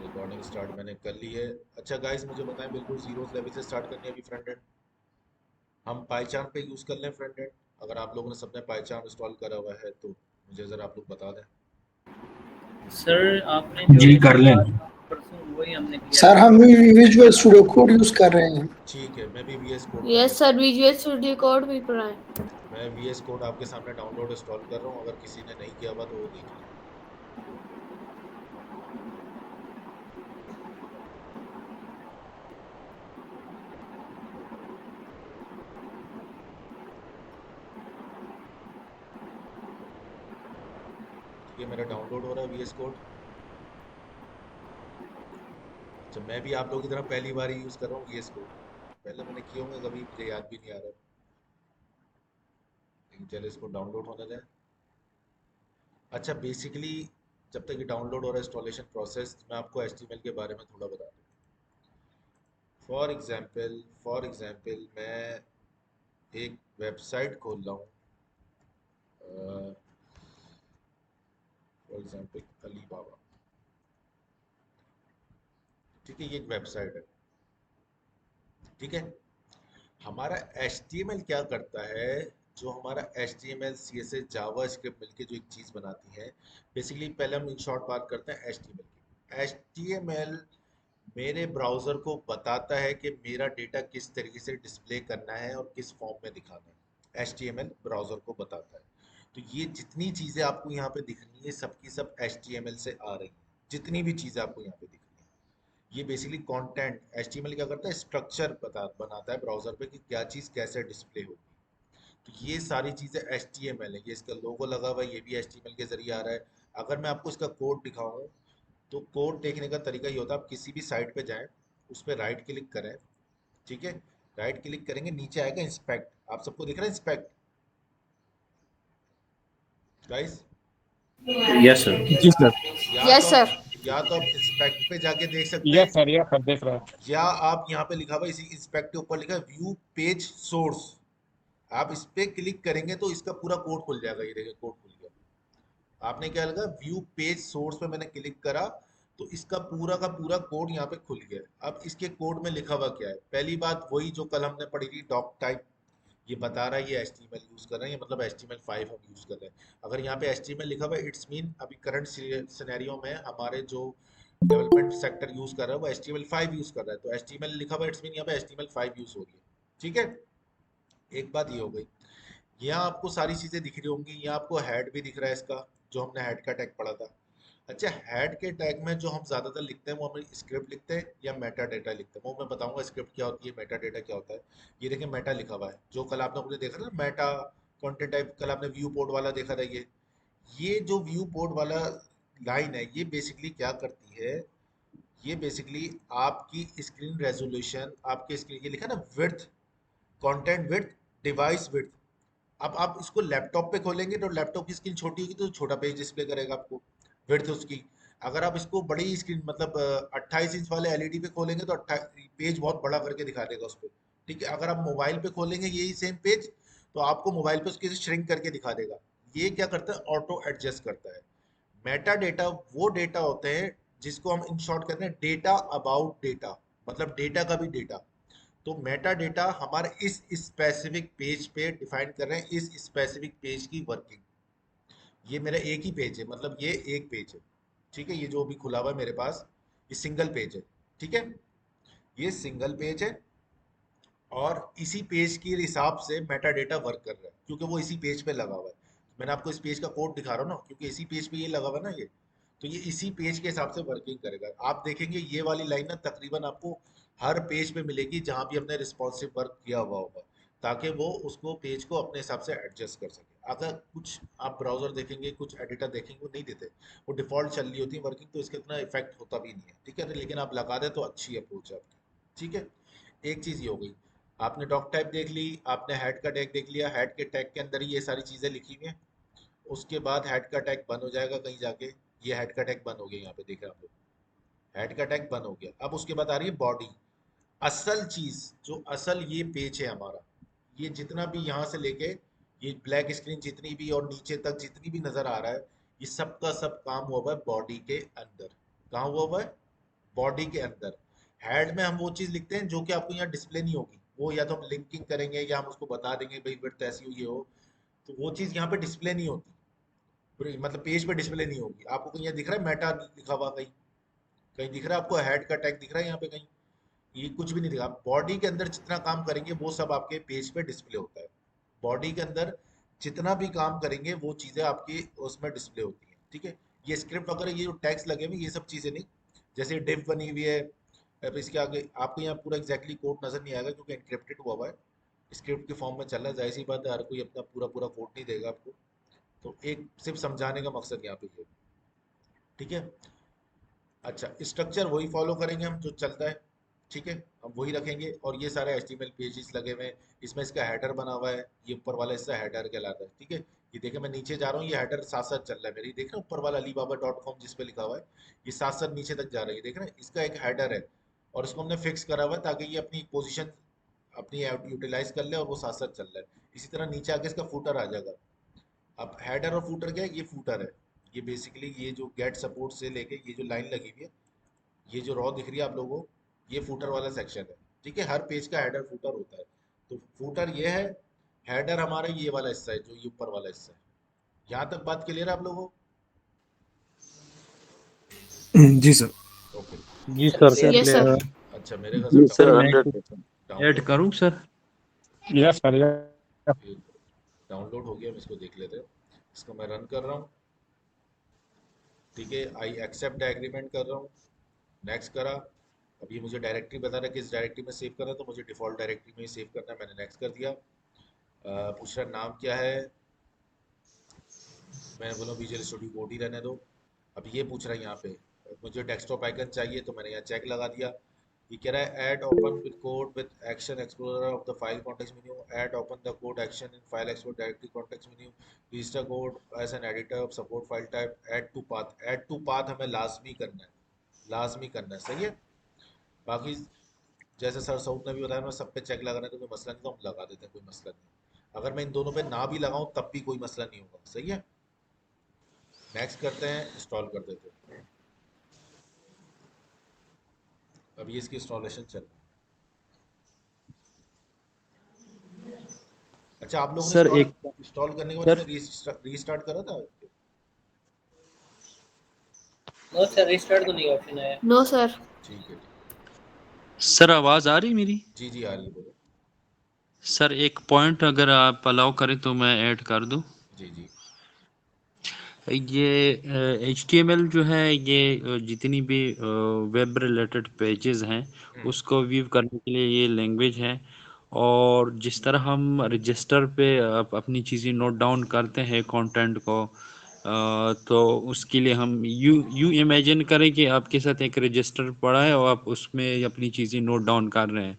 Recording start मैंने कर ली है। अच्छा गाइस, मुझे बताएं, बिल्कुल जीरो लेवल से स्टार्ट करनी है अभी फ्रंट एंड? हम पाईचार्ट पे यूज़ कर लें फ्रंट एंड? अगर आप लोगों ने सबने पाईचार्ट इंस्टॉल करा हुआ है तो मुझे ज़रा आप लोग बता दें। सर आपने जी जो कर लें। परसों वही हमने किया सर था। हम विजुअल स्टूडियो कोड यूज कर रहे हैं। ठीक है, मैं भी VS कोड कर यस लेता सर, हूँ। विजुअल स्टूडियो कोड भी पढ़ा है। मैं VS कोड आपके सामने डाउनलोड इंस्टॉल कर रहा हूँ, अगर किसी ने नहीं किया हुआ तो वो देख लें। ठीक है, मेरा डाउनलोड हो रहा है VS कोड। अच्छा, मैं भी आप लोगों की तरह पहली बार ही यूज़ कर रहा हूँ VS कोड। पहले मैंने किए होंगे कभी, मुझे याद भी नहीं आ रहा, लेकिन चलो इसको डाउनलोड होने दें। अच्छा, बेसिकली जब तक ये डाउनलोड हो रहा है इंस्टॉलेशन प्रोसेस, मैं आपको HTML के बारे में थोड़ा बता दूँ। फॉर एग्जांपल मैं एक वेबसाइट खोल रहा हूँ, फॉर एग्जांपल अलीबाबा। ठीक है, ये एक वेबसाइट है। ठीक है, हमारा HTML क्या करता है? जो हमारा HTML CSS जावा स्क्रिप्ट मिलके जो एक चीज़ बनाती है, बेसिकली पहले हम इन शॉर्ट बात करते हैं HTML की। HTML मेरे ब्राउज़र को बताता है कि मेरा डेटा किस तरीके से डिस्प्ले करना है और किस फॉर्म में दिखाना है। HTML ब्राउज़र को बताता है। तो ये जितनी चीज़ें आपको यहाँ पे दिख रही है, सबकी सब HTML से आ रही हैं। जितनी भी चीज़ें आपको यहाँ पे दिख रही हैं, ये बेसिकली कंटेंट। HTML क्या करता है? स्ट्रक्चर बनाता है ब्राउज़र पे कि क्या चीज़ कैसे डिस्प्ले होगी। तो ये सारी चीज़ें HTML है। ये इसका लोगो लगा हुआ है, ये भी HTML के जरिए आ रहा है। अगर मैं आपको इसका कोड दिखाऊं, तो कोड देखने का तरीका ये होता है, आप किसी भी साइट पे जाएं, उस पर राइट क्लिक करें। ठीक है, राइट क्लिक करेंगे, नीचे आएगा इंस्पेक्ट। आप सबको दिख रहा है इंस्पेक्ट गाइस? Yes sir. जी सर। या तो यस आप सर। या तो आप इंस्पेक्ट पे जाके देख सकते हैं, यस सर देख रहा हूँ। या आप यहाँ पे लिखा हुआ, इसी इंस्पेक्ट के ऊपर लिखा है व्यू पेज सोर्स। आप इस पे क्लिक करेंगे तो इसका पूरा कोड खुल जाएगा। ये देखिए, कोड खुल गया। आपने क्या लगा, व्यू पेज सोर्स पे मैंने क्लिक करा तो इसका पूरा का पूरा कोड यहाँ पे खुल गया। अब इसके कोड में लिखा हुआ क्या है? पहली बात वही जो कल हमने पढ़ी थी, डॉक टाइप। ये बता रहा है ये HTML यूज कर रहे हैं, ये मतलब HTML5 हम यूज कर रहे हैं। अगर यहाँ पे HTML लिखा हुआ है, इट्स मीन अभी करंट सिनेरियो में हमारे जो डेवलपमेंट सेक्टर यूज कर रहा है वो HTML5 यूज कर रहा है। तो HTML लिखा हुआ है, इट्स मीन यहाँ पे HTML5 यूज हो रही है। ठीक है, एक बात ये हो गई। यहाँ आपको सारी चीजें दिख रही होंगी। यहाँ आपको हेड भी दिख रहा है इसका, जो हमने हेड का टैग पढ़ा था। अच्छा, हेड के टैग में जो हम ज्यादातर लिखते हैं वो हम स्क्रिप्ट लिखते हैं या मेटा डेटा लिखते हैं। वो मैं बताऊंगा स्क्रिप्ट क्या होती है, मेटा डेटा क्या होता है। ये देखिए, मेटा लिखा हुआ है, जो कल आपने मुझे देखा था मेटा कंटेंट टाइप, कल आपने व्यू पोर्ट वाला देखा था। ये जो व्यू पोर्ट वाला लाइन है, ये बेसिकली क्या करती है? ये बेसिकली आपकी स्क्रीन रेजोल्यूशन, आपके स्क्रीन, ये लिखा ना width, content width, device width. अब आप इसको लैपटॉप पे खोलेंगे तो लैपटॉप की स्क्रीन छोटी होगी तो छोटा पेज डिस्प्ले करेगा आपको, विड्थ उसकी। अगर आप इसको बड़ी स्क्रीन मतलब 28 इंच वाले LED पे खोलेंगे तो पेज बहुत बड़ा करके दिखा देगा उस पर। ठीक है, अगर आप मोबाइल पे खोलेंगे यही सेम पेज, तो आपको मोबाइल पे उसके श्रिंक करके दिखा देगा। ये क्या करता है? ऑटो एडजस्ट करता है। मेटा डेटा वो डेटा होते हैं जिसको हम इन शॉर्ट कहते हैं डेटा अबाउट डेटा, मतलब डेटा का भी डेटा। तो मेटा डेटा हमारे इस स्पेसिफिक पेज पे डिफाइन कर रहे हैं इस स्पेसिफिक पेज की वर्किंग। ये मेरा एक ही पेज है, मतलब ये एक पेज है। ठीक है, ये जो भी खुला हुआ है मेरे पास, ये सिंगल पेज है। ठीक है, ये सिंगल पेज है और इसी पेज के हिसाब से मेटा डेटा वर्क कर रहा है, क्योंकि वो इसी पेज पे लगा हुआ है। मैंने आपको इस पेज का कोड दिखा रहा हूँ ना, क्योंकि इसी पेज पे ये लगा हुआ है ना, ये तो ये इसी पेज के हिसाब से वर्किंग करेगा। आप देखेंगे ये वाली लाइन ना तकरीबन आपको हर पेज पे मिलेगी जहां भी हमने रिस्पॉन्सिव वर्क किया हुआ होगा, ताकि वो उसको पेज को अपने हिसाब से एडजस्ट कर सके। अगर कुछ आप ब्राउजर देखेंगे, कुछ एडिटर देखेंगे, वो नहीं देते, वो डिफॉल्ट चल रही होती है वर्किंग, तो इसका इतना इफेक्ट होता भी नहीं है। ठीक है, लेकिन आप लगा दे तो अच्छी अप्रोच है आपकी। ठीक है, एक चीज ये हो गई। आपने डॉक टाइप देख ली, आपने हेड का टैग देख लिया, हेड के टैग के अंदर ही ये सारी चीजें लिखी हुई हैं। उसके बाद हेड का टैग बंद हो जाएगा कहीं जाके। ये हेड का टैग बंद हो गया, यहाँ पे देख रहे हैं आप लोग, हेड का टैग बंद हो गया। अब उसके बाद आ रही है बॉडी। असल चीज, जो असल ये पेज है हमारा, ये जितना भी यहाँ से लेके ये ब्लैक स्क्रीन जितनी भी और नीचे तक जितनी भी नजर आ रहा है, ये सब का सब काम हुआ हुआ है बॉडी के अंदर। कहाँ हुआ हुआ है? बॉडी के अंदर। हेड में हम वो चीज लिखते हैं जो कि आपको यहाँ डिस्प्ले नहीं होगी, वो या तो हम लिंकिंग करेंगे या हम उसको बता देंगे भाई विड्थ ऐसी हुई हो, तो वो चीज यहाँ पे डिस्प्ले नहीं होती, मतलब पेज पे डिस्प्ले नहीं होगी। आपको कहीं यहाँ दिख रहा है मेटा लिखा हुआ, कहीं कहीं दिख रहा है आपको हेड का टैग दिख रहा है यहाँ पे कहीं? ये कुछ भी नहीं दिखा। बॉडी के अंदर जितना काम करेंगे वो सब आपके पेज पे डिस्प्ले होता है। बॉडी के अंदर जितना भी काम करेंगे वो चीजें आपकी उसमें डिस्प्ले होती हैं, ठीक है। ये स्क्रिप्ट वगैरह ये जो टैग्स लगे हुए ये सब चीजें नहीं। जैसे डिव बनी हुई है, अब इसके आगे आपको यहाँ पूरा एग्जैक्टली कोड नजर नहीं आएगा क्योंकि एनक्रिप्टेड हुआ हुआ है, स्क्रिप्ट के फॉर्म में चल रहा है। जाहिर सी बात है हर कोई अपना पूरा पूरा कोड नहीं देगा आपको, तो एक सिर्फ समझाने का मकसद यहाँ पे ये है, ठीक है। अच्छा, स्ट्रक्चर वही फॉलो करेंगे हम जो चलता है, ठीक है, हम वही रखेंगे। और ये सारे HTML पेजेस लगे हुए हैं, इसमें इसका हेडर बना हुआ है, ये ऊपर वाला हिस्सा हेडर कहलाता है, ठीक है। ये देखें मैं नीचे जा रहा हूँ, ये हेडर साथ साथ चल रहा है मेरी, देख रहे हैं ऊपर वाला alibaba.com जिस पे लिखा हुआ है, ये साथ साथ नीचे तक जा रहा है, ये देख रहे हैं, इसका एक हेडर है। और इसको हमने फिक्स करा हुआ है ताकि ये अपनी पोजिशन अपनी यूटिलाइज कर ले और वो साथ साथ चल रहा है। इसी तरह नीचे आके इसका फूटर आ जाएगा। अब हेडर और फूटर क्या है? ये फूटर है। ये बेसिकली ये जो गेट सपोर्ट से लेके ये जो लाइन लगी हुई है, ये जो रॉ दिख रही है आप लोगों को, ये फूटर वाला सेक्शन है, ठीक है। हर पेज का हेडर फूटर होता है, तो फूटर ये है, हेडर हमारा ये वाला हिस्सा है जो ये ऊपर वाला हिस्सा है। यहाँ तक बात क्लियर है आप लोगों जी सर। को? ओके। जी sir sir Yes, clear sir. है। अच्छा, मेरे घर से जी सर सर, मैं ऐड डाउनलोड करूं सर? Yes sir. डाउनलोड हो गया, हम इसको देख लेते हैं। इसको मैं रन कर रहा हूँ, ठीक है। आई एक्सेप्ट द एग्रीमेंट कर रहा हूँ, नेक्स्ट करा। अब ये मुझे डायरेक्टरी बता रहा है किस डायरेक्टरी में सेव करना है, तो मुझे डिफॉल्ट डायरेक्टरी में ही सेव करना है, मैंने नेक्स्ट कर दिया। पूछ रहा है नाम क्या है, मैंने बोला विजुअल स्टूडियो कोड ही रहने दो। अब ये पूछ रहा है यहाँ पे मुझे डेस्कटॉप आइकन चाहिए, तो मैंने यहाँ चेक लगा दिया। ये कह रहा है add open with code with action explorer of the file context menu, add open the code action in file explore directory context menu, register code as an editor of support file type, add to path हमें लाजमी करना है, लाजमी करना है, सही है। बाकी जैसे सर सऊद ने भी बताया, मैं सब पे चेक लगाना है तो कोई मसला नहीं, तो हम लगा देते हैं, कोई मसला नहीं। अगर मैं इन दोनों पे ना भी लगाऊं तब भी कोई मसला नहीं होगा, सही है। नेक्स्ट करते हैं, इंस्टॉल कर देते हैं। अभी इसकी इंस्टॉलेशन चल रही है। अच्छा, आप लोगों ने सर इंस्टॉल एक इंस्टॉल करने के बाद सर इसमें रीस्टार्ट करा था? नो सर, रिस्टार्ट तो नहीं ऑप्शन आया। No, sir. ठीक है, सर आवाज आ रही मेरी? जी आ रही है, बोलो। सर एक पॉइंट अगर आप अलाउ करें तो मैं ऐड कर दूं। जी ये HTML जो है ये जितनी भी वेब रिलेटेड पेजेस हैं हम्म उसको व्यू करने के लिए ये लैंग्वेज है। और जिस तरह हम रजिस्टर पे अपनी चीज़ें नोट डाउन करते हैं कंटेंट को, तो उसके लिए हम यू इमेजिन करें कि आपके साथ एक रजिस्टर पड़ा है और आप उसमें अपनी चीज़ें नोट डाउन कर रहे हैं।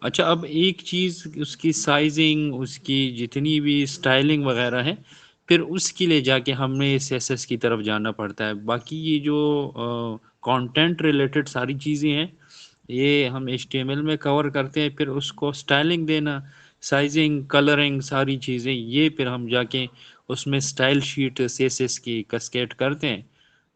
अच्छा, अब एक चीज़ उसकी साइजिंग, उसकी जितनी भी स्टाइलिंग वगैरह है, फिर उसके लिए जाके हमें CSS की तरफ जाना पड़ता है। बाकी ये जो कंटेंट रिलेटेड सारी चीज़ें हैं ये हम HTML में कवर करते हैं, फिर उसको स्टाइलिंग देना, साइजिंग, कलरिंग, सारी चीज़ें ये फिर हम जाके उसमें स्टाइल शीट CSS की कैस्केड करते हैं।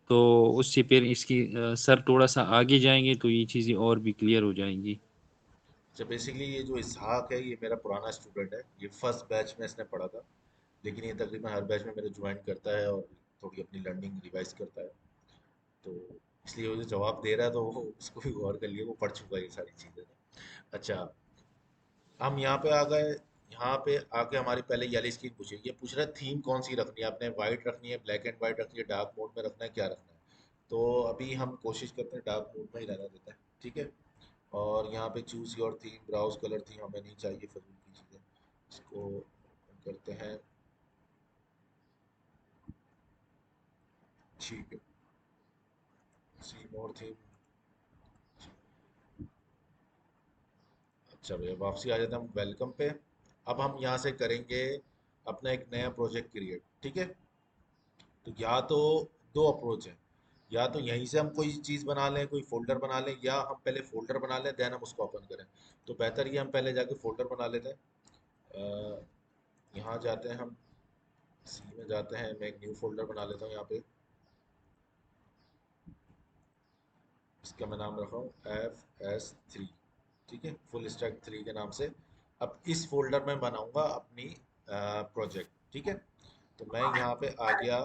तो उससे फिर इसकी सर थोड़ा सा आगे जाएंगे तो ये चीज़ें और भी क्लियर हो जाएंगी। अच्छा, बेसिकली ये जो इसहाक है ये मेरा पुराना स्टूडेंट है, ये फर्स्ट बैच में इसने पढ़ा था, लेकिन ये तकरीबन हर बैच में मेरे ज्वाइन करता है और थोड़ी अपनी लर्निंग रिवाइज करता है, तो इसलिए वो जो जवाब दे रहा है तो वो उसको भी गौर कर लिए, वो पढ़ चुका है ये सारी चीज़ें ना। अच्छा, हम यहाँ पे आ गए। यहाँ पे आके हमारी पहले ये वाली स्क्रीन पूछी, ये पूछ रहा है थीम कौन सी रखनी है आपने, वाइट रखनी है, ब्लैक एंड वाइट रखनी है, डार्क मोड में रखना है, क्या रखना है। तो अभी हम कोशिश करते हैं डार्क मोड में ही रहना देते हैं, ठीक है। और यहाँ पे choose your theme, browse colour theme हमें नहीं चाहिए फजूल की चीज़ें, इसको करते हैं, ठीक है। सी मोर थीम। अच्छा भैया, वापसी आ जाते हैं हम वेलकम पे। अब हम यहाँ से करेंगे अपना एक नया प्रोजेक्ट क्रिएट, ठीक है। तो या तो दो अप्रोच है, या तो यहीं से हम कोई चीज़ बना लें, कोई फोल्डर बना लें, या हम पहले फोल्डर बना लें देन हम उसको ओपन करें। तो बेहतर ये हम पहले जाके फोल्डर बना लेते हैं। यहाँ जाते हैं हम, सी में जाते हैं, मैं एक न्यू फोल्डर बना लेता हूँ यहाँ पे। इसका मैं नाम रख रहा हूँ FS3, ठीक है, फुल स्टैक 3 के नाम से। अब इस फोल्डर में बनाऊंगा अपनी प्रोजेक्ट, ठीक है। तो मैं यहाँ पे आ गया,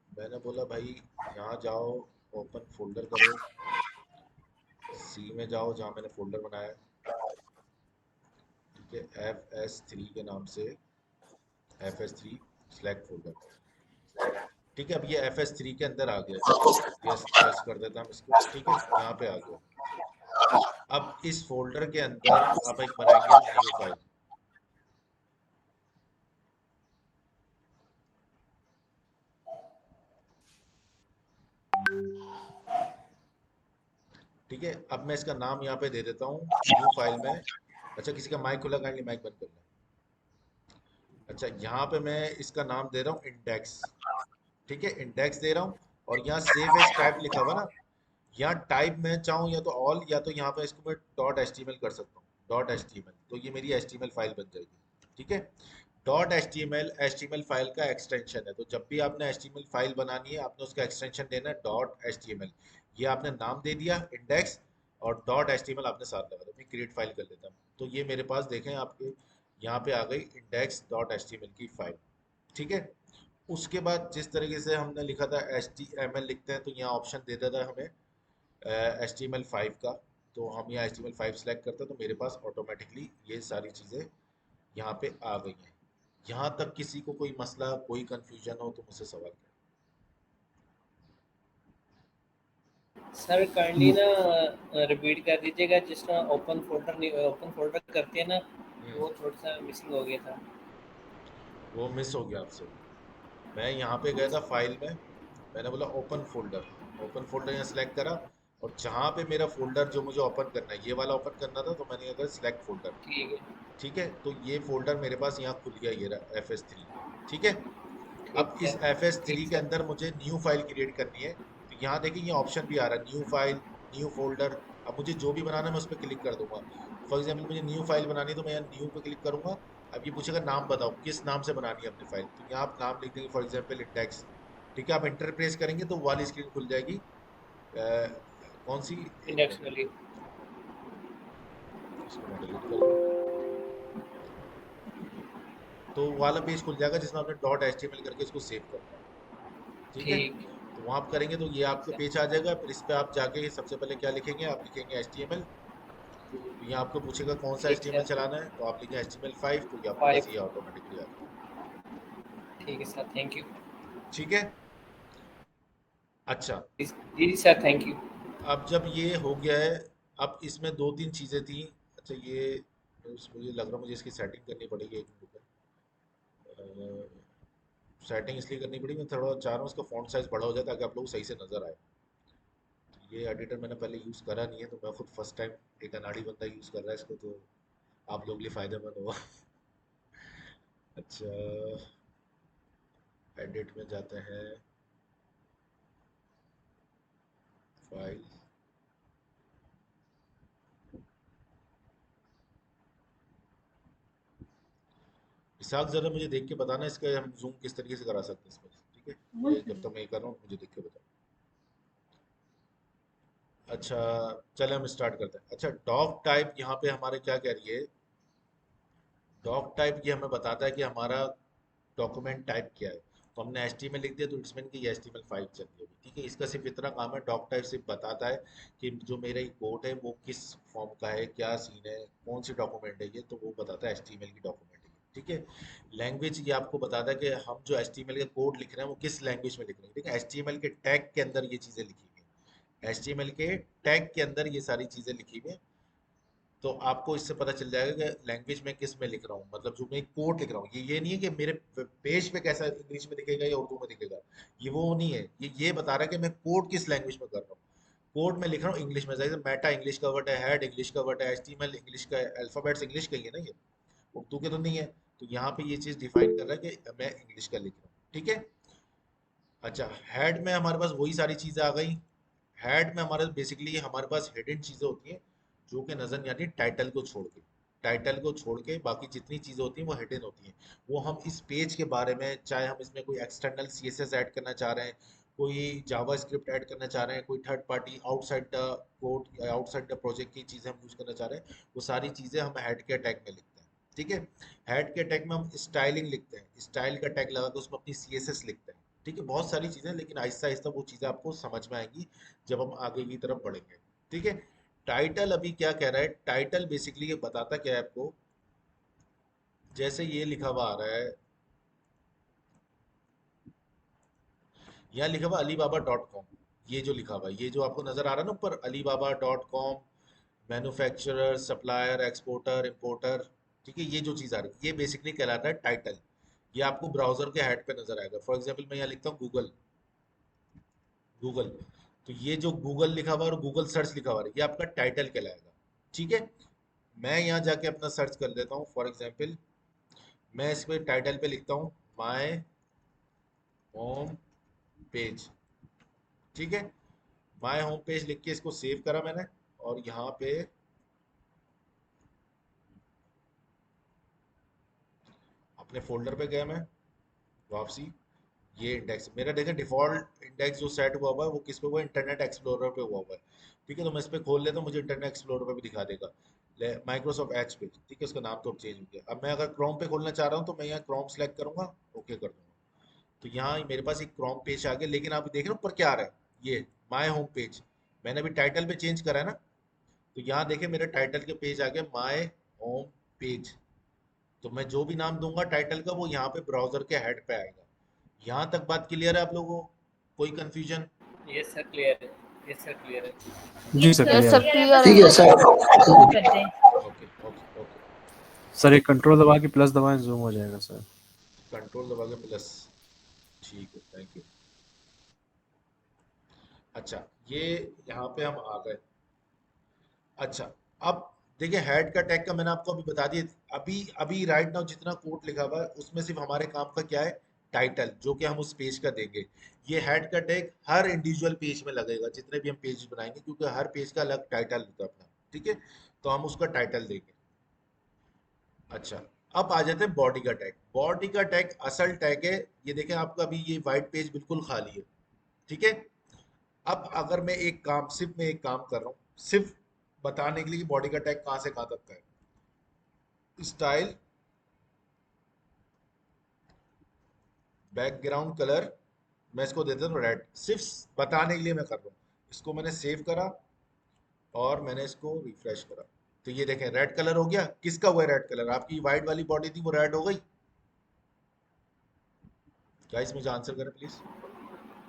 मैंने बोला भाई यहाँ जाओ, ओपन फोल्डर करो, सी में जाओ जहाँ मैंने फोल्डर बनाया, ठीक है, FS3 के नाम से, FS3 सिलेक्ट फोल्डर, ठीक है। अब ये FS3 के अंदर आ गया, यस प्रेस कर देता हूँ इसको, ठीक है, यहाँ पे आ गया। अब इस फोल्डर के अंदर आप एक बनाएंगे न्यू फाइल, ठीक है। अब मैं इसका नाम यहाँ पे दे देता हूँ न्यू फाइल में। अच्छा, किसी का माइक खुला, काइंडली माइक बंद कर लें। अच्छा, यहाँ पे मैं इसका नाम दे रहा हूँ इंडेक्स, ठीक है, इंडेक्स दे रहा हूँ। और यहाँ सेव एज टाइप लिखा हुआ ना, यहाँ टाइप मैं चाहूँ या तो ऑल, या तो यहाँ पे इसको मैं डॉट एचटीएमएल कर सकता हूँ, डॉट एचटीएमएल, तो ये मेरी एचटीएमएल फाइल बन जाएगी, ठीक है। डॉट एचटीएमएल एचटीएमएल फाइल का एक्सटेंशन है, तो जब भी आपने एचटीएमएल फाइल बनानी है आपने उसका एक्सटेंशन देना है डॉट एचटीएमएल। ये आपने नाम दे दिया इंडेक्स, और डॉट एचटीएमएल आपने साथ लगा दिया। मैं क्रिएट फाइल कर लेता हूँ, तो ये मेरे पास देखें आपके यहाँ पे आ गई इंडेक्स डॉट एचटीएमएल की फाइल, ठीक है। उसके बाद जिस तरीके से हमने लिखा था HTML लिखते हैं, तो यहाँ ऑप्शन दे देता है हमें HTML5 का, तो हम यहाँ HTML5 सेलेक्ट करते हैं, तो मेरे पास ऑटोमेटिकली ये सारी चीज़ें यहाँ पे आ गई हैं। यहाँ तक किसी को कोई मसला, कोई कंफ्यूजन हो तो मुझसे सवाल करें। सर काइंडली ना रिपीट कर दीजिएगा, जिस तरह ओपन फोल्डर नहीं, ओपन फोल्डर करते हैं ना, वो थोड़ा सा मिसिंग हो गया था। वो मिस हो गया आपसे। मैं यहाँ पे गया था फाइल में, मैंने बोला ओपन फोल्डर, ओपन फोल्डर यहाँ सेलेक्ट करा, और जहाँ पे मेरा फोल्डर जो मुझे ओपन करना है, ये वाला ओपन करना था, तो मैंने यहाँ सिलेक्ट फोल्डर, ठीक है, ठीक है। तो ये फोल्डर मेरे पास यहाँ खुल गया, ये रहा FS3, ठीक है। अब ठीक है, इस FS3 ठीक के सर। अंदर मुझे न्यू फाइल क्रिएट करनी है, तो यहाँ देखिए ये ऑप्शन भी आ रहा है, न्यू फाइल, न्यू फोल्डर। अब मुझे जो भी बनाना है मैं उस पर क्लिक कर दूंगा। फॉर एग्जाम्पल मुझे न्यू फाइल बनानी है, तो मैं यहाँ न्यू पे क्लिक करूंगा। अब ये पूछेगा नाम बताओ, किस नाम से बनानी है अपनी फाइल, तो यहाँ आप नाम लिख देंगे, फॉर एग्जाम्पल इंडेक्स, ठीक है। आप इंटर प्रेस करेंगे तो वाली स्क्रीन खुल जाएगी। कौन सी, एक इंडेक्स मिनट, वाली। इसको मैं डिलीट कर दूँ, तो वाला पेज खुल जाएगा जिसमें आपने डॉट एचटीएमएल करके इसको सेव करना है, ठीक है। ठीक तो वहाँ आप करेंगे तो ये आपके सर। पेज आ जाएगा। फिर इस पे आप जाके सबसे पहले क्या लिखेंगे, आप लिखेंगे HTML, तो ये आपको पूछेगा कौन सा ठीक HTML सर। चलाना है, तो आप लिखें HTML5, तो ये आपके पास 5। ये ऑटोमेटिकली आ जाएगा, ठीक है सर, थैंक यू। ठीक है। अच्छा, जी जी सर, थैंक यू। अब जब ये हो गया है, अब इसमें दो तीन चीज़ें थी। अच्छा, ये मुझे लग रहा है मुझे इसकी सेटिंग करनी पड़ेगी, एक मिनट। सेटिंग इसलिए करनी पड़ी, मैं थोड़ा चाह रहा हूँ इसका फॉन्ट साइज बड़ा हो जाए ताकि आप लोग सही से नजर आए। तो ये एडिटर मैंने पहले यूज़ करा नहीं है, तो मैं खुद फर्स्ट टाइम, एक अनाड़ी बंदा यूज़ कर रहा है इसको, तो आप लोग के लिए फ़ायदेमंद होगा। अच्छा, एडिट में जाते हैं, फाइल, इसाक ज़रा मुझे देख के बताना इसका हम जूम किस तरीके से करा सकते हैं इसमें, ठीक है। ये जब तक मैं ये कर रहा हूँ मुझे देख के बताओ। अच्छा, चले हम स्टार्ट करते हैं। अच्छा, डॉक टाइप यहाँ पे हमारे क्या कह रही है, डॉक टाइप ये हमें बताता है कि हमारा डॉक्यूमेंट टाइप क्या है। तो हमने HTML लिख दिया, तो इट्स मीन कि ये HTML5 चल रही होगी, ठीक है। इसका सिर्फ इतना काम है, डॉक टाइप सिर्फ बताता है कि जो मेरा ये कोड है वो किस फॉर्म का है, क्या सीन है, कौन सी डॉक्यूमेंट है ये, तो वो बताता है HTML की डॉक्यूमेंट है, ठीक है। लैंग्वेज ये आपको बताता है कि हम जो HTML का कोड लिख रहे हैं वो किस लैंग्वेज में लिख रहे हैं, ठीक है। HTML के टैग के अंदर ये चीज़ें लिखी हुई हैं, HTML के टैग के अंदर ये सारी चीज़ें लिखी हुई हैं। तो आपको इससे पता चल जाएगा कि लैंग्वेज में किस में लिख रहा हूँ, मतलब जो मैं कोड लिख रहा हूँ, ये नहीं है कि मेरे पेज पे कैसा इंग्लिश में दिखेगा या उर्दू में दिखेगा, ये वो नहीं है। ये बता रहा है कि मैं कोड किस लैंग्वेज में कर रहा हूँ। कोड में लिख रहा हूँ इंग्लिश में, जैसे मेटा इंग्लिश का वर्ड है, हेड इंग्लिश का वर्ड है, HTML इंग्लिश का, अल्फाबेट्स इंग्लिश का ही है ना, ये उर्दू के तो नहीं है। तो यहाँ पे ये चीज़ डिफाइन कर रहा है कि मैं इंग्लिश का लिख रहा हूँ, ठीक है। अच्छा, हेड में हमारे पास वही सारी चीज़ें आ गई। हेड में हमारे बेसिकली हमारे पास हिडन चीज़ें होती हैं जो कि नज़र नहीं आती, टाइटल को छोड़ के, टाइटल को छोड़ के बाकी जितनी चीज़ें होती हैं वो हिडन होती हैं। वो हम इस पेज के बारे में, चाहे हम इसमें कोई एक्सटर्नल CSS ऐड करना चाह रहे हैं, कोई जावा स्क्रिप्ट ऐड करना चाह रहे हैं, कोई third party outside the code या आउटसाइड द प्रोजेक्ट की चीज़ें हम यूज़ करना चाह रहे हैं, वो सारी चीज़ें हम हेड के टैग में लिखते हैं। ठीक है, हेड के टैग में हम स्टाइलिंग लिखते हैं, स्टाइल का टैग लगा के उसमें अपनी CSS लिखते हैं। ठीक है, बहुत सारी चीज़ें, लेकिन आहिस्ता आहिस्ता वो चीज़ें आपको समझ में आएंगी जब हम आगे की तरफ बढ़ेंगे। ठीक है, टाइटल अभी क्या कह रहा है, टाइटल बेसिकली ये बताता क्या है आपको, जैसे ये लिखा हुआ आ रहा है, यहाँ लिखा हुआ alibaba.com, ये जो लिखा हुआ है, ये जो आपको नजर आ रहा है ना ऊपर, alibaba.com, manufacturer, supplier, exporter, importer. ठीक है, ये जो चीज़ आ रही है ये बेसिकली कहलाता है टाइटल। ये आपको ब्राउजर के हेड पे नजर आएगा। फॉर एग्जांपल मैं यहाँ लिखता हूँ गूगल, गूगल, तो ये जो गूगल लिखा हुआ है और गूगल सर्च लिखा हुआ है, ये आपका टाइटल कहलाएगा। ठीक है, मैं यहाँ जाके अपना सर्च कर लेता हूँ। फॉर एग्जाम्पल मैं इस पे टाइटल पे लिखता हूँ माय होम पेज। ठीक है, माय होम पेज लिख के इसको सेव करा मैंने, और यहाँ पे अपने फोल्डर पे गया मैं वापसी। ये इंडेक्स मेरा देखें, डिफॉल्ट इंडेक्स जो सेट हुआ हुआ है वो किस पे हुआ है, इंटरनेट एक्सप्लोरर पे हुआ हुआ है। ठीक है, तो मैं इस पे खोल लेता हूँ, मुझे इंटरनेट एक्सप्लोरर पे भी दिखा देगा, माइक्रोसॉफ्ट एज पे। ठीक है, उसका नाम तो अब चेंज हो गया। अब मैं अगर क्रोम पे खोलना चाह रहा हूँ तो मैं यहाँ क्रोम सेलेक्ट करूंगा, ओके कर दूंगा, तो यहाँ मेरे पास एक क्रोम पेज आ गया। लेकिन आप देख रहे हो ऊपर क्या आ रहा है, ये माय होम पेज। मैंने अभी टाइटल पे चेंज करा है ना, तो यहाँ देखे मेरे टाइटल के पेज आ गया माय होम पेज। तो मैं जो भी नाम दूंगा टाइटल का वो यहाँ पे ब्राउजर के हेड पे आएगा। यहाँ तक बात क्लियर है आप लोगों को, कोई कंफ्यूजन? यस सर, क्लियर है। यस सर, क्लियर है। जी सर, यस क्लियर सर, है। क्लियर ठीक है। है sir. Okay okay okay, sir एक कंट्रोल दबा के प्लस दबाएं, जूम हो जाएगा सर। कंट्रोल दबा के प्लस, ठीक है, थैंक यू। अच्छा, ये यहाँ पे हम आ गए। अच्छा, अब देखिए हेड का टैग का मैंने आपको अभी बता दिया। अभी अभी राइट नाउ जितना कोड लिखा हुआ है उसमें सिर्फ हमारे काम का क्या है, टाइटल, जो कि हम उस पेज का देंगे। ये हेड का टैग हर इंडिविजुअल पेज में लगेगा जितने भी हम पेज बनाएंगे, क्योंकि हर पेज का अलग टाइटल होता है अपना। ठीक है, तो हम उसका टाइटल देंगे। अच्छा, अब आ जाते हैं बॉडी का टैग। बॉडी का टैग असल टैग है, ये देखें आपका अभी ये वाइट पेज बिल्कुल खाली है। ठीक है, अब अगर मैं एक काम, सिर्फ मैं एक काम कर रहा हूँ, सिर्फ बताने के लिए कि बॉडी का टैग कहाँ से कहाँ तक का है। स्टाइल, बैकग्राउंड कलर, मैं इसको देता हूँ रेड, सिर्फ बताने के लिए मैं कर रहा हूँ। इसको मैंने सेव करा और मैंने इसको रिफ्रेश करा, तो ये देखें रेड कलर हो गया। किसका हुआ है रेड कलर? आपकी व्हाइट वाली बॉडी थी वो रेड हो गई। क्या इसमें आंसर करें प्लीज।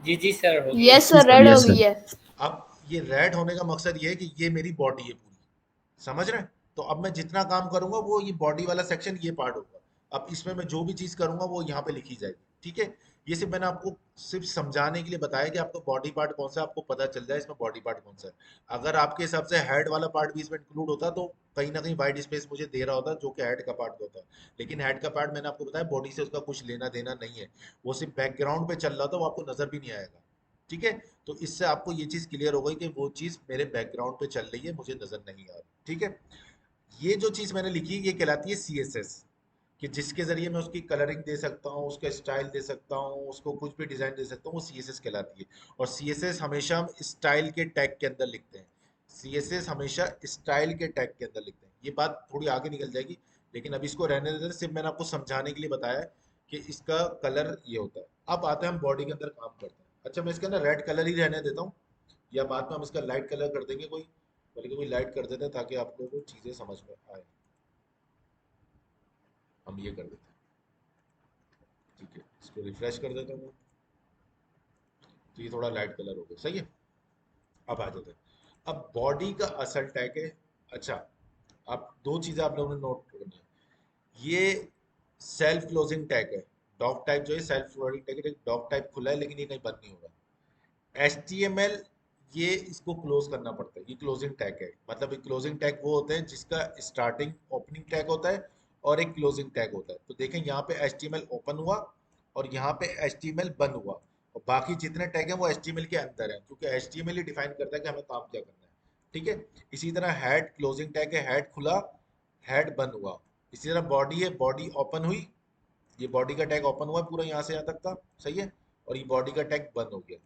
जी जी सर, हो गई। यस सर, रेड हो गई है। अब ये रेड होने का मकसद ये है कि ये मेरी बॉडी है पूरी, समझ रहे हैं? तो अब मैं जितना काम करूंगा वो ये बॉडी वाला सेक्शन ये पार्ट होगा। अब इसमें मैं जो भी चीज करूंगा वो यहाँ पे लिखी जाएगी। ठीक है, ये सिर्फ मैंने आपको सिर्फ समझाने के लिए बताया कि आपको बॉडी पार्ट कौन सा है, आपको पता चल जाए इसमें बॉडी पार्ट कौन सा है। अगर आपके हिसाब से हेड वाला पार्ट भी इसमें इंक्लूड होता तो कहीं ना कहीं वाइट स्पेस मुझे दे रहा होता, जो कि हेड का पार्ट होता। लेकिन हेड का पार्ट मैंने आपको बताया बॉडी से उसका कुछ लेना देना नहीं है, वो सिर्फ बैकग्राउंड पे चल रहा था, वो आपको नजर भी नहीं आएगा। ठीक है, तो इससे आपको ये चीज क्लियर हो गई कि वो चीज मेरे बैकग्राउंड पे चल रही है, मुझे नजर नहीं आ रही। ठीक है, ये जो चीज मैंने लिखी ये कहलाती है CSS, कि जिसके जरिए मैं उसकी कलरिंग दे सकता हूँ, उसका स्टाइल दे सकता हूँ, उसको कुछ भी डिजाइन दे सकता हूँ, वो CSS कहलाती है। और CSS हमेशा हम स्टाइल के टैग के अंदर लिखते हैं। CSS हमेशा स्टाइल के टैग के अंदर लिखते हैं। ये बात थोड़ी आगे निकल जाएगी, लेकिन अभी इसको रहने देते हैं, सिर्फ मैंने आपको समझाने के लिए बताया है कि इसका कलर ये होता है। अब आते हैं हम बॉडी के अंदर काम करते हैं। अच्छा, मैं इसके अंदर रेड कलर ही रहने देता हूँ, या बाद में हम इसका लाइट कलर कर देंगे, कोई बल्कि कोई लाइट कर देते हैं ताकि आप लोगों को चीजें समझ में आए। हम ये कर देते हैं। ठीक है, इसको रिफ्रेश कर देता हूँ, तो ये थोड़ा लाइट कलर हो गया, सही है। अब आ जाते हैं, अब बॉडी का असल टैग है। अच्छा, अब दो चीजें आप लोगों ने नोट करनी है। ये सेल्फ क्लोजिंग टैग है। डॉग टाइप जो है सेल्फ क्लोजिंग टैग है, डॉग टाइप खुला है लेकिन ये कहीं बंद नहीं हो रहा। HTML, ये इसको क्लोज करना पड़ता है, ये क्लोजिंग टैग है। मतलब एक क्लोजिंग टैग वो होते हैं जिसका स्टार्टिंग ओपनिंग टैग होता है और एक क्लोजिंग टैग होता है। तो देखें यहाँ पे HTML ओपन हुआ और यहाँ पे HTML बंद हुआ, और बाकी जितने टैग हैं वो HTML के अंदर हैं, क्योंकि HTML ही डिफाइन करता है कि हमें काम क्या करना है। ठीक है, इसी तरह हेड क्लोजिंग टैग है, हेड खुला, हेड बंद हुआ। इसी तरह बॉडी है, बॉडी ओपन हुई, ये बॉडी का टैग ओपन हुआ पूरा यहाँ से यहाँ तक का, सही है, और ये बॉडी का टैग बंद हो गया।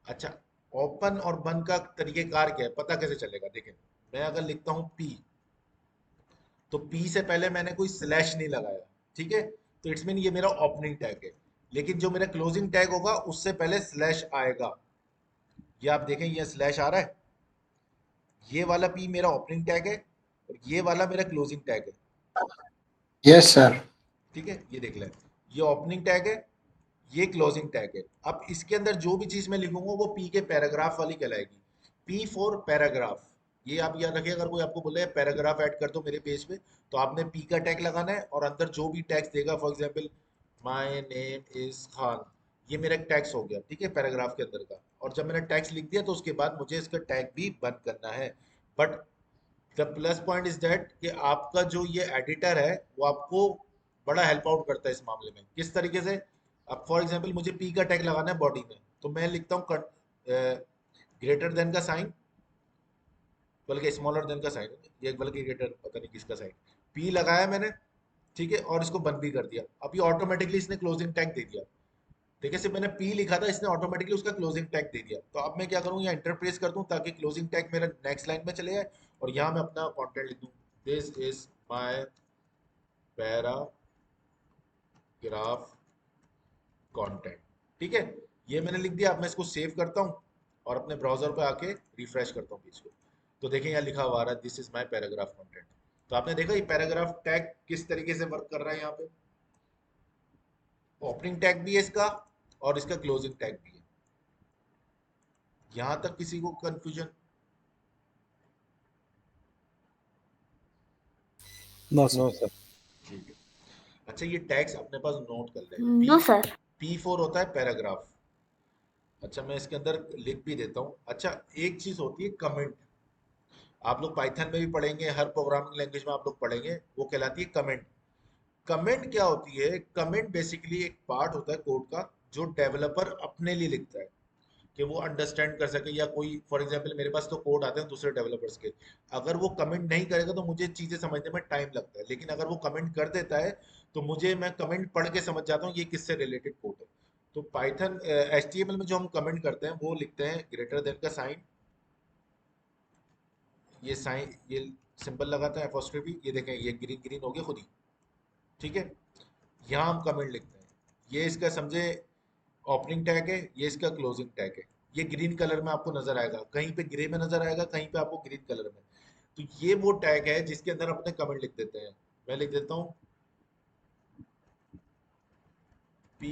अच्छा, ओपन और बंद का तरीकेकार क्या है, पता कैसे चलेगा? देखें, मैं अगर लिखता हूं पी, तो पी से पहले मैंने कोई स्लैश नहीं लगाया, ठीक है, तो इट्स मीन ये मेरा ओपनिंग टैग है। लेकिन जो मेरा क्लोजिंग टैग होगा उससे पहले स्लैश आएगा। ये आप देखें, ये स्लैश आ रहा है, ये वाला पी मेरा ओपनिंग टैग है और ये वाला मेरा क्लोजिंग टैग है। Yes sir. ठीक है, ये देख लें, ये ओपनिंग टैग है, ये क्लोजिंग टैग है। अब इसके अंदर जो भी चीज मैं लिखूंगा वो पी के पैराग्राफ वाली कहलाएगी। पी फॉर पैराग्राफ, ये आप याद रखिए, अगर कोई आपको बोले पैराग्राफ ऐड कर दो मेरे पेज पे, तो आपने पी का टैग लगाना है और अंदर जो भी टैग्स देगा, for example my name is Khan, ये मेरा एक टैक्स हो गया, ठीक है, पैराग्राफ के अंदर का। और जब मैंने टैक्स लिख दिया तो उसके बाद मुझे इसका टैग भी बंद करना है। But the plus point is that कि आपका जो ये एडिटर है वो आपको बड़ा हेल्प आउट करता है इस मामले में। किस तरीके से? अब फॉर एग्जांपल मुझे पी का टैग लगाना है बॉडी में, तो मैं लिखता हूँ ग्रेटर देन का साइन, बल्कि स्मॉलर देन का साइन, ये बल्कि ग्रेटर पता नहीं किसका साइन, पी लगाया मैंने, ठीक है, और इसको बंद भी कर दिया। अब ये ऑटोमेटिकली इसने क्लोजिंग टैग दे दिया। देखिए, सिर्फ मैंने पी लिखा था, इसने ऑटोमेटिकली उसका क्लोजिंग टैग दे दिया। तो अब मैं क्या करूँ, यहाँ इंटरप्रेस कर दूँ ताकि क्लोजिंग टैग मेरा नेक्स्ट लाइन में चले जाए, और यहाँ मैं अपना कंटेंट लिख दूँ, this is my paragraph content. ठीक है, ये मैंने लिख दिया। अब मैं इसको सेव करता हूँ और अपने ब्राउजर पे आके रिफ्रेश करता हूँ पेज को, तो देखें यहाँ लिखा हुआ आ रहा है, this is my paragraph content. तो आपने देखा ये पैराग्राफ टैग किस तरीके से वर्क कर रहा है। यहाँ पे ओपनिंग टैग भी है इसका और इसका क्लोजिंग टैग भी है। यहाँ तक किसी को confusion? No no sir. Sir. ठीक है। अच्छा, ये टैग्स अपने पास नोट कर लें। No, sir. P4 होता है पैराग्राफ। अच्छा, मैं इसके अंदर लिख भी देता हूँ। अच्छा, एक चीज होती है कमेंट, आप लोग पाइथन में भी पढ़ेंगे, हर प्रोग्रामिंग लैंग्वेज में आप लोग पढ़ेंगे, वो कहलाती है कमेंट। कमेंट क्या होती है? कमेंट बेसिकली एक पार्ट होता है कोड का जो डेवलपर अपने लिए लिखता है कि वो अंडरस्टैंड कर सके, या कोई फॉर एग्जांपल मेरे पास तो कोड आते हैं दूसरे डेवलपर्स के, अगर वो कमेंट नहीं करेगा तो मुझे चीजें समझने में टाइम लगता है, लेकिन अगर वो कमेंट कर देता है तो मुझे, मैं कमेंट पढ़ के समझ जाता हूँ ये किससे रिलेटेड कोड है। तो पाइथन एचटीएमएल में जो हम कमेंट करते हैं वो लिखते हैं ग्रेटर देन का साइन, ये साइन, ये सिंबल लगाते हैं एपोस्ट्रोफी, ये देखें ये ग्रीन ग्रीन हो गया खुद ही, ठीक है। यहाँ हम कमेंट लिखते हैं, ये इसका समझे ओपनिंग टैग है, ये इसका क्लोजिंग टैग है। ये ग्रीन कलर में आपको नजर आएगा, कहीं पे ग्रे में नजर आएगा, कहीं पे आपको ग्रीन कलर में। तो ये वो टैग है जिसके अंदर अपने कमेंट लिख देते हैं। मैं लिख देता हूँ P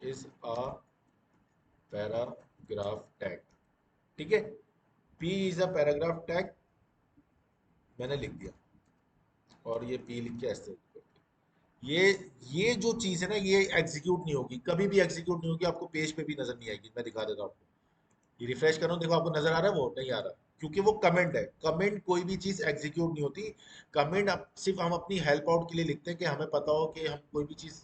is a paragraph tag, ठीक है, P is a paragraph tag, मैंने लिख दिया, और ये P लिख के ऐसे ये ये जो चीज है ना, ये एग्जीक्यूट नहीं होगी, कभी भी एग्जीक्यूट नहीं होगी, आपको पेज पे भी नजर नहीं आएगी। मैं दिखा देता हूँ आपको, ये रिफ्रेश कर रहा हूँ, देखो आपको नजर आ रहा है, वो नहीं आ रहा, क्योंकि वो कमेंट है। कमेंट कोई भी चीज एग्जीक्यूट नहीं होती। कमेंट सिर्फ हम अपनी हेल्प आउट के लिए लिखते हैं कि हमें पता हो कि हम कोई भी चीज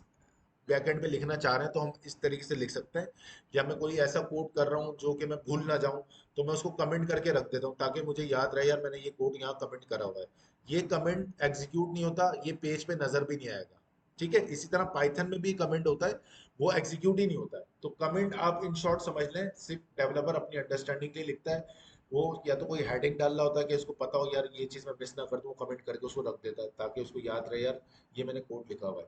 बैकएंड पे लिखना चाह रहे हैं तो हम इस तरीके से लिख सकते हैं, या मैं कोई ऐसा कोड कर रहा हूँ जो कि मैं भूल ना जाऊं, तो मैं उसको कमेंट करके रख देता हूँ ताकि मुझे याद रहे, यार मैंने ये कोड यहाँ कमेंट करा हुआ है। ये कमेंट एग्जीक्यूट नहीं होता, ये पेज पे नजर भी नहीं आएगा, ठीक है। इसी तरह पाइथन में भी कमेंट होता है, वो एग्जीक्यूट ही नहीं होता है। तो कमेंट आप इन शॉर्ट समझ लें, सिर्फ डेवलपर अपनी अंडरस्टैंडिंग के लिए लिखता है। वो या तो कोई हेडिंग डाल रहा होता है कि उसको पता हो यार ये चीज मैं मिस ना कर दूं, कमेंट करके उसको रख देता है ताकि उसको याद रहे यार ये मैंने कोड लिखा हुआ है,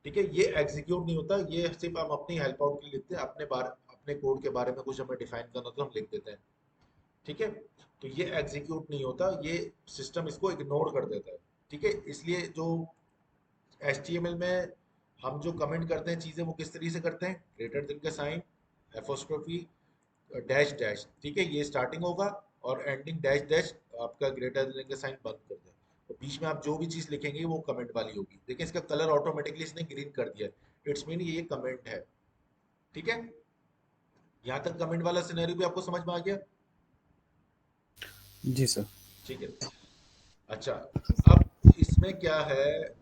ठीक है। ये एग्जीक्यूट नहीं होता, ये सिर्फ हम अपनी हेल्प आउट के लिए लिखते हैं, अपने कोड के बारे में कुछ हमें डिफाइन करना तो हम लिख देते हैं, ठीक है। तो ये एग्जीक्यूट नहीं होता, ये सिस्टम इसको इग्नोर कर देता है, ठीक है। इसलिए जो HTML में हम जो कमेंट करते हैं चीजें, वो किस तरीके से करते हैं, ग्रेटर देन का साइन, एपोस्ट्रोफी, डैश डैश, ठीक है, ये स्टार्टिंग होगा और एंडिंग डैश डैश, आपका ग्रेटर देन का साइन बंद कर दें, तो बीच में आप जो भी चीज लिखेंगे वो कमेंट वाली होगी। देखिए इसका कलर ऑटोमेटिकली इसने ग्रीन कर दिया है, इट्स मीन ये कमेंट है, ठीक है। यहाँ तक कमेंट वाला सिनेरियो भी आपको समझ में आ गया? जी सर। ठीक है। अच्छा, अब इसमें क्या है,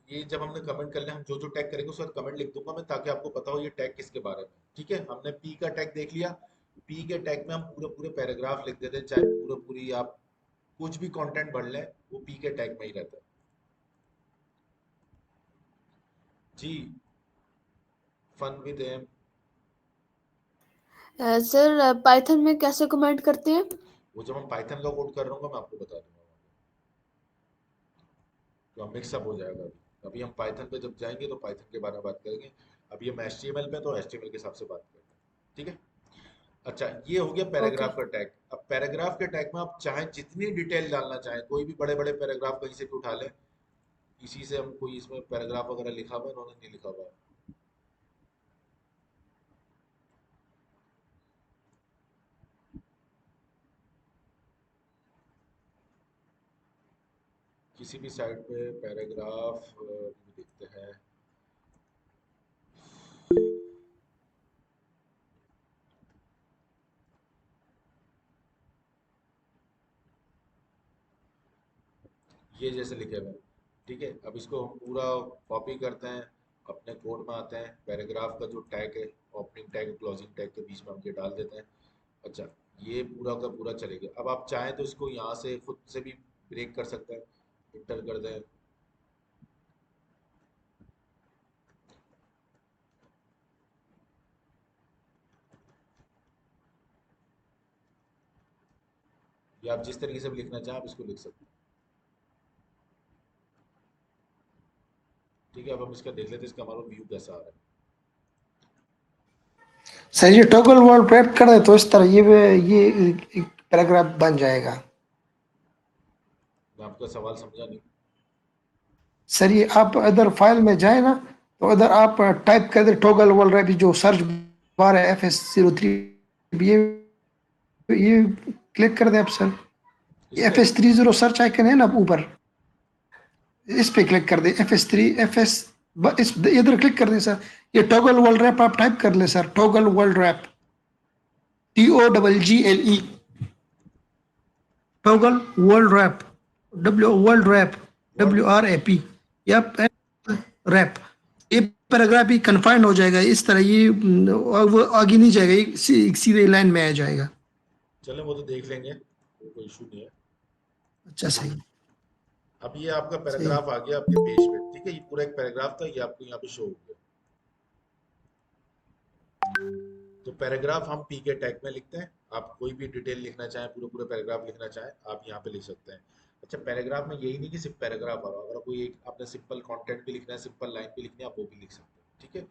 ये जब हमने कमेंट कर लिया, हम जो जो टैग करेंगे उसका कमेंट लिख दूंगा मैं ताकि आपको पता हो ये टैग किसके बारे में, ठीक है। हमने पी का टैग देख लिया, पी के टैग में हम पूरे पूरे पैराग्राफ लिख देते हैं, चाहे पूरे पूरी आप कुछ भी कंटेंट भर लें, वो पी के टैग में ही रहता है जी। Fun with M. Sir Python में कैसे कमेंट करते हैं? वो जब हम पाइथन का कोड कर रहा हूँ मैं आपको बता दूंगा, तो मिक्सअप हो जाएगा। अभी अभी हम पाइथन पे जब जाएंगे तो पाइथन के बारे में बात करेंगे। अभी हम HTML पे, तो HTML के हिसाब से बात करते हैं, ठीक है। अच्छा, ये हो गया ओके। पैराग्राफ का टैग। अब पैराग्राफ के टैग में आप चाहें जितनी डिटेल डालना चाहें, कोई भी बड़े बड़े पैराग्राफ कहीं से भी उठा लें। इसी से हम कोई इसमें पैराग्राफ वगैरह लिखा हुआ है, उन्होंने नहीं लिखा हुआ है। किसी भी साइट पे पैराग्राफ देखते हैं। ये जैसे लिखे हुए हैं, ठीक है। अब इसको हम पूरा कॉपी करते हैं, अपने कोड में आते हैं, पैराग्राफ का जो टैग है, ओपनिंग टैग क्लोजिंग टैग के बीच में हम ये डाल देते हैं। अच्छा, ये पूरा का पूरा चलेगा। अब आप चाहें तो इसको यहाँ से खुद से भी ब्रेक कर सकते हैं, इंटर कर दें। या आप जिस तरीके से भी लिखना चाहें आप इसको लिख सकते हैं, ठीक है। अब हम इसका देख लेते हैं, इसका हमारा व्यू कैसा आ रहा है। सर ये टॉगल वर्ड रैप कर दे तो इस तरह ये एक पैराग्राफ बन जाएगा। मैं आपका सवाल समझा नहीं। सर ये आप इधर फाइल में जाए ना, तो इधर आप टाइप कर दे टॉगल वर्ड रैप, जो सर्च बार है FS03, ये क्लिक कर दे आप सर। इस पे FS30 सर्च आइकन है ना ऊपर, इस पे क्लिक कर दे। FS3 FS इस इधर क्लिक कर दे सर। ये टॉगल वर्ल्ड रैप आप टाइप कर ले sir, toggle world wrap, TOGGLE, toggle world wrap, world wrap, word WRAP, या रैप। ये पैराग्राफ ही कन्फाइंड हो जाएगा इस तरह, ये वो आगे नहीं जाएगा, ये सीधे लाइन में आ जाएगा। चले, वो तो देख लेंगे, वो कोई इशू नहीं है। अच्छा सही अब ये आपका सही। पैराग्राफ आ गया आपके पेज पे, ठीक है। ये पूरा एक पैराग्राफ था, ये आपको यहाँ पे शो हो गया। तो पैराग्राफ हम पी के टैग में लिखते हैं। आप कोई भी डिटेल लिखना चाहें, पूरे पूरे पैराग्राफ लिखना चाहें, आप यहाँ पे लिख सकते हैं। अच्छा, पैराग्राफ में यही नहीं कि सिर्फ पैराग्राफ आ रहा, अगर कोई एक आपने सिंपल कंटेंट भी लिखना है, सिंपल लाइन भी लिखनी है, आप वो भी लिख सकते हैं, ठीक है।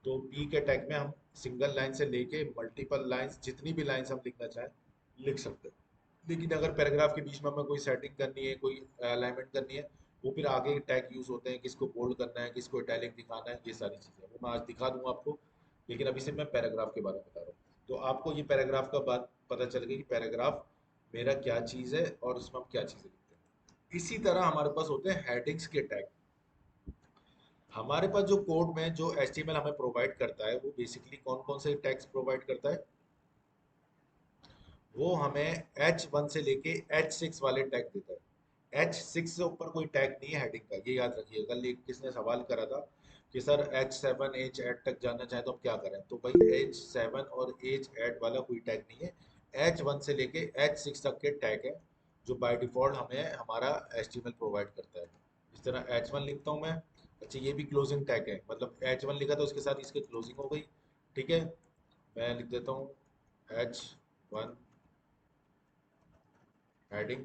तो पी के टैग में हम सिंगल लाइन से लेके मल्टीपल लाइंस, जितनी भी लाइंस हम लिखना चाहें लिख सकते हैं। लेकिन अगर पैराग्राफ के बीच में हमें कोई सेटिंग करनी है, कोई अलाइनमेंट करनी है, वो फिर आगे टैग यूज होते हैं, किसको बोल्ड करना है, किसको इटैलिक दिखाना है, ये सारी चीजें वो मैं आज दिखा दूंगा आपको। लेकिन अभी से मैं पैराग्राफ के बारे में बता रहा हूँ। तो आपको ये पैराग्राफ का बात पता चल गई कि पैराग्राफ मेरा क्या चीज है और उसमें हम क्या चीजें लिखते हैं। इसी तरह हमारे पास होते हैं हेडिंग्स के टैग। हमारे पास जो कोड में जो HTML हमें प्रोवाइड करता है, वो बेसिकली कौन कौन से टैग्स प्रोवाइड करता है? वो हमें H1 से लेके H6 वाले टैग देता है। H6 से ऊपर कोई टैग नहीं है हेडिंग का, ये याद रखिए। कल किसने सवाल करा था कि सर H7 H8 तक जाना चाहे तो हम क्या करें, तो भाई H7 और H8 वाला कोई टैग नहीं है। H1 से लेके H6 तक के टैग है, जो बाय डिफॉल्ट हमें हमारा HTML प्रोवाइड करता है। इस तरह H1 लिखता हूँ मैं। अच्छा, ये भी क्लोजिंग टैग है, मतलब H1 लिखा तो उसके साथ इसके क्लोजिंग हो गई, ठीक है। मैं लिख देता हूँ H1 हेडिंग,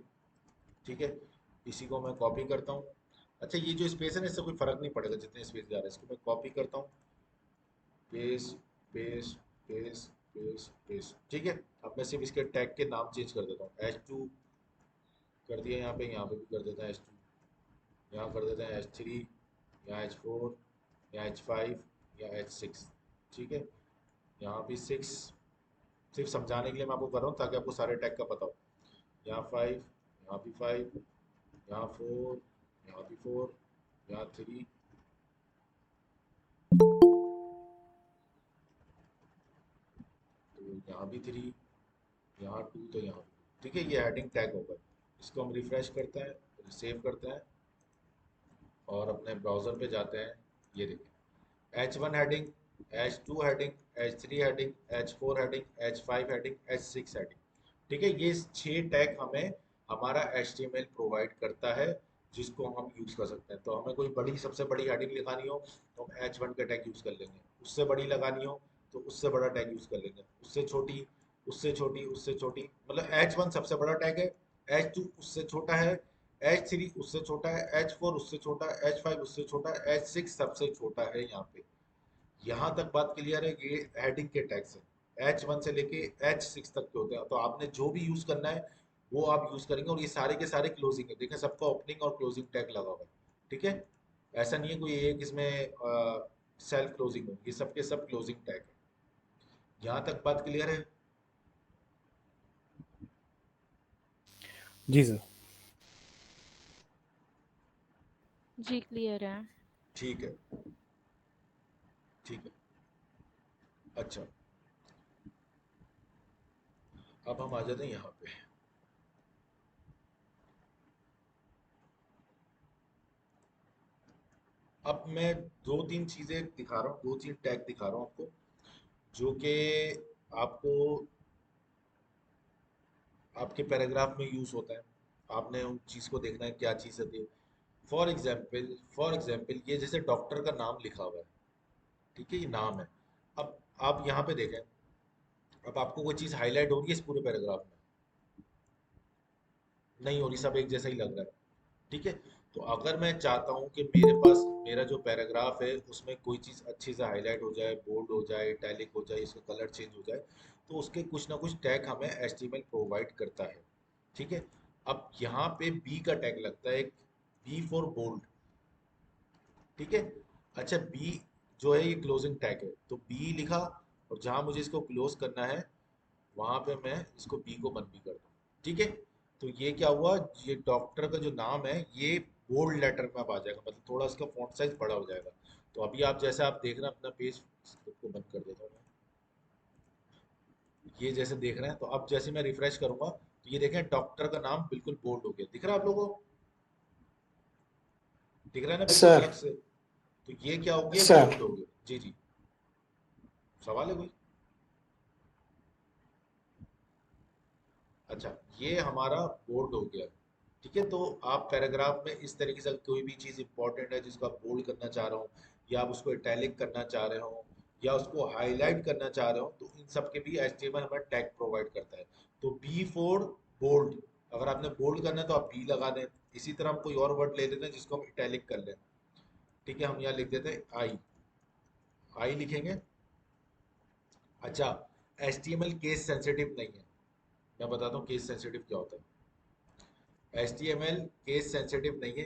ठीक है। इसी को मैं कॉपी करता हूँ। अच्छा, ये जो स्पेस है ना, इससे कोई फर्क नहीं पड़ेगा जितने स्पेस जा रहा है, इसको मैं कॉपी करता हूँ, paste paste paste paste paste, ठीक है। अब मैं सिर्फ इसके टैग के नाम चेंज कर देता हूँ। H2 कर दिया यहाँ पे भी कर देते हैं H2, यहाँ कर देते हैं H3, यहाँ H4, यहाँ H5, या H6, ठीक है। यहाँ भी 6, सिर्फ समझाने के लिए मैं आपको कर रहा हूँ ताकि आपको सारे टैग का पता हो। यहाँ 5, यहाँ भी 5, यहाँ 4, यहाँ भी 4, यहाँ 3, तो यहाँ भी 3, यहाँ 2, तो यहाँ भी, ठीक है। ये हेडिंग टैग होगा। इसको हम रिफ्रेश करते हैं, सेव करते हैं और अपने ब्राउजर पे जाते हैं। ये देखिए, H1 heading, H2 heading, H3 heading, H4 heading, H5 heading, H6 heading, ठीक है। ये 6 टैग हमें हमारा HTML प्रोवाइड करता है, जिसको हम यूज कर सकते हैं। तो हमें कोई बड़ी सबसे बड़ी हेडिंग लिखानी हो तो हम H1 का टैग यूज कर लेंगे, उससे बड़ी लगानी हो तो उससे बड़ा टैग यूज कर लेंगे, उससे छोटी, उससे छोटी, उससे छोटी, मतलब H1 सबसे बड़ा टैग है, H2 उससे छोटा है, H3 उससे छोटा है, H4 उससे छोटा है, H5 उससे छोटा है, H6 सबसे छोटा है। यहाँ पे यहाँ तक बात क्लियर है। ये हेडिंग के टैग्स है, H1 से लेके H6 तक के होते हैं। तो आपने जो भी यूज करना है वो आप यूज करेंगे, और ये सारे के सारे क्लोजिंग है, देखें सबका ओपनिंग और क्लोजिंग टैग लगा हुआ है, ठीक है। ऐसा नहीं है कोई एक इसमें सेल्फ क्लोजिंग हो, ये सब के सब क्लोजिंग टैग है। यहाँ तक बात क्लियर है? जी सर। जी क्लियर है। ठीक है, ठीक है। अच्छा, अब हम आ जाते हैं यहाँ पे। अब मैं दो तीन चीजें दिखा रहा हूँ, दो तीन टैग दिखा रहा हूँ आपको, जो कि आपको आपके पैराग्राफ में यूज होता है। आपने उन चीज को देखना है क्या चीज है। फॉर एग्जाम्पल ये जैसे डॉक्टर का नाम लिखा हुआ है, ठीक है, ये नाम है। अब आप यहाँ पे देखें, अब आपको कोई चीज हाईलाइट हो रही है इस पूरे पैराग्राफ में? नहीं हो रही, सब एक जैसा ही लग रहा है, ठीक है। तो अगर मैं चाहता हूँ कि मेरे पास मेरा जो पैराग्राफ है उसमें कोई चीज़ अच्छी से हाईलाइट हो जाए, बोल्ड हो जाए, इटैलिक हो जाए, इसका कलर चेंज हो जाए, तो उसके कुछ ना कुछ टैग हमें HTML प्रोवाइड करता है, ठीक है। अब यहाँ पे बी का टैग लगता है, एक बी फॉर बोल्ड, ठीक है। अच्छा, बी जो है ये क्लोजिंग टैग है, तो बी लिखा, और जहाँ मुझे इसको क्लोज करना है वहां पे मैं इसको बी को बंद भी कर दूँ, ठीक है। तो ये क्या हुआ, ये डॉक्टर का जो नाम है ये बोल्ड लेटर में अब आ जाएगा, मतलब थोड़ा इसका फॉन्ट साइज बड़ा हो जाएगा। तो अभी आप जैसे आप देख रहे हैं अपना पेज, को बंद कर देता हूँ मैं, ये जैसे देख रहे हैं, तो अब जैसे मैं रिफ्रेश करूंगा तो ये देखें डॉक्टर का नाम बिल्कुल बोल्ड हो गया, दिख रहा है आप लोगों को? दिख रहा है ना बिल्कुल सर। अलग से? तो ये क्या हो गया, सर। बोल्ड हो गया। जी जी, सवाल है कोई? अच्छा, ये हमारा बोल्ड हो गया, ठीक है। तो आप पैराग्राफ में इस तरीके से कोई भी चीज़ इंपॉर्टेंट है जिसको आप बोल्ड करना चाह रहे हो, या आप उसको इटैलिक करना चाह रहे हो, या उसको हाईलाइट करना चाह रहे हो, तो इन सब के भी HTML हमें टैग प्रोवाइड करता है। तो बी फॉर बोल्ड, अगर आपने बोल्ड करना है तो आप बी लगा दें। इसी तरह हम कोई और वर्ड ले लेते हैं जिसको हम इटैलिक कर लें, ठीक है। हम यहाँ लिख देते हैं आई, आई लिखेंगे। अच्छा, HTML केस सेंसिटिव नहीं है, मैं बताता हूँ केस सेंसिटिव क्या होता है। HTML केस सेंसिटिव नहीं है।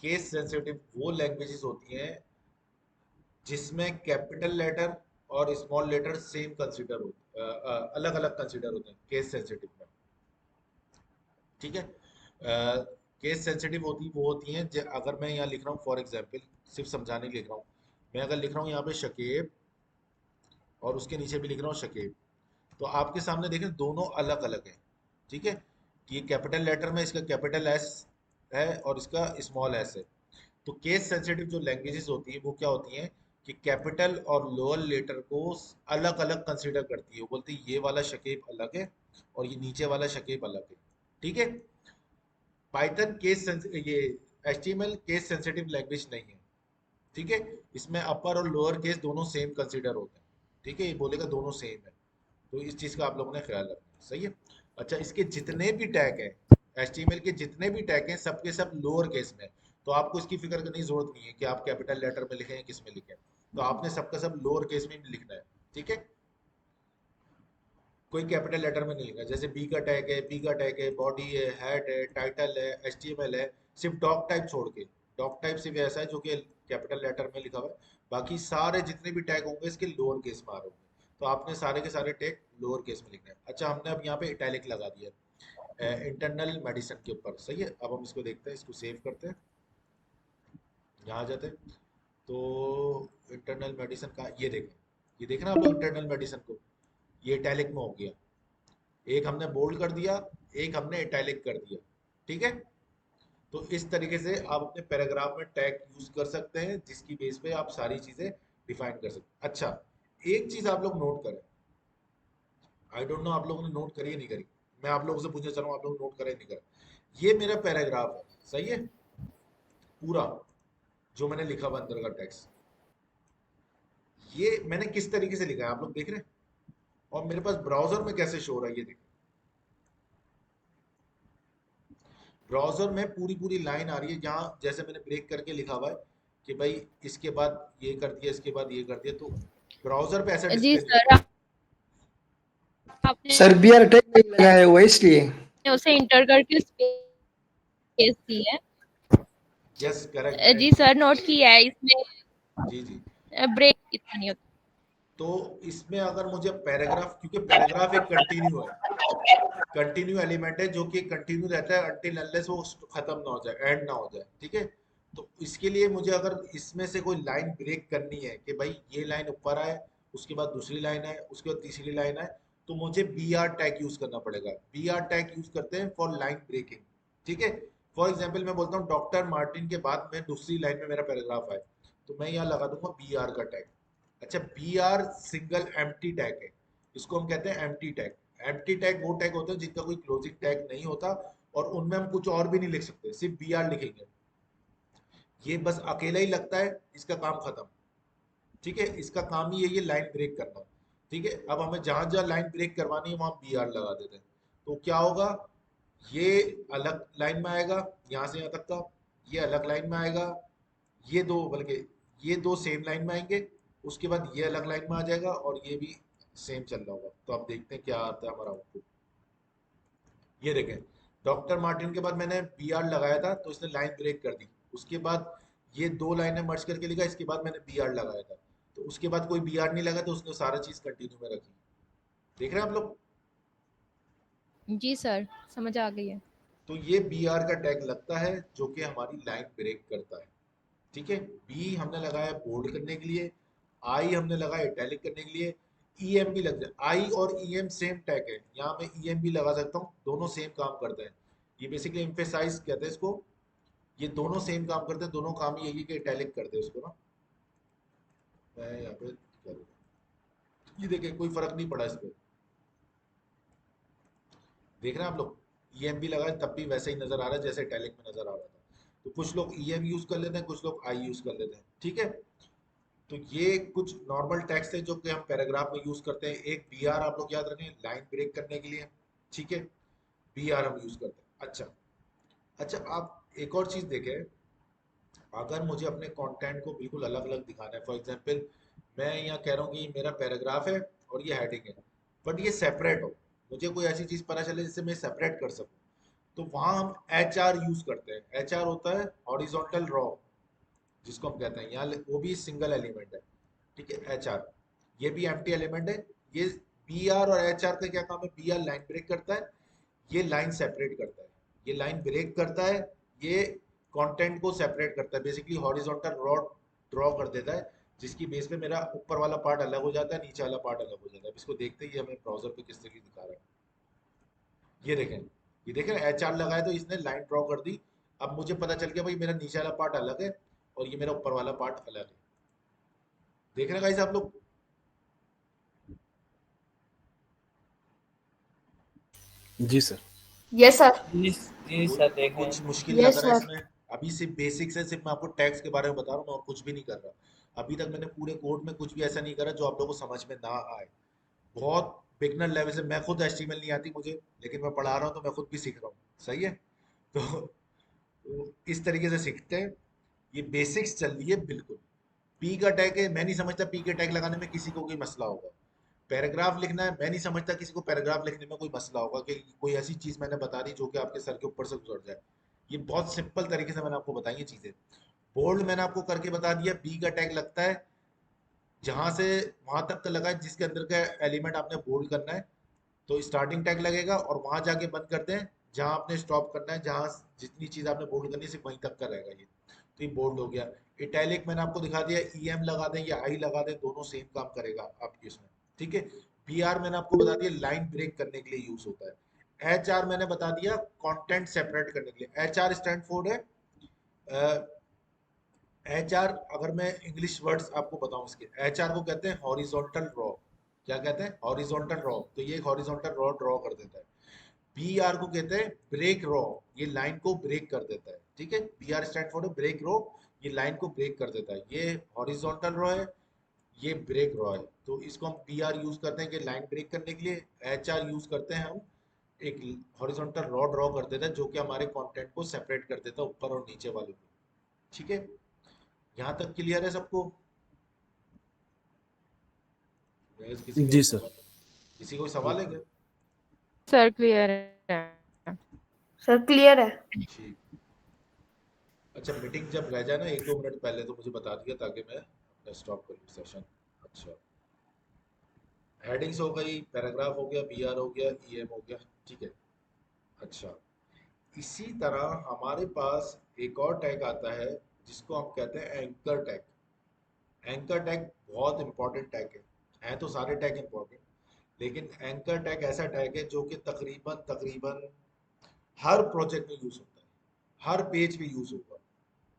केस सेंसिटिव वो लैंग्वेजेस होती हैं जिसमें कैपिटल लेटर और स्मॉल लेटर सेम कंसीडर होते, अलग अलग कंसीडर होते हैं केस सेंसिटिव में, ठीक है। केस सेंसिटिव होती वो होती हैं अगर मैं यहाँ लिख रहा हूँ फॉर एग्जांपल, सिर्फ समझाने के लिए लिख रहा हूँ, मैं अगर लिख रहा हूँ यहाँ पे शकेब और उसके नीचे भी लिख रहा हूँ शकेब, तो आपके सामने देखें दोनों अलग अलग हैं, ठीक है। ये कैपिटल लेटर में इसका कैपिटल एस है और इसका स्मॉल एस है। तो केस सेंसिटिव जो लैंग्वेजेस होती है वो क्या होती हैं कि कैपिटल और लोअर लेटर को अलग अलग कंसीडर करती है। वो बोलती है ये वाला शकेब अलग है और ये नीचे वाला शकेब अलग है, ठीक है। पाइथन ये HTML केस सेंसिटिव लैंग्वेज नहीं है, ठीक है। इसमें अपर और लोअर केस दोनों सेम कंसीडर होते हैं, ठीक है। ये बोलेगा दोनों सेम है, तो इस चीज का आप लोगों ने ख्याल रखना है, सही है। अच्छा, इसके जितने भी टैग हैं, HTML के जितने भी टैग हैं सबके सब लोअर केस में, तो आपको इसकी फिक्र करने की जरूरत नहीं है कि आप कैपिटल लेटर में लिखें किस में लिखें, तो आपने सबका सब लोअर केस में लिखना है, ठीक है। कोई कैपिटल लेटर में नहीं लिखा, जैसे बी का टैग है, पी का टैग है, बॉडी है, हेड है, टाइटल है, HTML है, सिर्फ डॉक टाइप छोड़ के। डॉक टाइप सिर्फ ऐसा है जो कि कैपिटल लेटर में लिखा हुआ है, बाकी सारे जितने भी टैग होंगे इसके लोअर केस में आ रहे होंगे, तो आपने सारे के सारे टैग लोअर केस में लिखना है। अच्छा, हमने अब यहाँ पे इटैलिक लगा दिया इंटरनल मेडिसिन के ऊपर, सही है। अब हम इसको देखते हैं, इसको सेव करते हैं, यहाँ आ जाते हैं। तो इंटरनल मेडिसिन का ये देखें, ये देख रहे हैं आप लोग इंटरनल मेडिसिन को, ये इटैलिक में हो गया, एक हमने बोल्ड कर दिया, एक हमने इटैलिक कर दिया, ठीक है। तो इस तरीके से आप अपने पैराग्राफ में टैग यूज कर सकते हैं जिसकी बेस पे आप सारी चीजें डिफाइन कर सकते हैं। अच्छा, एक चीज आप लोग नोट करें, आई डोंट नो आप लोगों ने नोट करी है नहीं करी, मैं आप लोगों से पूछना चाह रहा हूँ आप लोग नोट करें नहीं करें। ये मेरा पैराग्राफ है, सही है, पूरा जो मैंने लिखा हुआ अंदर का टेक्स्ट, ये मैंने किस तरीके से लिखा है आप लोग देख रहे हैं, और मेरे पास ब्राउजर में कैसे शो हो रहा है ये देखिए। ब्राउजर में पूरी पूरी लाइन आ रही है, जहां जैसे मैंने ब्रेक करके लिखा हुआ है कि भाई इसके बाद ये कर दिया, इसके बाद ये कर दिया, तो ब्राउजर पे ऐसा जी डिस्प्ले सर, आपने सर BR टैग नहीं लगाया हुआ इसलिए। उसे इंटर करके स्पेस दी है। यस करेक्ट जी करेक्ट। सर, नोट किया है इसमें। जी जी। ब्रेक इतना नहीं होता। तो इसमें अगर मुझे पैराग्राफ, क्योंकि पैराग्राफ एक कंटिन्यू है, कंटिन्यू एलिमेंट है जो कि कंटिन्यू रहता है अनटिल अनलेस वो खत्म ना हो जाए, एंड ना हो जाए, ठीक है। तो इसके लिए मुझे अगर इसमें से कोई लाइन ब्रेक करनी है कि भाई ये लाइन ऊपर आए, उसके बाद दूसरी लाइन है, उसके बाद तीसरी लाइन है, तो मुझे BR टैग यूज करना पड़ेगा। BR टैग यूज करते हैं फॉर लाइन ब्रेकिंग, ठीक है। फॉर एग्जाम्पल मैं बोलता हूँ डॉक्टर मार्टिन के बाद में दूसरी लाइन में मेरा पैराग्राफ है, तो मैं यहाँ लगा दूंगा BR का टैग। अच्छा, BR सिंगल एम्प्टी टैग है, इसको हम कहते हैं एम्प्टी टैग। एम्प्टी टैग वो टैग होते हैं जिनका कोई क्लोजिंग टैग नहीं होता, और उनमें हम कुछ और भी नहीं लिख सकते, सिर्फ BR लिखेंगे। ये बस अकेला ही लगता है, इसका काम खत्म, ठीक है। इसका काम ही है ये लाइन ब्रेक करना, ठीक है। अब हमें जहां जहां लाइन ब्रेक करवानी है वहां BR लगा देते हैं, तो क्या होगा, ये अलग लाइन में आएगा, यहाँ से यहाँ तक का, ये अलग लाइन में आएगा, ये दो, बल्कि ये दो सेम लाइन में आएंगे, उसके बाद ये अलग लाइन में आ जाएगा, और ये भी सेम चल रहा होगा। तो अब देखते हैं क्या आता है हमारा आउटपुट। ये देखें, डॉक्टर मार्टिन के बाद मैंने BR लगाया था तो इसने लाइन ब्रेक कर दी, उसके बाद ये दो लाइनें मर्ज करके लिखा, इसके बाद मैंने BR लगाया था, तो उसके बाद कोई BR नहीं लगा, तो उसने सारा चीज कंटिन्यू में रखी। देख रहे हैं आप लोग। जी सर, समझ आ गई है। तो ये BR का टैग लगता है जो कि हमारी लाइन ब्रेक करता है, ठीक है। B हमने लगाया बोल्ड करने के लिए, I हमने लगाया इटैलिक करने के लिए, EM भी लग जाए। I और EM सेम टैग है, यहाँ मैं EM भी लगा सकता हूँ, दोनों सेम काम करते हैं। ये बेसिकली एम्फेसाइज कहते हैं इसको, ये दोनों सेम काम करते हैं, दोनों काम यही है कि इटैलिक करते हैं इसको ना। मैं यहाँ पे करूँ, ये देखिए कोई फर्क नहीं पड़ा इस पे, देख रहे हैं आप लोग। EM भी लगाए तब भी वैसे ही नजर आ रहा है जैसे इटैलिक में नजर आ रहा था। तो कुछ लोग EM यूज कर लेते हैं, कुछ लोग I यूज कर लेते हैं, ठीक है। तो ये कुछ नॉर्मल टैक्स है जो कि हम पैराग्राफ में यूज करते हैं। एक BR आप लोग याद रखें लाइन ब्रेक करने के लिए, ठीक है, BR हम यूज करते हैं। अच्छा अच्छा, आप एक और चीज देखें, अगर मुझे अपने कंटेंट को बिल्कुल अलग अलग दिखाना है, फॉर एग्जांपल मैं यहाँ कह रहा हूँ कि ये मेरा पैराग्राफ है और ये हेडिंग है, बट ये सेपरेट हो, मुझे कोई ऐसी चीज पता चले जिससे मैं सेपरेट कर सकूँ, तो वहां हम HR यूज करते हैं। HR होता है हॉरिजॉन्टल रॉ, जिसको हम कहते हैं यहाँ, वो भी सिंगल एलिमेंट है, ठीक है। HR ये भी एम्प्टी एलिमेंट है। ये BR और HR का क्या काम है, BR लाइन ब्रेक करता है, ये लाइन सेपरेट करता है, ये लाइन ब्रेक करता है, ये कंटेंट को सेपरेट करता है, बेसिकली हॉरिजॉन्टल रॉ ड्रॉ कर देता है, जिसकी बेस पे मेरा ऊपर वाला पार्ट अलग हो जाता है, नीचे वाला पार्ट अलग हो जाता है। इसको देखते ही हमें ब्राउजर पे किस तरीके दिखा रहा है, ये देखें, ये देखें HR लगाया तो इसने लाइन ड्रॉ कर दी। अब मुझे पता चल गया भाई मेरा नीचे वाला पार्ट अलग है और ये मेरा ऊपर वाला पार्ट अलग है। देख रहे हैं गाइस आप लोग। जी सर। Yes sir. जी सर, देखें। कुछ मुश्किल Yes, लग रहा है sir. इसमें? अभी सिर्फ बेसिक्स है, सिर्फ मैं आपको टैग्स के बारे में बता रहा हूँ, मैं और कुछ भी नहीं कर रहा। अभी तक मैंने पूरे कोड में कुछ भी ऐसा नहीं करा जो आप लोगों को समझ में ना आए। बहुत बिगनर लेवल से, मैं खुद HTML नहीं आती मुझे, लेकिन मैं पढ़ा रहा हूँ तो मैं खुद भी सीख रहा हूँ, सही है। तो इस तरीके से सीखते हैं, ये बेसिक्स चल रही है बिल्कुल। P का टैग है, मैं नहीं समझता P के टैग लगाने में किसी को कोई मसला होगा। पैराग्राफ लिखना है, मैं नहीं समझता किसी को पैराग्राफ लिखने में कोई मसला होगा कि कोई ऐसी चीज मैंने बता दी जो कि आपके सर के ऊपर से गुजर जाए। ये बहुत सिंपल तरीके से मैंने आपको बताई ये चीजें। बोल्ड मैंने आपको करके बता दिया, B का टैग लगता है जहां से वहां तक का लगा है जिसके अंदर का एलिमेंट आपने बोल्ड करना है, तो स्टार्टिंग टैग लगेगा, और वहां जाके बंद करते हैं जहां आपने स्टॉप करना है, जहां जितनी चीज आपने बोल्ड करनी है सिर्फ वहीं तक का रहेगा ये। तो ये बोल्ड हो गया। इटैलिक मैंने आपको दिखा दिया, EM लगा दें या I लगा दें, दोनों सेम काम करेगा आपके इसमें, ठीक है। BR मैंने आपको बता दिया लाइन ब्रेक करने के लिए यूज होता है। HR मैंने बता दिया कंटेंट सेपरेट करने के लिए। HR स्टैंड फॉर है HR, अगर मैं इंग्लिश वर्ड्स आपको बताऊं इसके, HR को कहते हैं हॉरिजॉन्टल रॉ। क्या कहते हैं, हॉरिजॉन्टल रॉ, तो ये एक हॉरिजॉन्टल रॉ ड्रॉ कर देता है। BR को कहते हैं ब्रेक रॉ, ये लाइन को ब्रेक कर देता है, ठीक है, BR स्टैंड फॉर ब्रेक रो, ये लाइन को ब्रेक कर देता है। ये हॉरिजॉन्टल रो है, ये ब्रेक रो है, तो इसको हम BR यूज करते हैं कि लाइन ब्रेक करने के लिए। HR यूज करते हैं हम, एक हॉरिजॉन्टल रॉ ड्रॉ कर देता है जो कि हमारे कंटेंट को सेपरेट कर देता है ऊपर और नीचे वाले को। ठीक है, यहाँ तक क्लियर है सबको? किसी को जी कोई सर। सवाल, किसी को कोई सवाल है क्या? सर क्लियर है। सर क्लियर है। ठीक। अच्छा, मीटिंग जब रह जाए ना 1-2 मिनट पहले तो मुझे बता दिया ताकि मैं स्टॉप कर लूँ सेशन। अच्छा, हेडिंग्स हो गई, पैराग्राफ हो गया, BR हो गया, EM हो गया। ठीक है। अच्छा, इसी तरह हमारे पास एक और टैग आता है जिसको हम कहते हैं एंकर टैग। एंकर टैग बहुत इंपॉर्टेंट टैग है तो सारे टैग इंपॉर्टेंट, लेकिन एंकर टैग ऐसा टैग है जो कि तकरीबन तकरीबन हर प्रोजेक्ट में यूज होता है, हर पेज पे यूज होगा,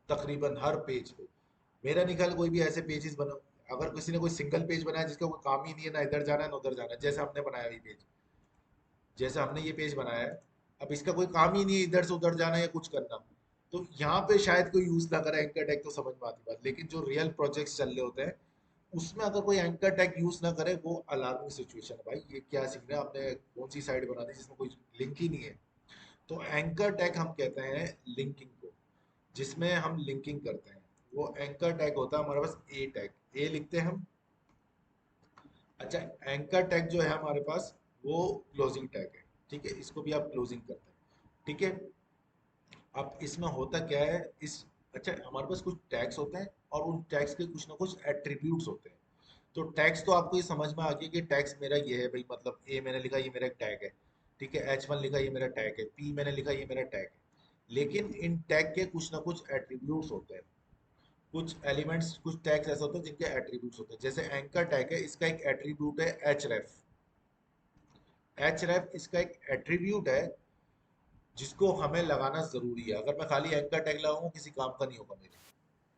तकरीबन हर पेज पे। मेरा नहीं ख्याल कोई भी ऐसे पेजेस बना, अगर किसी ने कोई सिंगल पेज बनाया जिसका कोई काम ही नहीं है, ना इधर जाना है ना उधर जाना है, जैसे हमने बनाया ये पेज, जैसे हमने ये पेज बनाया है, अब इसका कोई काम ही नहीं है इधर से उधर जाना या कुछ करना, तो यहाँ पे शायद कोई यूज ना करे एंकर टैग, तो समझ में आती बात। लेकिन जो रियल प्रोजेक्ट्स चल रहे होते हैं उसमें अगर कोई एंकर टैग यूज ना करे, वो अलार्मिंग सिचुएशन है भाई। ये क्या सीख रहे हैं आपने, कौन सी साइट बना दी जिसमें कोई लिंक ही नहीं है? तो एंकर टैग हम कहते हैं लिंकिंग को, जिसमें हम लिंकिंग करते हैं, वो एंकर टैग होता है हमारे पास। ए टैग, ए लिखते हैं हम। अच्छा, एंकर टैग जो है हमारे पास वो क्लोजिंग टैग है। ठीक है, इसको भी आप क्लोजिंग करते हैं। ठीक है, अब इसमें होता क्या है इस, अच्छा हमारे पास कुछ टैग्स होते हैं और उन टैग्स के कुछ ना कुछ एट्रीब्यूट्स होते हैं। तो टैग्स तो आपको ये समझ में आ गया कि टैग्स मेरा ये है भाई, मतलब ए मैंने लिखा ये मेरा एक टैग है। ठीक है, H1 लिखा ये मेरा टैग है, P मैंने लिखा ये मेरा टैग है। लेकिन इन टैग के कुछ ना कुछ एट्रीब्यूट्स होते हैं, कुछ एलिमेंट्स, कुछ टैग्स ऐसे होते हैं जिनके एट्रीब्यूट्स होते हैं। जैसे एंकर टैग है, इसका एक एट्रीब्यूट है href। href इसका एक एट्रीब्यूट है जिसको हमें लगाना जरूरी है। अगर मैं खाली एंकर टैग लगाऊंगा किसी काम का नहीं होगा मेरे।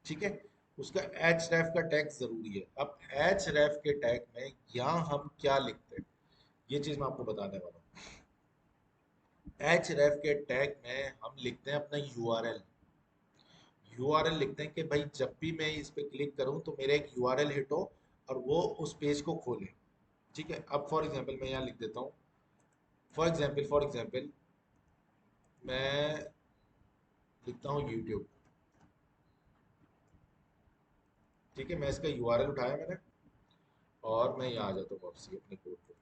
ठीक है, उसका href का टैग जरूरी है। अब href के टैग में यहाँ हम क्या लिखते हैं, ये चीज मैं आपको बताने वाला हूँ। href के टैग में हम लिखते हैं अपना URL। URL लिखते हैं कि भाई जब भी मैं इस पे क्लिक करूं तो मेरा एक URL हिट हो और वो उस पेज को खोले। ठीक है, अब फॉर एग्जांपल मैं यहाँ लिख देता हूँ, फॉर एग्जांपल मैं लिखता हूँ YouTube। ठीक है, मैं इसका URL उठाया मैंने और मैं यहाँ आ जाता हूँ वापसी अपने कोड पे।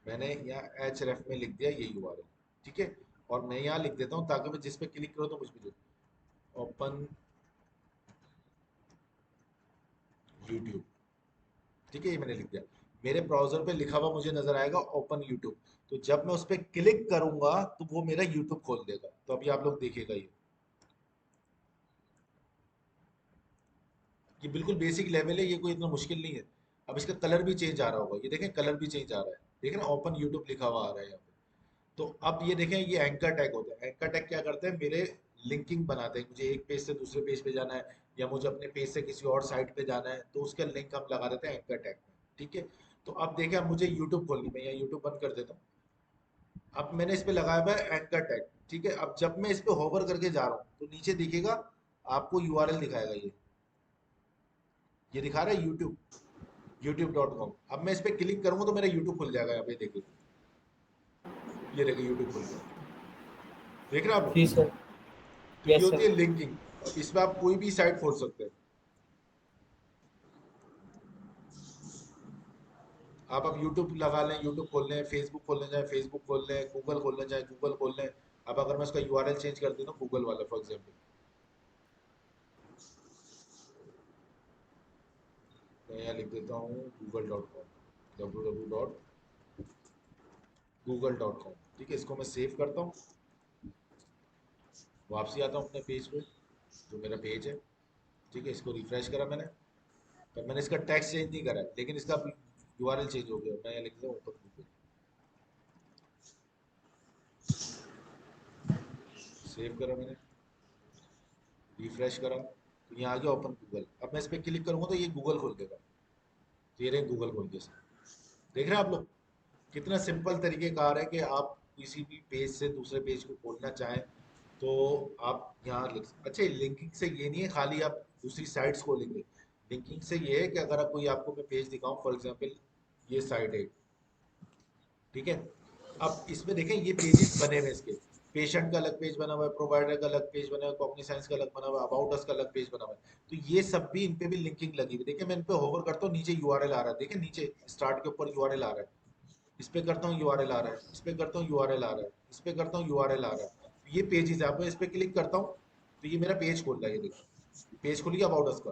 मैंने यहाँ href में लिख दिया ये URL। ठीक है, और मैं यहाँ लिख देता हूँ ताकि मैं जिस पे क्लिक करूँ तो मुझ पे ओपन YouTube। ठीक है, ये मैंने लिख दिया, मेरे ब्राउजर पे लिखा हुआ मुझे नजर आएगा ओपन यूट्यूब। तो जब मैं उस पर क्लिक करूंगा तो वो मेरा यूट्यूब खोल देगा। तो अभी आप लोग देखिएगा, ये बिल्कुल बेसिक लेवल है, ये कोई इतना मुश्किल नहीं है। अब इसका कलर भी चेंज आ रहा होगा, ये देखें कलर भी चेंज आ रहा है, देखें ना ओपन यूट्यूब लिखा हुआ आ रहा है यहाँ पे। तो अब ये देखें, ये एंकर टैग होता है। एंकर टैग क्या करते हैं, मेरे लिंकिंग बनाते हैं। मुझे एक पेज से दूसरे पेज पे जाना है या मुझे अपने पेज से किसी और साइट पे जाना है तो उसका लिंक हम लगा देते हैं एंकर टैग में। ठीक है, तो अब देखें, अब मुझे यूट्यूब खोलनी, मैं यहाँ यूट्यूब बंद कर देता हूँ। अब मैंने इस पे लगाया हुआ है एंकर टैग। ठीक है, अब जब मैं इस पे होवर करके जा रहा हूँ तो नीचे दिखेगा आपको URL दिखाएगा, ये दिखा रहा है यूट्यूब, youtube.com। अब मैं इस पे क्लिक करूंगा तो मेरा यूट्यूब खुल जाएगा। यहाँ पे देखिए, ये देखिए यूट्यूब खुल गया, देख रहे हैं आप जी लोग? सर। तो ये यस होती है सर। लिंकिंग। अब इसमें आप कोई भी साइट खोल सकते हैं। आप यूट्यूब लगा लें, यूट्यूब खोल लें, फेसबुक खोलने जाए फेसबुक खोल लें, गूगल खोलने जाए गूगल खोल लें। अब अगर मैं उसका URL चेंज कर देता हूँ गूगल वाला फॉर एग्जाम्पल, मैं यहाँ लिख देता हूँ google.com, www.google.com। ठीक है, इसको मैं सेव करता हूँ, वापसी आता हूँ अपने पेज पे, जो मेरा पेज है। ठीक है, इसको रिफ्रेश करा मैंने, पर मैंने इसका टेक्स्ट चेंज नहीं करा, लेकिन इसका URL चेंज हो गया। मैं यहाँ लिख देता हूँ ऊपर गूगल, सेव करा मैंने, रिफ्रेश करा तो यहाँ आ गया ओपन गूगल। अब मैं इस पर क्लिक करूँगा तो ये गूगल खोल देगा। तो ये रहे गूगल खोल के, देख रहे हैं आप लोग कितना सिंपल तरीके कार है कि आप किसी भी पेज से दूसरे पेज को खोलना चाहें तो आप यहाँ लिख, अच्छा लिंकिंग से ये नहीं है खाली आप दूसरी साइट्स खोलेंगे। लिंकिंग से ये है कि अगर आप कोई आपको मैं पेज दिखाऊं, फॉर एग्जांपल ये साइट है, ठीक है। अब इसमें देखें ये पेजेस बने हुए हैं इसके, पेशेंट का अलग पेज बना हुआ है, प्रोवाइडर का अलग पेज बना हुआ है, कॉग्निसाइंस का अलग बना हुआ है, अबाउट अस का अलग पेज बना हुआ है। तो ये सब भी इन पे भी लिंकिंग लगी हुई। देखिए मैं इन पे होवर करता हूँ, नीचे यूआरएल आ रहा है, देखिए नीचे स्टार्ट के ऊपर यूआरएल आ रहा है, इस पे करता हूँ यूआरएल आ रहा है, इस पे करता हूँ यूआरएल आ रहा है, इस पे करता हूँ यूआरएल आ रहा है। ये पेजेस है, आप इस पे क्लिक करता हूँ तो ये मेरा पेज खोल रहा है, ये देखिए पेज खुल गया अबाउट अस का।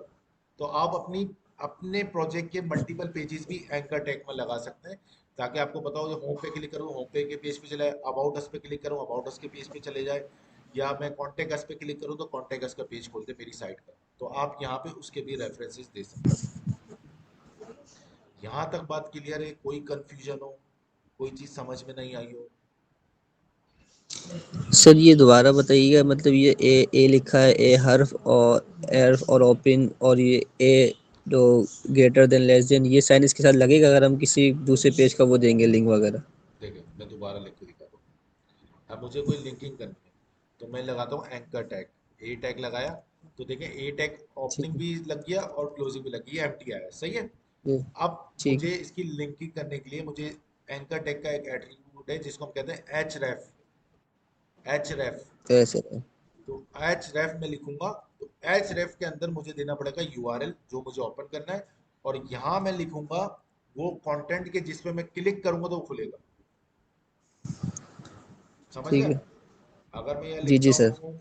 तो आप अपनी अपने प्रोजेक्ट के मल्टीपल पेजेस भी एंकर टैग में लगा सकते हैं, ताकि आपको पता हो होम पे क्लिक करूँ होम पे के पेज पे चले जाए, अबाउट अस पे क्लिक करूँ अबाउट अस के पेज पे चले जाए, या मैं कॉन्टेक्ट अस पे क्लिक करूँ तो कॉन्टेक्ट अस का पेज खोल दे मेरी साइट का। तो आप यहाँ पे उसके भी रेफरेंसेस दे सकते हैं। यहाँ तक बात क्लियर है? कोई कंफ्यूजन हो, कोई चीज समझ में नहीं आई हो? सर ये दोबारा बताइएगा, मतलब ये ए लिखा है, ए हर्फ और ओपन, और ये ए जो ग्रेटर देन लेस देन, ये साइन इसके साथ लगेगा अगर हम किसी दूसरे पेज का वो देंगे लिंक वगैरह? देखिए मैं दोबारा लिख के दिखाता हूँ। अब मुझे कोई लिंकिंग करनी है तो मैं लगाता हूँ एंकर टैग, ए टैग लगाया, तो देखिए ए टैग ठीक ओपनिंग है। भी लग गया और क्लोजिंग भी लग गई, एम्प्टी आया, सही है। ये अब ठीक मुझे इसकी लिंकिंग करने के लिए मुझे एंकर टैग का एक एट्रीब्यूट है जिसको हम कहते हैं एच रेफ। एच रेफ, है, तो ऐसे है। तो एच रेफ में लिखूंगा, तो एच रेफ के अंदर मुझे देना पड़ेगा यूआरएल जो मुझे ओपन करना है, और यहाँ मैं लिखूंगा वो कंटेंट के जिस पे मैं क्लिक करूंगा तो वो खुलेगा। समझ ठीक गए? है। अगर मैं यहाँ जी लिखता जी सर। हूँ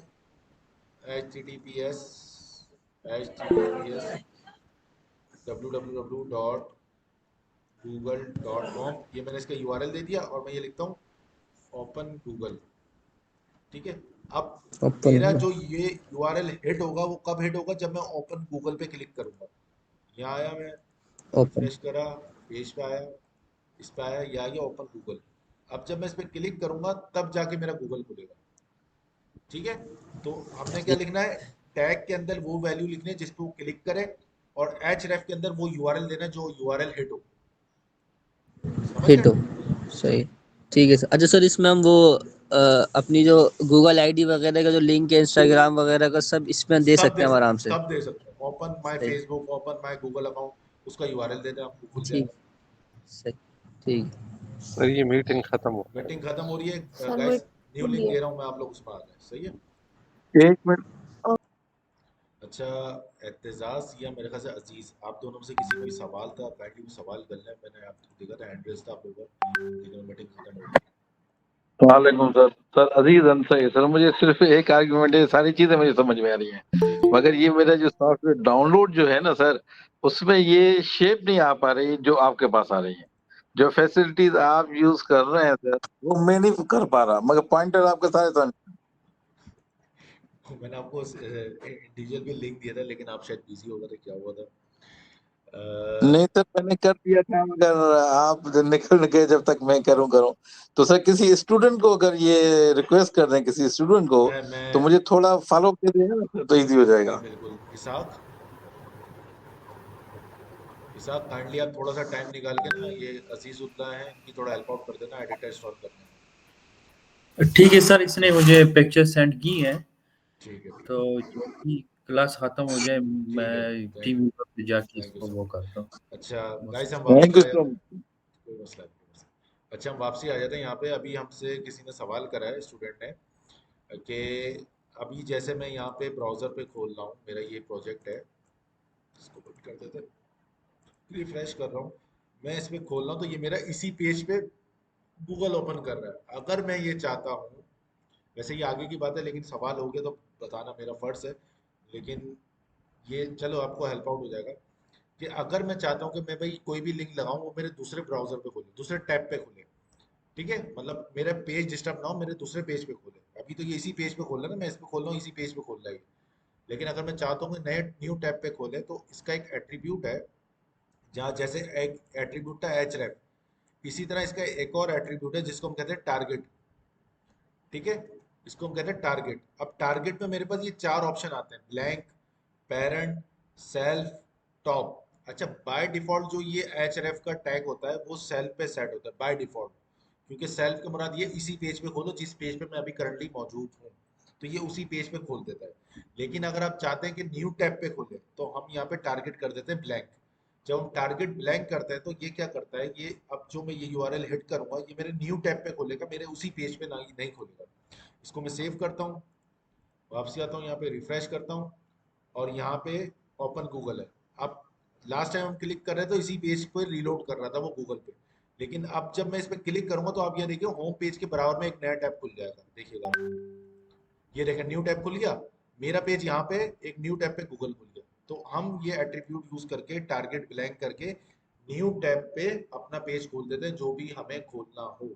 https www.google.com, ये मैंने इसका यूआरएल दे दिया, और मैं ये लिखता हूँ ओपन गूगल, ठीक है। अब ओपन मेरा जो ये यूआरएल हिट होगा वो कब हिट होगा? जब मैं ओपन गूगल पे क्लिक करूंगा। यहाँ आया, मैं ओपन। रिफ्रेश करा, पेज पे आया, इस पे आया, ये आ गया ओपन गूगल। अब जब मैं इस पे क्लिक करूंगा तब जाके मेरा गूगल खुलेगा, ठीक है। तो हमने क्या लिखना है? टैग के अंदर वो वैल्यू लिखनी है जिस पे वो क्लिक करे, और एच रेफ के अंदर वो यूआरएल देना है जो यूआरएल हिट हो। समझ हिट गए? हो। सही। ठीक है सर। अच्छा सर, इसमें हम वो अपनी जो गूगल आईडी वगैरह का जो लिंक है, इंस्टाग्राम वगैरह का, सब इसमें दे सब सकते दे हैं हम सकते, आराम से? सब दे सकते हैं। ओपन माय सही। Facebook, open my Google account, उसका यूआरएल दे दें आपको, खुल ठीक। जाएगा। सही। ठीक है। सर ये मीटिंग खत्म हो गई। मीटिंग खत्म हो रही है सर गाइस, न्यू लिंक मुझे दे रहा हूँ मैं, आप लोग उसमें आ जाए, सही है। एक मिनट। अच्छा, एतजाज या मेरे ख्याल से अजीज, आप दोनों में से किसी को भी सवाल था, काइंडली वो सवाल कर लें। मैंने आपको देखा था हैंड रेस था आप लोगों का, लेकिन मीटिंग खत्म हो गई। वालेकुम सर। सर अजीज अंसारी सर, मुझे सिर्फ एक आर्ग्यूमेंट है, सारी चीजें मुझे समझ में आ रही हैं, जी जी मगर ये मेरा जो सॉफ्टवेयर डाउनलोड जो है ना सर, उसमें ये शेप नहीं आ पा रही जो आपके पास आ रही है। जो फैसिलिटीज आप यूज कर रहे हैं सर, वो मैं नहीं कर पा रहा, मगर पॉइंटर आपके सारे सामने। मैंने आपको इंडिविजुअल भी लिंक दिया था, लेकिन आप शायद बिजी हो गए थे, क्या हुआ था? नहीं सर, मैंने कर दिया था, मगर आप निकल गए जब तक मैं करूं। तो सर किसी स्टूडेंट को अगर ये रिक्वेस्ट कर दें किसी स्टूडेंट को, मैं तो मुझे थोड़ा फॉलो कर देगा ना सर, तो इजी हो जी जाएगा। बिल्कुल। इसाक, इसाक काइंडली आप थोड़ा सा टाइम निकाल के ना, ये अजीजुल्लाह हैं, इनकी थोड़ा हेल्प आउट कर देना एडिटर इंस्टॉल करने में। ठीक है सर, इसने मुझे पिक्चर सेंड की है, ठीक है, ठीक तो जो भी क्लास खत्म हो जाए ठीक है। मैं थैंक टीम यू, पे जाके थैंक यू इसको सो वो मच। करता हूँ। अच्छा बस। गाइस, हम थैंक वापसी यू आ सो जाते हैं। मच। कोई मसला नहीं, कोई मसला नहीं। अच्छा हम वापसी आ जाते हैं यहाँ पे। अभी हमसे किसी ने सवाल करा है, स्टूडेंट ने, कि अभी जैसे मैं यहाँ पे ब्राउज़र पे खोल रहा हूँ, मेरा ये प्रोजेक्ट है, इसको बंद कर देते हैं, रिफ्रेश कर रहा हूँ, मैं इस पे खोल रहा हूँ तो ये मेरा इसी पेज पे गूगल ओपन कर रहा है। अगर मैं ये चाहता हूँ, वैसे ये आगे की बात है, लेकिन सवाल हो गया तो बताना मेरा फर्ज है, लेकिन ये चलो आपको हेल्प आउट हो जाएगा, कि अगर मैं चाहता हूँ कि मैं भाई कोई भी लिंक लगाऊं वो मेरे दूसरे ब्राउजर पे खोले, दूसरे टैब पे खोले, ठीक है, मतलब मेरा पेज डिस्टर्ब ना हो, मेरे दूसरे पेज पे खोले। अभी तो ये इसी पेज पे खोल रहा है ना, मैं इस पे खोल रहा हूँ, इसी पेज पे खोल रहा है, लेकिन अगर मैं चाहता हूँ कि नए न्यू टैब पे खोले, तो इसका एक एट्रीब्यूट है, जहाँ जैसे एक एट्रीब्यूट था एच रेफ, इसी तरह इसका एक और एट्रीब्यूट है जिसको हम कहते हैं टारगेट, ठीक है। इसको हम कहते हैं टारगेट। अब टारगेट में मेरे पास ये चार ऑप्शन आते हैं, ब्लैंक, पेरेंट, सेल्फ, टॉप। अच्छा बाय डिफॉल्ट जो ये एच रेफ का टैग होता है वो सेल्फ पे सेट होता है बाय डिफॉल्ट, क्योंकि सेल्फ के मुराद ये इसी पेज पे खोलो जिस पेज पे मैं अभी करंटली मौजूद हूँ। तो ये उसी पेज पे खोल देता है। लेकिन अगर आप चाहते हैं कि न्यू टैब पे खोले तो हम यहाँ पे टारगेट कर देते हैं ब्लैंक। जब हम टारगेट ब्लैंक करते हैं तो ये क्या करता है, ये अब जो मैं ये यूआरएल हिट करूंगा ये मेरे न्यू टैब पे खोलेगा, मेरे उसी पेज पे नहीं खोलेगा। इसको मैं सेव करता हूँ, वापसी आता हूँ, यहाँ पे रिफ्रेश करता हूँ और यहाँ पे ओपन गूगल है। अब लास्ट टाइम हम क्लिक कर रहे थे तो इसी पेज पे रीलोड कर रहा था वो गूगल पे, लेकिन अब जब मैं इस पर क्लिक करूंगा तो आप ये देखिए होम पेज के बराबर में एक नया टैब खुल जाएगा, देखिएगा। ये देखें न्यू टैब खुल गया, मेरा पेज यहाँ पे एक न्यू टैब पे गूगल खुल गया। तो हम ये एट्रीब्यूट यूज करके टारगेट ब्लैंक करके न्यू टैब पे अपना पेज खोल देते हैं जो भी हमें खोलना हो।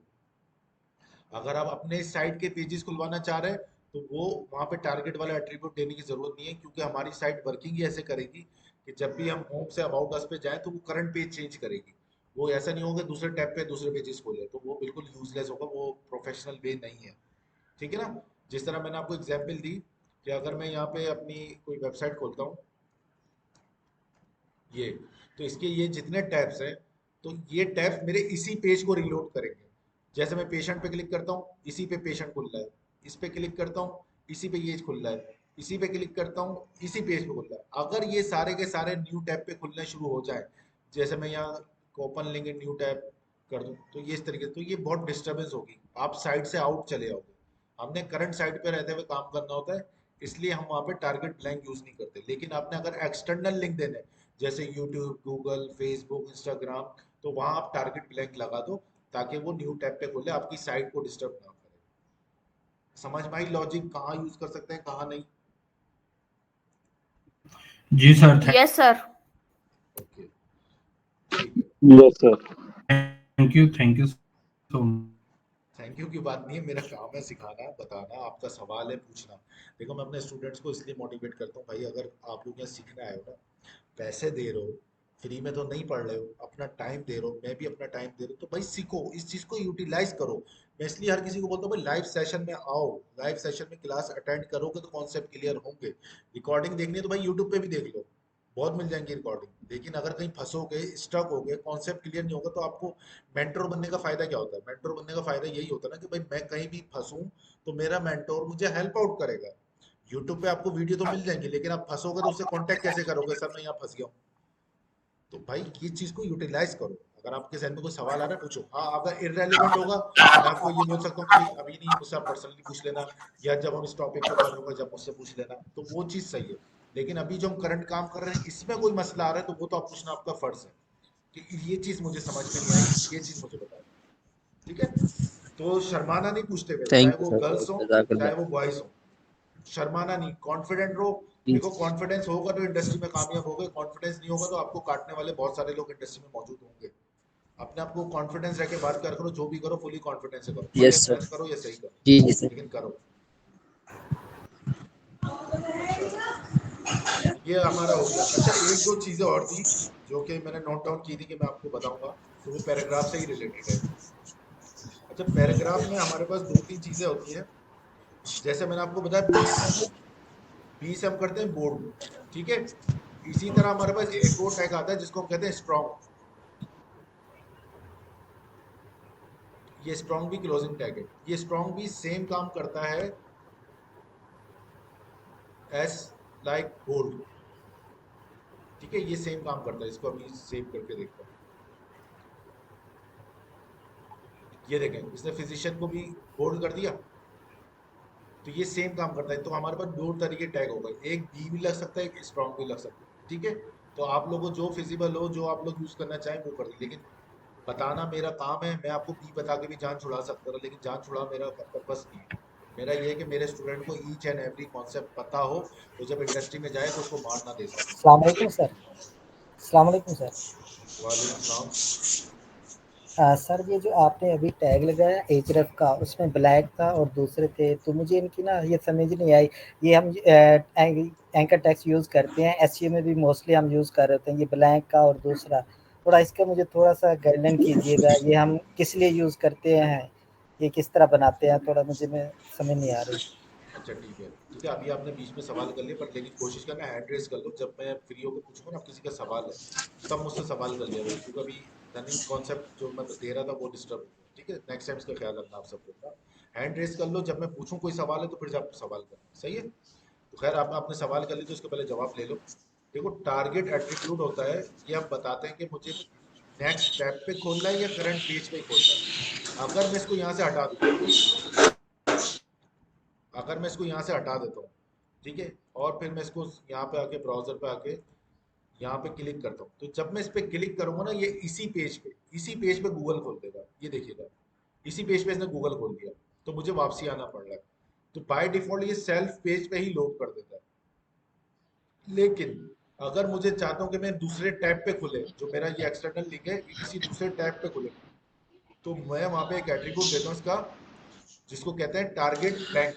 अगर आप अपने साइट के पेजेस खुलवाना चाह रहे हैं तो वो वहां पे टारगेट वाला एट्रीब्यूट देने की जरूरत नहीं है, क्योंकि हमारी साइट वर्किंग ही ऐसे करेगी कि जब भी हम होम से अबाउट अस पे जाएं तो वो करंट पेज चेंज करेगी। वो ऐसा नहीं होगा दूसरे टैब पे दूसरे पेजेस खोले, तो वो बिल्कुल यूजलेस होगा, वो प्रोफेशनल वे नहीं है। ठीक है ना। जिस तरह मैंने आपको एग्जाम्पल दी कि अगर मैं यहाँ पे अपनी कोई वेबसाइट खोलता हूँ ये, तो इसके ये जितने टैब्स हैं तो ये टैब्स मेरे इसी पेज को रीलोड करेंगे। जैसे मैं पेशेंट पे क्लिक करता हूँ इसी पे पेशेंट खुल रहा है, इस पे क्लिक करता हूँ इसी पे ये खुल रहा है, इसी पे क्लिक करता हूँ इसी पेज पे खुल रहा है। अगर ये सारे के सारे न्यू टैब पे खुलने शुरू हो जाए, जैसे मैं यहाँ ओपन लिंक न्यू टैब कर दूँ तो ये इस तरीके से, तो ये बहुत डिस्टर्बेंस होगी, आप साइट से आउट चले जाओगे। हमने करंट साइट पे रहते हुए काम करना होता है, इसलिए हम वहाँ पे टारगेट ब्लैंक यूज नहीं करते। लेकिन आपने अगर एक्सटर्नल लिंक देने जैसे यूट्यूब, गूगल, फेसबुक, इंस्टाग्राम, तो वहां आप टारगेट ब्लैंक लगा दो ताकि वो न्यू टैब पे खोले, आपकी साइट को डिस्टर्ब ना करे। समझ में आई लॉजिक, कहाँ यूज कर सकते हैं कहाँ नहीं? जी सर, यस सर। ओके, ठीक है। Yes sir. Thank you so much. Thank you की बात नहीं है, मेरा काम है सिखाना, बताना, आपका सवाल है पूछना। देखो मैं अपने स्टूडेंट्स को इसलिए मोटिवेट करता हूँ, भाई अगर आप लोग यहाँ सीखने आए हो ना, पैसे दे रहे हो, फ्री में तो नहीं पढ़ रहे हो, अपना टाइम दे रहे हो, मैं भी अपना टाइम दे रहा हूँ, तो भाई सीखो, इस चीज को यूटिलाइज करो। मैं इसलिए हर किसी को बोलता हूँ भाई लाइव सेशन में आओ, लाइव सेशन में क्लास अटेंड करोगे तो कॉन्सेप्ट क्लियर होंगे। रिकॉर्डिंग देखनी है तो भाई यूट्यूब पे भी देख लो, बहुत मिल जाएंगी रिकॉर्डिंग। लेकिन अगर कहीं फंसोगे, स्टक हो गए, कॉन्सेप्ट क्लियर नहीं होगा, तो आपको मेंटोर बनने का फायदा क्या होता है? मेंटोर बनने का फायदा यही होता है ना कि भाई मैं कहीं भी फंसूं तो मेरा मेंटोर मुझे हेल्प आउट करेगा। यूट्यूब पे आपको वीडियो तो मिल जाएंगी, लेकिन आप फंसोगे तो उससे कांटेक्ट कैसे करोगे, सर मैं यहाँ फंस गया हूँ। तो भाई ये चीज को यूटिलाइज करो। अगर आपके जहन में कोई सवाल आ रहा है पूछो, हाँ अगर इररेलेवेंट होगा मैं आपको ये बोल सकता हूँ कि अभी नहीं, मुझसे आप पर्सनली पूछ लेना, या जब हम इस टॉपिक पे कवर होगा जब मुझसे पूछ लेना, तो वो चीज सही है। लेकिन अभी जो हम करंट काम कर रहे हैं इसमें कोई मसला आ रहा है तो वो तो आप पूछना आपका फर्ज है कि ये चीज मुझे समझ में नहीं आई, ये चीज मुझे बताओ। ठीक है, तो शर्माना नहीं पूछते हुए, चाहे थैंक यू वो सर, गर्ल्स हो चाहे जज़ाकल्लाह। वो बॉयज हो, शर्माना नहीं, कॉन्फिडेंट रहो। जी देखो कॉन्फिडेंस होगा तो इंडस्ट्री में कामयाब होगे, कॉन्फिडेंस नहीं होगा तो आपको काटने वाले बहुत सारे लोग इंडस्ट्री में मौजूद होंगे। अपने आप को कॉन्फिडेंस रह के बात कर करो, जो भी करो फुली कॉन्फिडेंस से करो, भले यस सर। गलत करो या सही करो, जी जी सर। लेकिन करो। अच्छा, ये हमारा हो गया। अच्छा, एक दो चीजें और थी जो कि मैंने नोट डाउन की थी कि मैं आपको बताऊंगा, तो वो पैराग्राफ से ही रिलेटेड है। अच्छा, पैराग्राफ में हमारे पास दो तीन चीजें होती हैं, जैसे मैंने आपको बताया बी से, बी से हम करते हैं बोल्ड, ठीक है। इसी तरह हमारे पास एक और टैग आता है जिसको हम कहते हैं स्ट्रॉन्ग। ये स्ट्रॉन्ग भी क्लोजिंग टैग है, ये स्ट्रॉन्ग भी सेम काम करता है एस लाइक बोल्ड, ठीक है, ये सेम काम करता है। इसको अभी सेव करके देखता हूँ, ये देखें इसने फिजिशियन को भी बोल्ड कर दिया, तो ये सेम काम करता है। तो हमारे पास दो तरीके टैग हो गए, एक बी भी लग सकता है, एक स्ट्रॉन्ग भी लग सकता है, ठीक है। तो आप लोगों को जो फिजिबल हो, जो आप लोग यूज करना चाहें वो कर दीजिए, लेकिन बताना मेरा काम है। मैं आपको बी बता के भी जान छुड़ा सकता था, लेकिन जान छुड़ा मेरा पर्पस नहीं है। मेरा ये है कि मेरे स्टूडेंट को ईच एंड एवरी कॉन्सेप्ट पता हो, तो जब इंडस्ट्री में जाए तो उसको मार ना दे सके। अस्सलाम वालेकुम सर। अस्सलाम वालेकुम सर। वालेकुम सलाम। सर ये जो आपने अभी टैग लगाया एचरफ का, उसमें ब्लैक था और दूसरे थे, तो मुझे इनकी ना ये समझ नहीं आई। ये हम एंकर टैक्स यूज़ करते हैं, एसईओ में भी मोस्टली हम यूज़ कर रहे होते हैं, ये ब्लैक का और दूसरा, थोड़ा इसका मुझे थोड़ा सा गाइडलाइन कीजिएगा। ये हम किस लिए यूज़ करते हैं, ये किस तरह बनाते हैं, थोड़ा मुझे में समझ नहीं आ रही। अच्छा ठीक है, ठीक है, अभी आपने बीच में सवाल कर लिए, पर लेकिन कोशिश करना एड्रेस कर लो। जब मैं फ्री होकर पूछूंगा ना किसी का सवाल है, तब मुझसे सवाल कर लिया करो, क्योंकि अभी रनिंग कॉन्सेप्ट जो मैं दे रहा था वो डिस्टर्ब हो गया। ठीक है, नेक्स्ट टाइम इसका ख्याल रखना आप सब लोग का। हैंड रेस कर लो, जब मैं पूछूं कोई सवाल है तो फिर आप सवाल करना, सही है। तो खैर आपने सवाल कर ली तो उसके पहले जवाब ले लो। देखो टारगेट एट्रीब्यूट होता है, ये आप बताते हैं कि मुझे नेक्स्ट टैब पे खोलना है या करंट पेज पे खोलना है। अगर मैं इसको यहाँ से हटा दूँ, अगर मैं इसको यहाँ से हटा देता हूँ, ठीक है, और फिर मैं इसको यहाँ पे आके ब्राउजर पे आके यहाँ पे क्लिक करता हूँ, तो जब मैं इस पे क्लिक करूंगा ना, ये इसी पेज पे गूगल खोल देगा। ये देखिएगा, इसी पेज पे इसने गूगल खोल दिया, तो मुझे वापसी आना पड़ रहा है। तो बाय डिफॉल्ट ये सेल्फ पेज पे ही लोड कर देता है। लेकिन अगर मुझे चाहता हूँ कि मैं दूसरे टैब पे खुले, जो मेरा ये एक्सटर्नल लिंक है ये किसी दूसरे टैब पे खुले, तो मैं वहां पे एक एट्रीब्यूट देता हूँ इसका, जिसको कहते हैं टारगेट बैंक।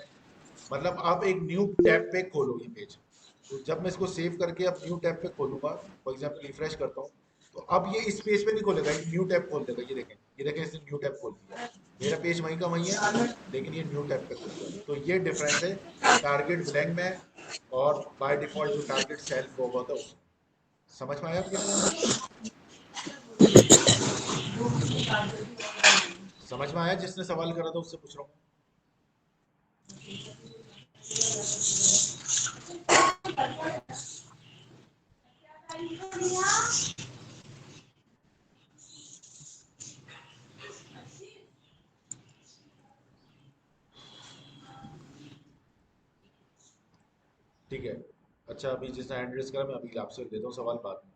मतलब आप एक न्यू टैब पे खोलो ये पेज। तो जब मैं इसको सेव करके अब न्यू टैब पे खोलूंगा, फॉर एग्जांपल रिफ्रेश करता हूँ, तो अब ये इस पेज पे नहीं खोलेगा, ये न्यू टैब खोल देगा। ये देखें इसने न्यू टैब खोल दिया। मेरा पेज वहीं का वहीं है, लेकिन ये न्यू टैब पे खोल दिया। तो ये डिफरेंस है टारगेट ब्लैंक में और बाय डिफॉल्ट जो टारगेट सेल्फ होगा था उसमें। समझ में आया आपके लिए? समझ में आया? जिसने सवाल करा था उससे पूछ रहा हूँ। ठीक है। अच्छा, अभी जिसने हैंड रेस करा मैं अभी आपसे देता हूँ सवाल बाद में।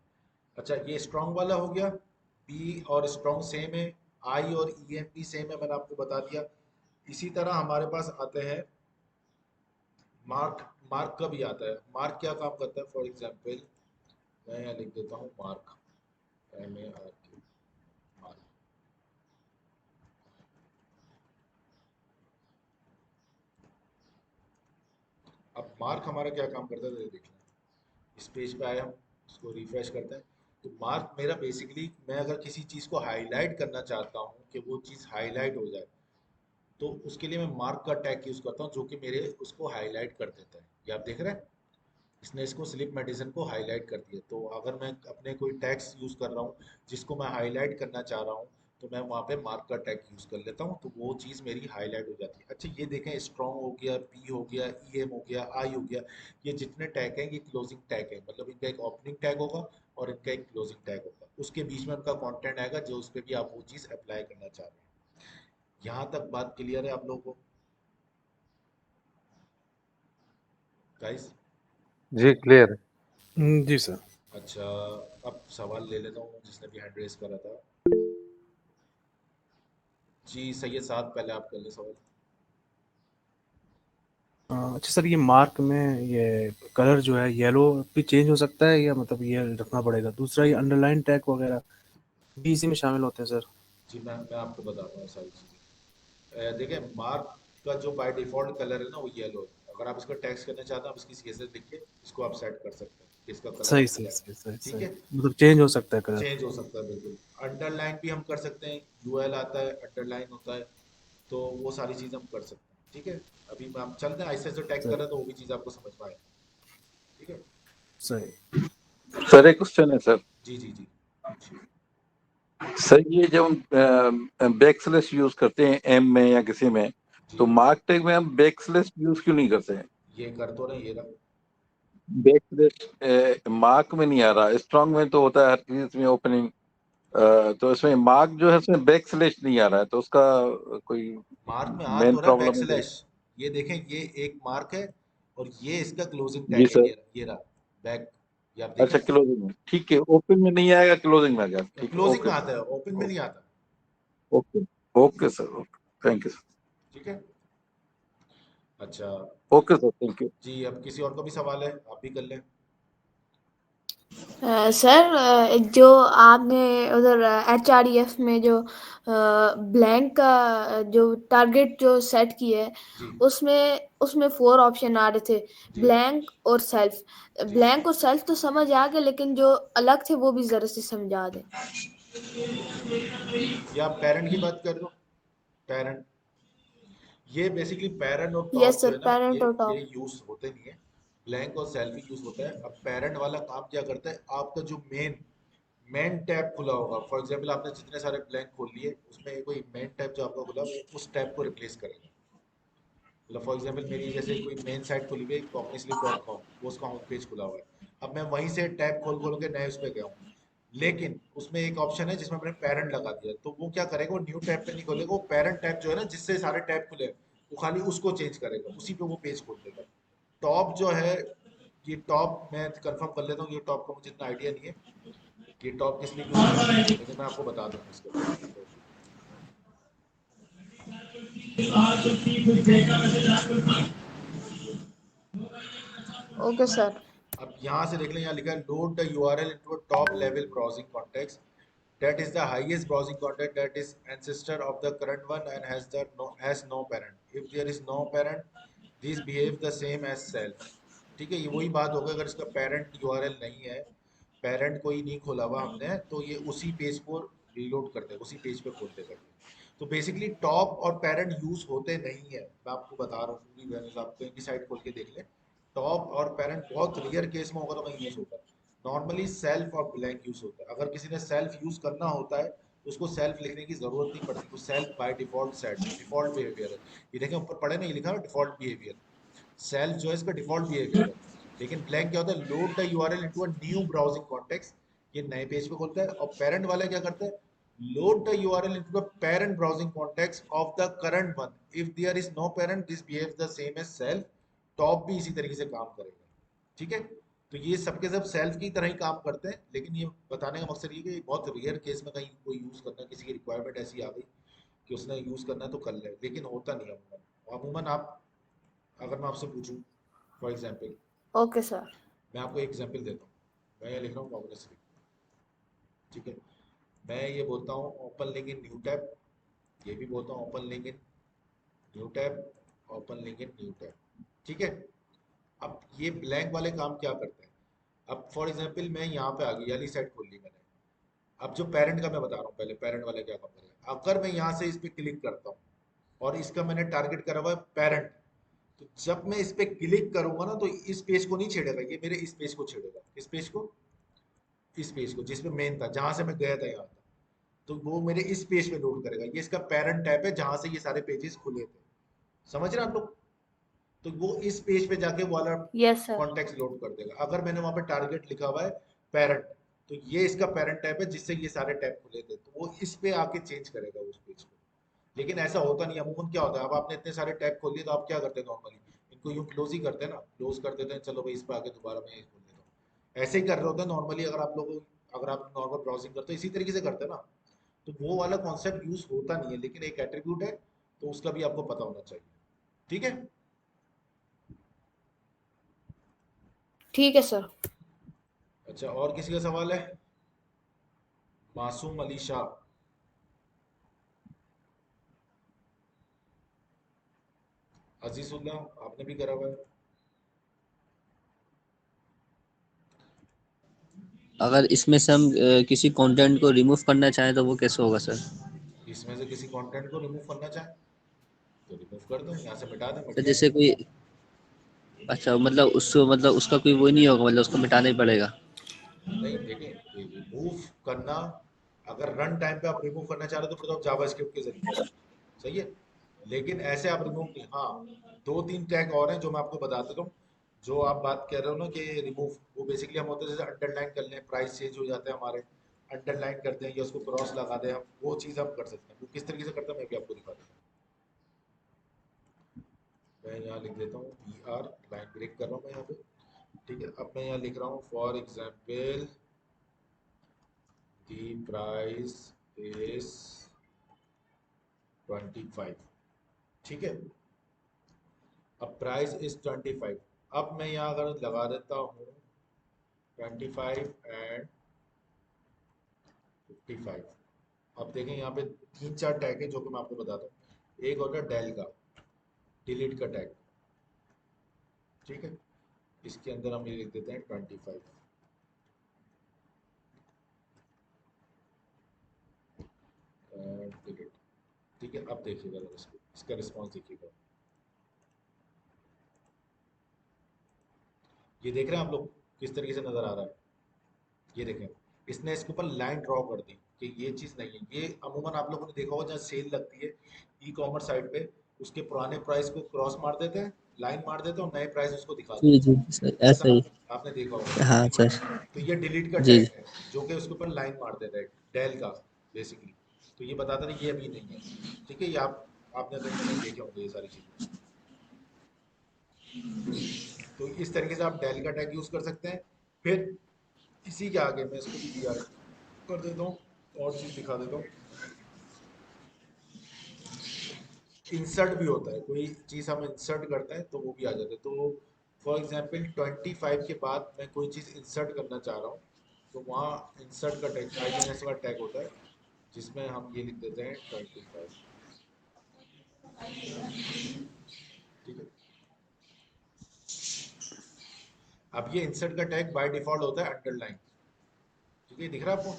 अच्छा, ये स्ट्रॉन्ग वाला हो गया। पी और स्ट्रॉन्ग सेम है, आई और ई एम पी सेम है, मैंने आपको बता दिया। इसी तरह हमारे पास आते हैं मार्क। मार्क का भी आता है। मार्क क्या काम करता है? फॉर एग्जांपल मैं यहाँ लिख देता हूँ मार्क, MARK, मार्क। अब मार्क हमारा क्या काम करता है तो ये देख लें। इस पेज पे आए हम, इसको रिफ्रेश करते हैं। तो मार्क मेरा बेसिकली, मैं अगर किसी चीज़ को हाईलाइट करना चाहता हूँ कि वो चीज़ हाईलाइट हो जाए, तो उसके लिए मैं मार्क का टैग यूज़ करता हूँ, जो कि मेरे उसको हाईलाइट कर देता है। ये आप देख रहे हैं, इसने इसको स्लिप मेडिसिन को हाईलाइट कर दिया। तो अगर मैं अपने कोई टैग्स यूज़ कर रहा हूँ जिसको मैं हाईलाइट करना चाह रहा हूँ, तो मैं वहाँ पे मार्क का टैग यूज़ कर लेता हूँ, तो वो चीज़ मेरी हाईलाइट हो जाती है। अच्छा, ये देखें, स्ट्रॉन्ग हो गया, पी हो गया, ई एम हो गया, आई हो गया, ये जितने टैग हैं ये क्लोजिंग टैग है। मतलब इनका एक ओपनिंग टैग होगा और इनका एक क्लोजिंग टैग होगा, उसके बीच में उनका कॉन्टेंट आएगा जो उस पर भी आप वो चीज़ अप्लाई करना चाह रहे हैं। यहाँ तक बात क्लियर है आप लोगों को गाइस? जी क्लियर है। जी सर। अच्छा, अब सवाल ले लेता हूँ जिसने भी हैंड रेस करा था। जी सैयद साहब, पहले आप कर ले सवाल। अच्छा सर, ये मार्क में ये कलर जो है येलो भी चेंज हो सकता है या मतलब ये रखना पड़ेगा? दूसरा ये अंडरलाइन टैग वगैरह भी इसी में शामिल होते हैं सर? जी मैं आपको बताता हूँ सारी चीज़ें। देखिए, मार्क का जो बाय डिफॉल्ट कलर है ना वो येलो है। अगर आप इसको टेक्स्ट करना चाहते हैं, आप इसकी सीएसएस लिख के इसको आप सेट कर सकते हैं कि इसका कलर सही अब सही ब्लैक सही है। सही ठीक सही, है, मतलब चेंज हो सकता है कलर। चेंज हो सकता है बिल्कुल। अंडरलाइन भी हम कर सकते हैं, यूएल आता है, अंडरलाइन होता है, तो वो सारी चीज़ हम कर सकते हैं। ठीक है, अभी हम चलते हैं ऐसे ऐसे टैग कर रहे हैं, तो वो भी चीज़ आपको समझ में आएगी। ठीक है, सही। सर एक क्वेश्चन है सर। जी जी जी। सर ये जब हम बैकस्लैश यूज करते हैं एम में या किसी में, तो मार्क टैग में हम बैकस्लैश यूज क्यों नहीं करते हैं? ये कर तो रहे, ये रहा। बैकस्लैश मार्क में नहीं आ रहा, स्ट्रॉन्ग में तो होता है हर चीज में ओपनिंग, तो इसमें मार्क जो है उसमें बैकस्लैश नहीं आ रहा है, तो उसका कोई मार्क में आ मेन तो रहा प्रॉब्लम है क्या? बैकस्लैश। ये देखें, ये एक मार्क है और ये इसका क्लोजिंग जी टैग है। सर। ये रहा बैक। ये आप अच्छा देखें, क्लोजिंग में, ठीक है, ओपन में नहीं आएगा, क्लोजिंग में आ गया, ठीक है, क्लोजिंग में ओके आता सर। है, ओपन में नहीं आता। Okay okay sir, okay thank you sir. ठीक है। अच्छा ओके सर, थैंक यू। जी, अब किसी और का भी सवाल है, आप भी कर लें। सर, जो आपने उधर HREF में जो ब्लैंक का जो टारगेट जो सेट किया है, जी उसमें 4 ऑप्शन आ रहे थे, जी ब्लैंक और सेल्फ। जी। ब्लैंक और सेल्फ तो समझ आ गया, लेकिन जो अलग थे वो भी जरा से समझा दें। या आप पेरेंट की बात कर दो, पेरेंट। ये बेसिकली पेरेंट और टॉप यस जो सर, है ना, पेरेंट और ये टॉप। यूज होते नहीं है। ब्लैंक और सेल्फ ही यूज होता है। अब पेरेंट वाला काम क्या करता है, आपका जो मेन टैब खुला होगा, फॉर एग्जांपल आपने जितने सारे ब्लैंक खोल लिए, उसमें कोई मेन टैब जो आपका खुला वो उस टैब को रिप्लेस करेगा। मतलब फॉर एग्जांपल मेरी जैसे कोई मेन साइट खुली हुई है cognizant.com, वो उसका होम पेज खुला हुआ है। अब मैं वहीं से टैब खोल खोल के नए उस पर गया हूँ, लेकिन उसमें एक ऑप्शन है जिसमें मैंने पेरेंट लगा दिया, तो वो क्या करेगा, वो न्यू टैब पे नहीं खोलेगा, वो पेरेंट टैब जो है ना जिससे सारे टैब खुले हैं, वो खाली उसको चेंज करेगा, उसी पे वो पेज खोल देगा। टॉप जो है, ये टॉप मैं कंफर्म कर लेता हूँ, ये टॉप का मुझे इतना आइडिया नहीं है कि टॉप किस लिए यूज करते हैं, लेकिन मैं आपको बता दूंगा इसके बारे में। Okay sir. अब यहाँ से देख लें, यहाँ लिखा है load the URL into a top level browsing context that is the highest browsing content that is ancestor of the current one and has no parent. If there is no parent, these behave the same as self. ठीक है, ये वही बात होगा, अगर इसका parent URL नहीं है, पेरेंट कोई नहीं खोला हुआ हमने, तो ये उसी पेज को रीलोड कर देगा, उसी पेज पे खोल देगा। तो बेसिकली टॉप और पेरेंट यूज होते नहीं है, मैं आपको बता रहा हूँ, आप कहीं भी साइट खोल के देख लें, टॉप और पेरेंट बहुत रेयर केस में होगा तो कहीं यूज होता है। नॉर्मली सेल्फ और ब्लैंक यूज होता है। अगर किसी ने सेल्फ यूज करना होता है तो उसको सेल्फ लिखने की जरूरत नहीं पड़ती, वो सेल्फ बाय डिफॉल्ट सेट है, डिफॉल्ट बिहेवियर है। ये देखें ऊपर पढ़े ना, ये लिखा है डिफॉल्ट बिहेवियर, सेल्फ जो है इसका डिफॉल्ट बिहेवियर है। लेकिन ब्लैंक क्या होता है, load the URL into a new browsing context, ये नए पेज पे खोलता है। और पेरेंट वाला क्या करता है, load the URL into the parent browsing context of the current one, if there is no parent this behaves the same as self. Top भी इसी तरीके से काम करेगा, ठीक है। तो ये सबके सब सेल्फ की तरह ही काम करते हैं, लेकिन ये बताने का मकसद ये कि बहुत रेयर केस में कहीं कोई यूज करना, किसी की रिक्वायरमेंट ऐसी आ गई कि उसने यूज करना है तो कर ले, लेकिन होता नहीं है अमूमन। अमूमन आप, अगर मैं आपसे पूछूं फॉर एग्जांपल, ओके सर। मैं आपको एक एग्जांपल देता हूँ, मैं ये लिख रहा हूँ कॉग्निसेंट, ठीक है, मैं ये बोलता हूँ open link in new tab, ये भी बोलता हूँ open link in new tab, open link in new tab, ठीक है। अब ये ब्लैंक वाले काम क्या करते हैं, अब फॉर एग्जांपल मैं यहाँ पे आ गई, वाली साइट खोल ली मैंने। अब जो पेरेंट का मैं बता रहा हूँ, पहले पेरेंट वाला क्या काम करेगा, अगर मैं यहाँ से इस पे क्लिक करता हूँ और इसका मैंने टारगेट करा हुआ है पेरेंट, तो जब मैं इस पे क्लिक करूंगा ना, तो इस पेज को नहीं छेड़ेगा, ये मेरे इस पेज को छेड़ेगा। इस पेज को, इस पेज को जिसपे मेन था, जहां से मैं गया था यहाँ था, तो वो मेरे इस पेज पे लोड करेगा। ये इसका पेरेंट टैब है जहां से ये सारे पेजेस खुले थे, समझ रहे हैं आप लोग। तो वो इस पेज पे जाके वो वाला यस सर। कॉन्टेक्स्ट लोड कर देगा। अगर मैंने वहां पे टारगेट लिखा हुआ है पेरेंट, तो ये इसका पेरेंट टैब है जिससे ये सारे टैब खुले थे, तो वो इस पे आके चेंज करेगा उस पेज को। लेकिन ऐसा होता नहीं, अमूमन क्या होता है, अब आपने इतने सारे टैब खोल लिए तो आप क्या करते हैं नॉर्मली, इनको यूं क्लोज ही करते हैं ना, क्लोज कर देते हैं, चलो भाई इस पे आके दोबारा मैं ये खोल देता हूँ, ऐसे ही कर रहे होते हैं नॉर्मली। अगर आप लोग, अगर आप नॉर्मल ब्राउजिंग करते हो इसी तरीके से करते हैं ना, तो वो वाला कॉन्सेप्ट यूज होता नहीं है, लेकिन एक एट्रीब्यूट है, तो उसका भी आपको पता होना चाहिए, ठीक है। ठीक है सर। अच्छा, और किसी का सवाल है? मासूम अली शाह, अजीजुल्लाह, आपने भी करा हुआ है? अगर इसमें से हम किसी कंटेंट को रिमूव करना चाहें तो वो कैसे होगा सर? इसमें से किसी कंटेंट को रिमूव करना चाहें तो रिमूव कर दो, यहाँ से मिटा दें, मिट तो जाएगा। जैसे कोई, अच्छा मतलब उसको, मतलब उसका कोई वो नहीं होगा, मतलब उसको मिटाना ही पड़ेगा? नहीं देखिए, रिमूव करना, अगर रन टाइम पे आप रिमूव करना चाह रहे हो तो फिर तो आप जावास्क्रिप्ट के जरिए करोगे, सही है। लेकिन ऐसे आप रिमूव नहीं, हाँ दो तीन टैग और हैं जो मैं आपको बता देता हूँ। जो आप बात कह रहे हो ना कि रिमूव, वो बेसिकली हम होते हैं जैसे अंडरलाइन कर लें, प्राइस चेंज हो जाते हैं हमारे, अंडरलाइन करते हैं या उसको क्रॉस लगा दें हम, वो चीज़ हम कर सकते हैं। वो किस तरीके से करते हैं मैं भी आपको दिखा देता हूँ। मैं यहाँ लिख देता हूँ BR, लाइन ब्रेक कर रहा हूँ मैं यहाँ पे, ठीक है। अब मैं यहाँ लिख रहा हूँ for example the price is 25, ठीक है। अब प्राइस इज 25, अब मैं यहाँ अगर लगा देता हूँ 25 एंड 55, अब देखें यहाँ पे तीन चार टैग है जो कि मैं आपको बताता हूँ। एक होता है डेल का डिलीट का टैग, ठीक है, इसके अंदर हम ये लिख देते हैं 25 डिलीट, ठीक है। अब देखिएगा इसको, इसका रिस्पॉन्स देखिएगा, ये देख रहे हैं आप लोग किस तरीके से नजर आ रहा है। ये देखें, इसने इसके ऊपर लाइन ड्रॉ कर दी कि ये चीज नहीं है। ये अमूमन आप लोगों ने देखा होगा जहाँ सेल लगती है ई कॉमर्स साइट पे, उसके पुराने प्राइस को क्रॉस मार देते हैं, लाइन मार देते हैं और नए प्राइस उसको दिखा जी देते जी हैं। सर, ऐसा ही। आपने देखा होगा। हाँ सर। तो ये डिलीट का जी टैग है जो कि उसके ऊपर लाइन मार देता है, डेल का बेसिकली। तो ये बताता है ये अभी नहीं है, ठीक है। ये आपने तो देखे होंगे ये सारी चीजें। तो इस तरीके से आप डेल का टैग यूज कर सकते हैं। फिर इसी के आगे मैं इसको भी दिया कर देता हूँ, और चीज दिखा देता हूँ। इंसर्ट भी होता है, कोई चीज़ हम इंसर्ट करते हैं तो वो भी आ जाता है। तो फॉर एग्जांपल 25 के बाद मैं कोई चीज़ इंसर्ट करना चाह रहा हूँ, तो वहाँ इंसर्ट का टैग INS का टैग होता है, जिसमें हम ये लिख देते हैं 25, ठीक है। अब ये इंसर्ट का टैग बाय डिफॉल्ट होता है अंडरलाइन, ठीक है। दिख रहा है आपको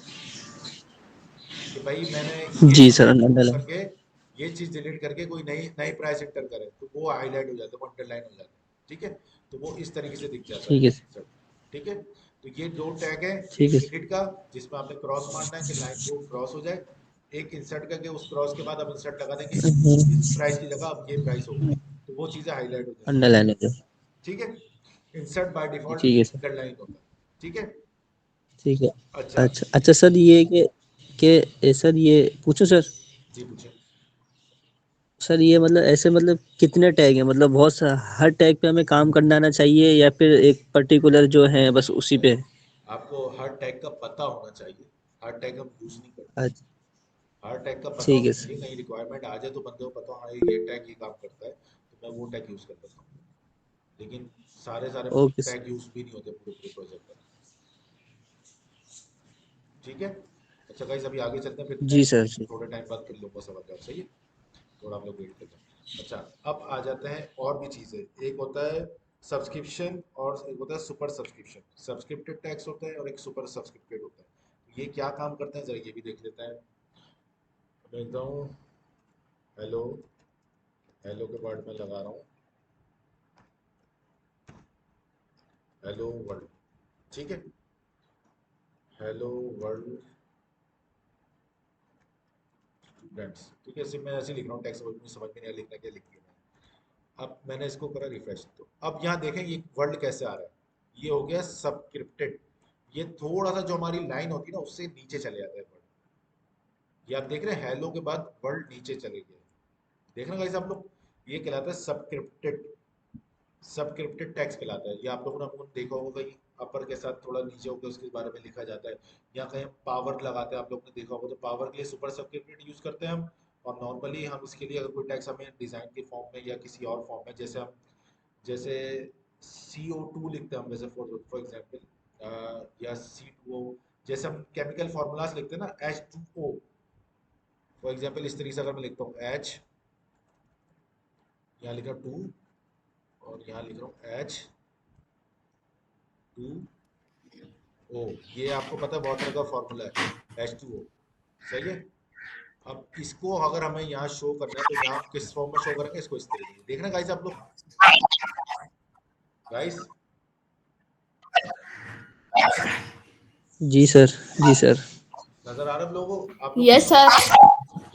कि भाई मैंने ये जी चीज़ सर, डिलीट अंडरलाइन। करके, ये चीज़ डिलीट करके कोई नई नई प्राइस एंटर करे तो वो हाईलाइट हो जाता है, वो अंडरलाइन हो जाता है, ठीक है। तो वो इस तरीके से दिख जाता ठीक है सर। है, ठीक है। तो ये दो टैग है, ठीक एक है डिलीट का जिसमें आपने क्रॉस मारना है कि लाइन को क्रॉस हो जाए, एक इंसर्ट करके उस क्रॉस के बाद आप इंसर्ट लगा देंगे इस प्राइस की जगह अब ये प्राइस होगा, तो वो चीज़ें हाईलाइट हो जाती अंडरलाइन है सर। है, ठीक है। इंसर्ट बाय डिफॉल्ट ठीक है सर। अंडरलाइन होता है, ठीक है। ठीक है। अच्छा अच्छा अच्छा सर, ये कि सर ये पूछूं सर? जी पूछे। सर ये मतलब ऐसे मतलब कितने टैग हैं, मतलब बहुत हर टैग पे हमें काम करना आना चाहिए या फिर एक पर्टिकुलर जो है बस उसी पे? आपको हर टैग का पता होना चाहिए, हर टैग हम यूज नहीं करते। अच्छा हर टैग का पता ठीक होना है सर। चाहिए, कहीं रिक्वायरमेंट आ जाए तो बंदे को पता होना ये टैग ये काम करता है तो मैं वो टैग यूज कर लेता हूँ। लेकिन सारे सारे ओके सर। टैग यूज भी नहीं होते पूरे पूरे प्रोजेक्ट में, ठीक है। अच्छा गाइस अभी आगे चलते हैं, फिर मैं जी सर। जी थोड़े टाइम बाद कर लूंगा सवाल, सही है। थोड़ा आप लोग वेट कर जाओ। अच्छा अब आ जाते हैं और भी चीज़ें। एक होता है सब्सक्रिप्शन और एक होता है सुपर सब्सक्रिप्शन। सब्सक्रिप्टेड टैक्स होता है और एक सुपर सब्सक्रिप्टेड होता है। ये क्या काम करते हैं जरा ये भी देख लेते हैं। मैं देखता हूँ हेलो, हेलो के पार्ट में लगा रहा हूँ हेलो वर्ल्ड, ठीक है। हेलो वर्ल्ड स्टूडेंट्स, ठीक है। सिर्फ मैं ऐसे लिख रहा हूँ टैक्स, मुझे समझ में नहीं लिखना क्या लिख दिया मैंने। अब मैंने इसको करा रिफ्रेश, तो अब यहाँ देखें ये वर्ल्ड कैसे आ रहा है। ये हो गया सबस्क्रिप्टेड, ये थोड़ा सा जो हमारी लाइन होती है ना उससे नीचे चले जाता है वर्ल्ड। ये आप देख रहे हैं हेलो के बाद वर्ल्ड नीचे चले गए, देख रहे हैं गाइस आप लोग। ये कहलाता है सबस्क्रिप्टेड, सबक्रिप्टेड टैक्स कहलाता है। ये आप लोगों ने अमूमन देखा होगा कहीं अपर के साथ थोड़ा नीचे होकर उसके बारे में लिखा जाता है, या कहीं पावर लगाते हैं आप लोगों ने देखा होगा, तो पावर के लिए सुपर सबक्रिप्टेड यूज करते हैं हम। और नॉर्मली हम इसके लिए अगर कोई टैक्स हमें डिजाइन के फॉर्म में या किसी और फॉर्म में, जैसे हम जैसे CO2 लिखते हैं हम, वैसे फॉर एग्जाम्पल या C2O, जैसे हम केमिकल फार्मूलाज लिखते हैं ना H2O, फॉर एग्जाम्पल इस तरीके से अगर मैं लिखता हूँ H, यहाँ लिखा 2 और यहाँ लिख रहा हूँ H2O, ये आपको पता है वाटर का फॉर्मूला है H2O, सही है। अब इसको अगर हमें यहाँ शो करना है तो यहाँ किस फॉर्म में शो करेंगे इसको, इस तरीके से। देख रहे हैं गाइस आप लोग, गाइस जी सर। जी सर। नजर आ रहा है लोगों आप लोग? Yes sir.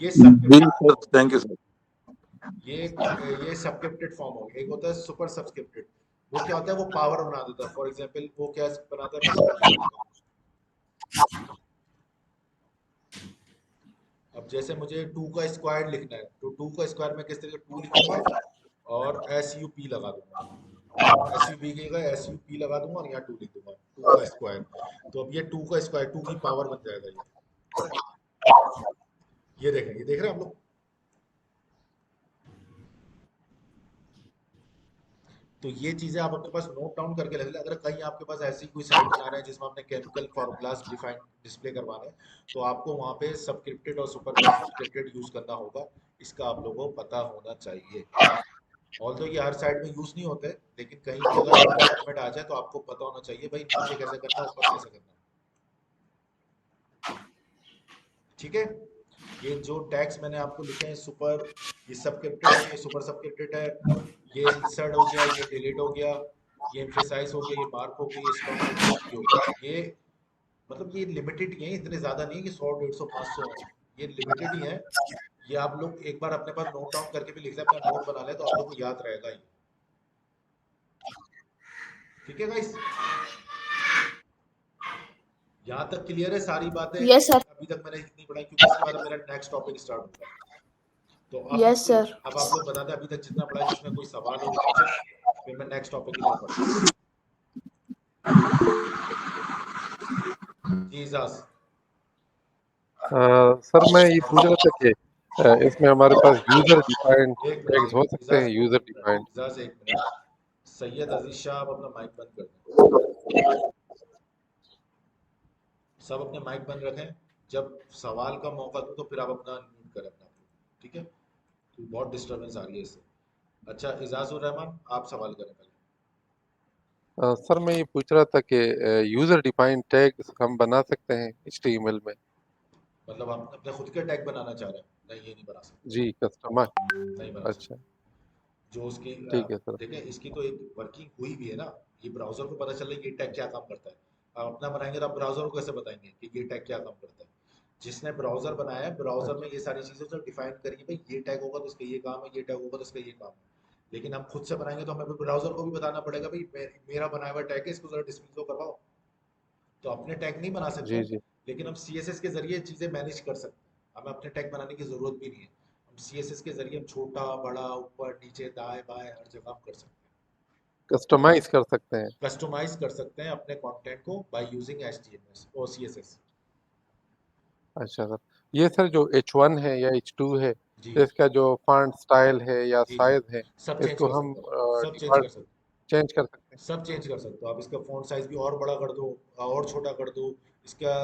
ये सब थैंक यू सर। ये सबस्क्रिप्टेड फॉर्म हो गया। एक होता है सुपर सब्सक्रिप्टेड, वो क्या होता है, वो पावर बना देता है। फॉर एग्जांपल वो क्या बनाता है, मैं इसको दिखा देता हूँ। अब जैसे मुझे 2 का स्क्वायर लिखना है तो 2 का स्क्वायर में किस तरीके 2 लिखूंगा और SUP लगा दूंगा, SUP की जगह SUP लगा दूंगा और यहाँ 2 लिख दूंगा, 2 का स्क्वायर। तो अब ये 2 का स्क्वायर 2 की पावर बन जाएगा ये देखें, ये देख रहे हैं आप लोग। तो ये चीजें आप अपने पास नोट डाउन करके रख लें। अगर कहीं आपके पास ऐसी कोई साइट बना रहे हैं जिसमें आपने केमिकल फॉर्मूलाज डिफाइन डिस्प्ले करवाने हैं, तो आपको वहां पे सबस्क्रिप्टेड और सुपर सबस्क्रिप्टेड यूज करना होगा। इसका आप लोगों को पता होना चाहिए। ऑल्दो ये हर साइड में यूज नहीं होते, लेकिन कहीं भी अगर रिक्वायरमेंट आ जाए तो आपको पता होना चाहिए भाई नीचे कैसे करना, ऊपर कैसे करना, ठीक है। ये जो टैक्स मैंने आपको लिखे हैं सुपर, ये सबस्क्रिप्टेड है, ये सुपर सबस्क्रिप्टेड है, ये इंसर्ट हो गया, ये डिलीट हो गया, ये एम्फेसाइज हो गया, ये मार्क हो गया, ये स्ट्रॉन्ग हो गया, ये हो गया। ये मतलब ये लिमिटेड ही है, इतने ज्यादा नहीं है कि 100 150 500 ये लिमिटेड ही है। ये आप लोग एक बार अपने पास नोट डाउन करके भी लिख लें, अपना नोट बना लें तो आप लोग को याद रहेगा ही। ठीक है गाइस, यहाँ तक क्लियर है सारी बातें? Yes sir. अभी तक मैंने इतनी पढ़ाई क्योंकि इसके बाद मेरा नेक्स्ट टॉपिक स्टार्ट होगा। तो यस सर। अब आप लोग बता दें अभी तक जितना पढ़ा, जिसमें कोई सवाल हो तो पूछे, फिर मैं नेक्स्ट टॉपिक की तरफ बढ़ूँ। जी इजाज। सर मैं ये पूछ रहा था कि इसमें हमारे पास यूजर डिफाइंड टैग्स हो सकते हैं, यूजर डिफाइंड। इजाज एक मिनट, सैयद अजीज शाह आप अपना माइक बंद कर दें, सब अपने माइक बंद रखें। जब सवाल का मौका दूं तो फिर आप अपना म्यूट करें अपना, ठीक है? तो बहुत डिस्टरबेंस आ रही है इससे। अच्छा इजाजुर रहमान आप सवाल करें पहले। सर मैं ये पूछ रहा था कि यूजर डिफाइंड टैग्स हम बना सकते हैं HTML में? मतलब आप अपने खुद के टैग बनाना चाह रहे हैं? नहीं, ये नहीं बना सकते। जी, कस्टमर। नहीं बना अच्छा, सकते। जो उसकी ठीक है सर। देखिए इसकी तो एक वर्किंग हुई भी है ना, ये ब्राउजर को पता चल रहा है ये टैग क्या काम करता है। आप अपना बनाएंगे तो आप ब्राउजर को कैसे बताएंगे कि ये टैग क्या काम करता है? जिसने ब्राउजर बनाया है, ब्राउजर में ये सारी चीजें तो डिफाइन करिए, भाई ये टैग होगा तो इसका ये काम है, ये टैग होगा तो इसका ये काम है। लेकिन हम खुद से बनाएंगे तो हमें ब्राउजर को भी बताना पड़ेगा, भाई मेरा बनाया हुआ टैग है, इसको जरा डिस्प्ले तो करवाओ। तो अपने टैग नहीं बना सकते, जी जी लेकिन हम CSS के जरिए चीजें मैनेज कर सकते हैं। हमें अपने टैग बनाने की जरूरत भी नहीं है। हम CSS के जरिए हम छोटा बड़ा ऊपर नीचे दाएं बाएं हर जगह हम कर सकते हैं, कस्टमाइज कर सकते हैं। कस्टमाइज कर सकते हैं अपने कंटेंट को बाय यूजिंग HTML और CSS। अच्छा सर, ये सर जो H1 है या H2 है, जी इसका जो फॉन्ट स्टाइल है या जी जी, साइज है, सब चेंज इसको कर हम सकते हो, सब चेंज डिफॉल्ट कर सकते हो, चेंज कर सकते हैं। सब चेंज कर सकते हो। आप इसका फॉन्ट साइज भी और बड़ा कर दो और छोटा कर दो, इसका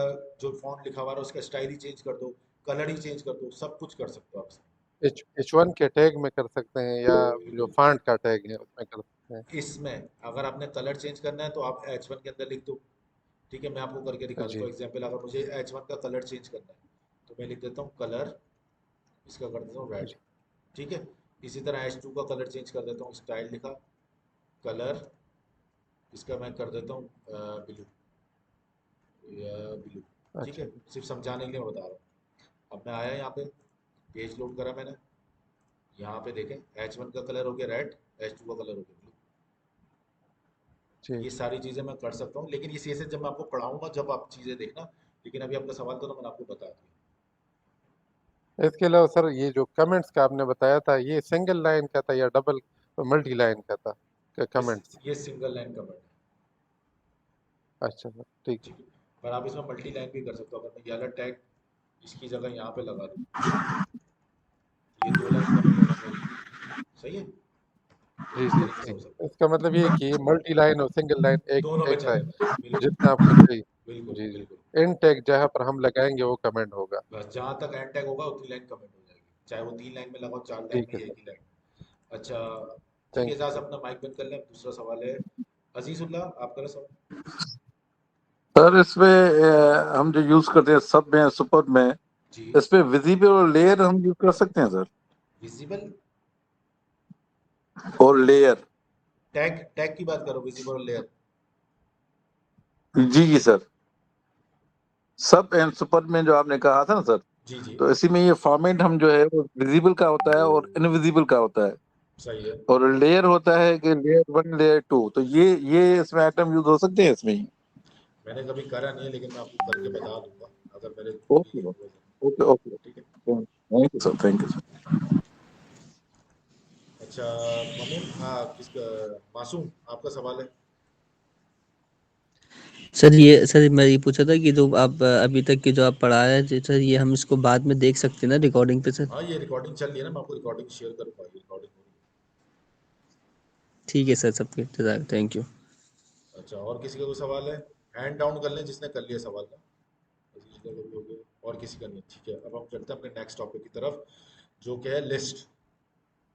जो फॉन्ट लिखा हुआ है उसका स्टाइल ही चेंज कर दो, कलर ही चेंज कर दो, सब कुछ कर सकते हो आप इसमें। H1 के टैग में कर सकते हैं या जो बिल्कुल। फॉन्ट का टैग है उसमें कर सकते हैं? इसमें अगर आपने कलर चेंज करना है तो आप H1 के अंदर लिख दो, ठीक है? मैं आपको करके दिखा दूँ। जी फॉर एग्जांपल अगर मुझे H1 का कलर चेंज करना है तो मैं लिख देता हूँ कलर, इसका कर देता हूँ रेड, जी ठीक है? इसी तरह H2 का कलर चेंज कर देता हूँ, स्टाइल लिखा, कलर, इसका मैं कर देता हूँ ब्लू या ब्लू, ठीक अच्छा है? सिर्फ समझाने के लिए मैं बता रहा हूँ। अब मैं आया यहाँ पे, पेज लोड करा मैंने, यहाँ पे देखें H1 का कलर हो गया रेड, H2 का कलर हो गया ब्लू। ठीक। ये सारी चीज़ें मैं कर सकता हूँ, लेकिन ये CSS जब मैं आपको पढ़ाऊंगा जब आप चीज़ें देखना। लेकिन अभी आपका सवाल था तो मैंने आपको बता दिया। इसके अलावा सर ये जो कमेंट्स का आपने बताया था, ये सिंगल लाइन का था या डबल मल्टी लाइन का था कमेंट्स? ये सिंगल लाइन कमेंट है, अच्छा सर, ठीक। ठीक है? पर आप इसमें मल्टी लाइन भी कर सकते हो। अगर मैं ये वाला टैग इसकी जगह यहाँ पे लगा दूँ, ये 2 लाइन कमेंट होना चाहिए, सही है? जी इस जी तरीके से ठीक। हो सकता इसका मतलब ये है कि मल्टी लाइन और सिंगल लाइन है, एक दोनों में एक सा है, चलेगा। बिल्कुल जितना आपको चाहिए। बिल्कुल जी जी, बिल्कुल। इन टैग जहाँ पर हम लगाएंगे वो कमेंट होगा। बस जहाँ तक एंड टैग होगा उतनी लाइन कमेंट हो जाएगी, चाहे वो 3 लाइन में लगाओ 4 लाइन ठीक में है या सर, एक ही लाइन। अच्छा ठीक है थैंक यू इजाज सर। अपना माइक बंद कर लें। दूसरा सवाल है अजीजुल्लाह आप करें सवाल। सर इसमें हम जो यूज करते हैं सब में सुपर में, जी इस पे विजिबल लेयर हम यूज कर सकते हैं सर? विजिबल और लेयर, टैग, टैग की बात करो, विजिबल लेयर। जी जी सर, सब एंड सुपर में जो आपने कहा था ना सर, जी जी तो इसी में ये फॉर्मेट हम जो है वो विजिबल का होता है और इनविजिबल का होता है, सही है। और लेयर होता है कि लेयर 1 लेयर 2, तो ये इसमें आइटम यूज हो सकते हैं इसमें ही? मैंने कभी करा नहीं है लेकिन मैं आपको करके बता दूंगा अगर मेरे ओके हुए ओके तो, ओके, ठीक है? Thank you sir, thank you sir. अच्छा मामून किसका, मासूम आपका सवाल है। सर मैं ये पूछा था कि जो आप अभी तक की जो आप पढ़ाया है सर, ये हम इसको बाद में देख सकते हैं ना रिकॉर्डिंग पे सर? हाँ ये रिकॉर्डिंग चल रही है ना, मैं आपको रिकॉर्डिंग शेयर करूंगा, ये रिकॉर्डिंग हो रही ठीक है सर, सबके इंतजार, थैंक यू। है। अच्छा और किसी का कोई सवाल है? हैंड डाउन कर लें जिसने कर लिया सवाल ना, अजीज का भी हो गया और किसी का नहीं, ठीक है? अब हम चलते हैं अपने नेक्स्ट टॉपिक की तरफ जो कि है लिस्ट,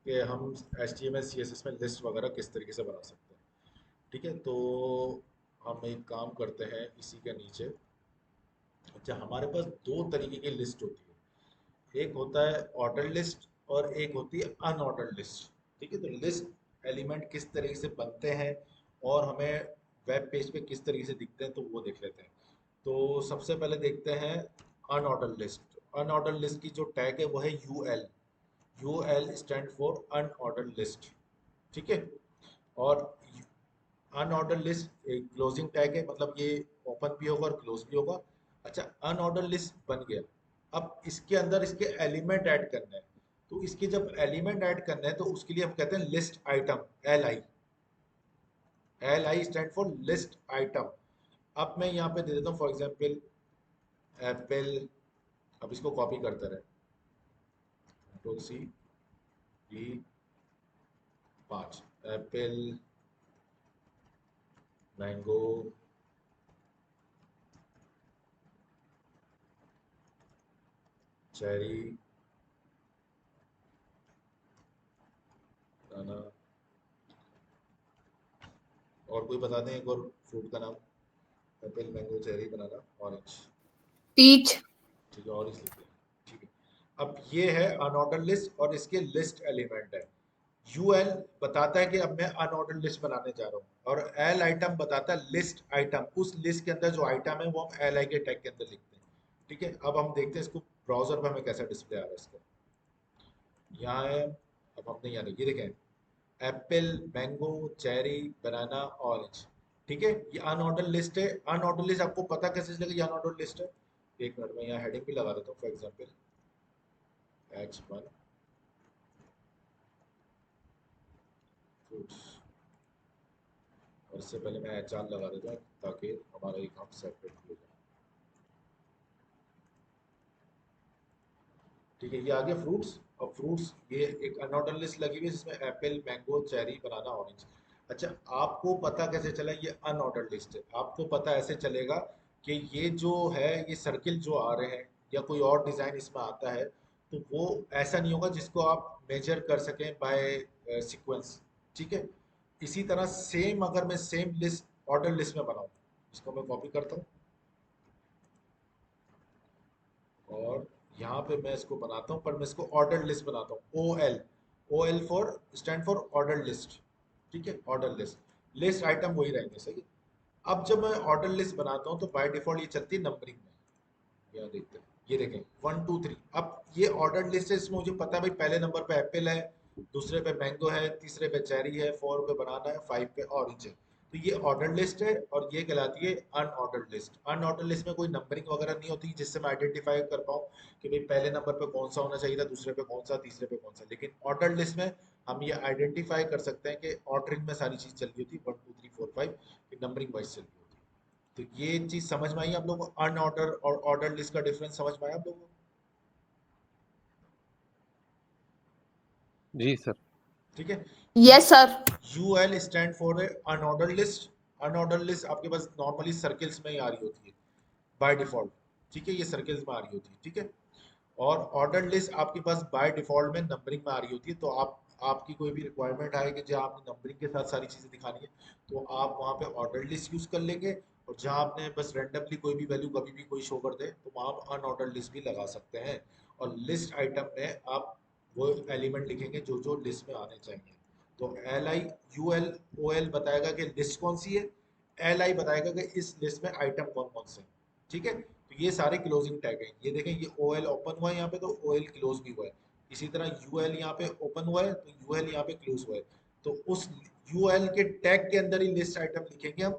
कि हम HTML CSS में लिस्ट वगैरह किस तरीके से बना सकते हैं, ठीक है? तो हम एक काम करते हैं इसी के नीचे। अच्छा हमारे पास 2 तरीके की लिस्ट होती है, एक होता है ऑर्डर लिस्ट और एक होती है अनऑर्डर्ड लिस्ट, ठीक है? तो लिस्ट एलिमेंट किस तरीके से बनते हैं और हमें वेब पेज पे किस तरीके से दिखते हैं तो वो देख लेते हैं। तो सबसे पहले देखते हैं अनऑर्डर्ड लिस्ट। अनऑर्डर लिस्ट की जो टैग है वो है UL. UL stand for unorder list, ठीक है। और अनऑर्डर लिस्ट एक क्लोजिंग टैग है, मतलब ये ओपन भी होगा और क्लोज भी होगा। अच्छा, अनऑर्डर लिस्ट बन गया। अब इसके अंदर इसके एलिमेंट ऐड करना है, तो इसके जब एलिमेंट ऐड करना है तो उसके लिए हम कहते हैं list item, L I. L I stand for list item. अब मैं यहाँ पे दे देता हूँ फॉर एग्जाम्पल एप्पल। अब इसको कॉपी करते रहे, कंट्रोल सी ई 5, एप्पल, मैंगो, चेरी, बनाना, और कोई बता दें एक और फ्रूट का नाम। एप्पल, मैंगो, चेरी, बनाना, ऑरेंज, पीच। ठीक है, ऑरेंज लिख दिया, ठीक है। अब ये है अनऑर्डर लिस्ट और इसके लिस्ट एलिमेंट है। यूएल बताता है कि अब मैं अनऑर्डर लिस्ट बनाने जा रहा हूँ, और एल आइटम बताता है लिस्ट आइटम। उस लिस्ट के अंदर जो आइटम है वो हम एल आई के टैग के अंदर लिखते हैं, ठीक है। अब हम देखते हैं इसको ब्राउजर पर हमें कैसा डिस्प्ले आ रहा है इसका। यहाँ है, अब हमने यहाँ ये देखें एप्पल, मैंगो, चेरी, बनाना, ऑरेंज, ठीक है। ये अनऑर्डर लिस्ट है। अनऑर्डर लिस्ट आपको पता कैसे चलेगा ये अनऑर्डर लिस्ट है? एक मिनट में यहाँ हेडिंग भी लगा देता हूँ, फॉर एग्जाम्पल H1 फ्रूट्स, और इससे पहले मैं HR लगा देता हूँ ताकि हमारा ये काम सेपरेट हो जाए, ठीक है। ये आ गया फ्रूट्स। और फ्रूट्स ये एक अनऑर्डर लिस्ट लगी हुई है जिसमें एप्पल, मैंगो, चेरी, बनाना, ऑरेंज। अच्छा, आपको पता कैसे चला ये अनऑर्डर लिस्ट है? आपको पता ऐसे चलेगा कि ये जो है ये सर्किल जो आ रहे हैं या कोई और डिजाइन इसमें आता है, तो वो ऐसा नहीं होगा जिसको आप मेजर कर सकें बाय सीक्वेंस, ठीक है। इसी तरह सेम अगर मैं सेम लिस्ट ऑर्डर लिस्ट में बनाऊं, इसको मैं कॉपी करता हूँ और यहाँ पे मैं इसको बनाता हूँ, पर मैं इसको ऑर्डर लिस्ट बनाता हूँ। O L, O L for stand for order list, ठीक है। ऑर्डर लिस्ट, लिस्ट आइटम वही रहेंगे, सही है। अब जब मैं ऑर्डर लिस्ट बनाता हूँ तो बाय डिफॉल्ट ये चलती है नंबरिंग में। यहाँ देखते हैं, ये देखें 1 2 3। अब ये ऑर्डर लिस्ट है, इसमें मुझे पता है भाई पहले नंबर पे एप्पल है, दूसरे पे मैंगो है, तीसरे पे चेरी है, 4 पे बनाना है, 5 पे ऑरेंज है। तो ये ऑर्डर लिस्ट है और ये कहलाती है अनऑर्डर लिस्ट। अनऑर्डर लिस्ट में कोई नंबरिंग वगैरह नहीं होती जिससे मैं आइडेंटिफाई कर पाऊँ कि भाई पहले नंबर पे कौन सा होना चाहिए था, दूसरे पे कौन सा, तीसरे पे कौन सा। लेकिन ऑर्डर लिस्ट में हम ये आइडेंटिफाई कर सकते हैं कि ऑर्डरिंग में सारी चीज चल रही होती है 1 2 3 4 5 की नंबरिंग वाइज चल रही होती है। तो ये चीज समझ में आई आप लोगों को? अनऑर्डर और ऑर्डर लिस्ट का डिफरेंस समझ में आया आप लोगों को? जी सर। ठीक है। Yes sir. UL stand for unorder list. Unorder list आपके पास नॉर्मली सर्किल्स में ही आ रही होती है बाय डिफॉल्ट, ठीक है। ये सर्किल्स में आ रही होती है, ठीक है। और ऑर्डर लिस्ट आपके पास बाय डिफॉल्ट में नंबरिंग में आ रही होती है। तो आप आपकी कोई भी रिक्वायरमेंट आए कि जहाँ आपने नंबरिंग के साथ सारी चीजें दिखानी है, तो आप वहाँ पे ऑर्डर लिस्ट यूज कर लेंगे। और जहाँ आपने बस रेंडमली कोई भी वैल्यू कभी भी कोई शो कर दे, तो वहाँ आप अनऑर्डर लिस्ट भी लगा सकते हैं। और लिस्ट आइटम में आप वो एलिमेंट लिखेंगे जो जो लिस्ट में आने चाहिए। तो L I, U L, O L बताएगा कि लिस्ट कौन सी है, एल आई बताएगा कि इस लिस्ट में आइटम कौन कौन से हैं, ठीक है। तो ये सारे क्लोजिंग टैग हैं। ये देखें, ये ओ एल ओपन हुआ है यहाँ पे, तो ओ एल क्लोज भी हुआ है। इसी तरह यू एल यहाँ पे ओपन हुआ है, तो यू एल यहाँ पे क्लोज हुआ है। तो उस यू एल के टैग के अंदर ही लिस्ट आइटम लिखेंगे हम,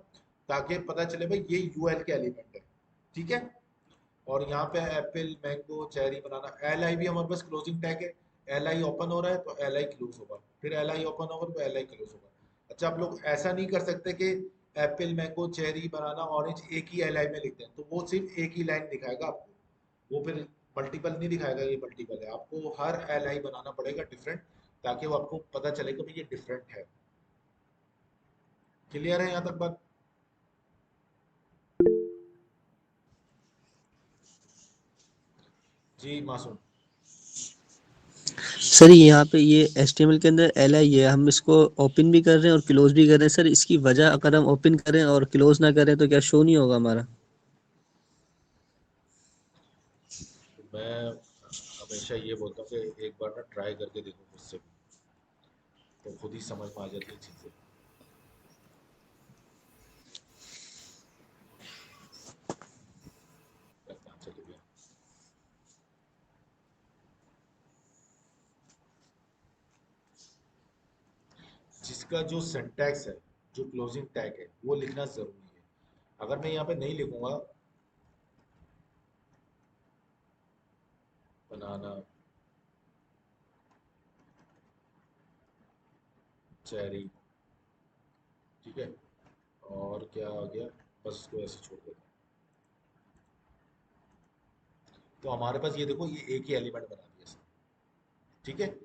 ताकि पता चले भाई ये यू एल के एलिमेंट है, ठीक है। और यहाँ पे Apple, mango, cherry, banana, L I भी हमारे पास क्लोजिंग टैग है। एल आई ओपन हो रहा है तो एल आई क्लोज होगा, फिर एल आई ओपन होगा तो एल आई क्लोज होगा। अच्छा, आप लोग ऐसा नहीं कर सकते कि एप्पल, मैंगो, चेरी, बनाना, ऑरेंज एक ही एल आई में लिख दें, तो वो सिर्फ एक ही लाइन दिखाएगा आपको, वो फिर मल्टीपल नहीं दिखाएगा। ये मल्टीपल है, आपको हर एल आई बनाना पड़ेगा डिफरेंट, ताकि वो आपको पता चले कि भाई ये डिफरेंट है। क्लियर है यहाँ तक बात? जी मासूम। सर यहाँ पे ये HTML के अंदर एल आई है, हम इसको ओपन भी कर रहे हैं और क्लोज भी कर रहे हैं सर। इसकी वजह अगर हम ओपन करें और क्लोज ना करें तो क्या शो नहीं होगा हमारा? मैं हमेशा ये बोलता हूँ कि एक बार ना ट्राई करके देखो मुझसे भी, तो खुद ही समझ में आ जाती है चीजें। कहाँ चले गया? इसका जो सिंटैक्स है, जो क्लोजिंग टैग है, वो लिखना जरूरी है। अगर मैं यहाँ पे नहीं लिखूंगा बनाना चेरी, ठीक है, और क्या आ गया, बस इसको ऐसे छोड़ देते हैं। तो हमारे पास ये देखो, ये एक ही एलिमेंट बना दिया इसने, ठीक है।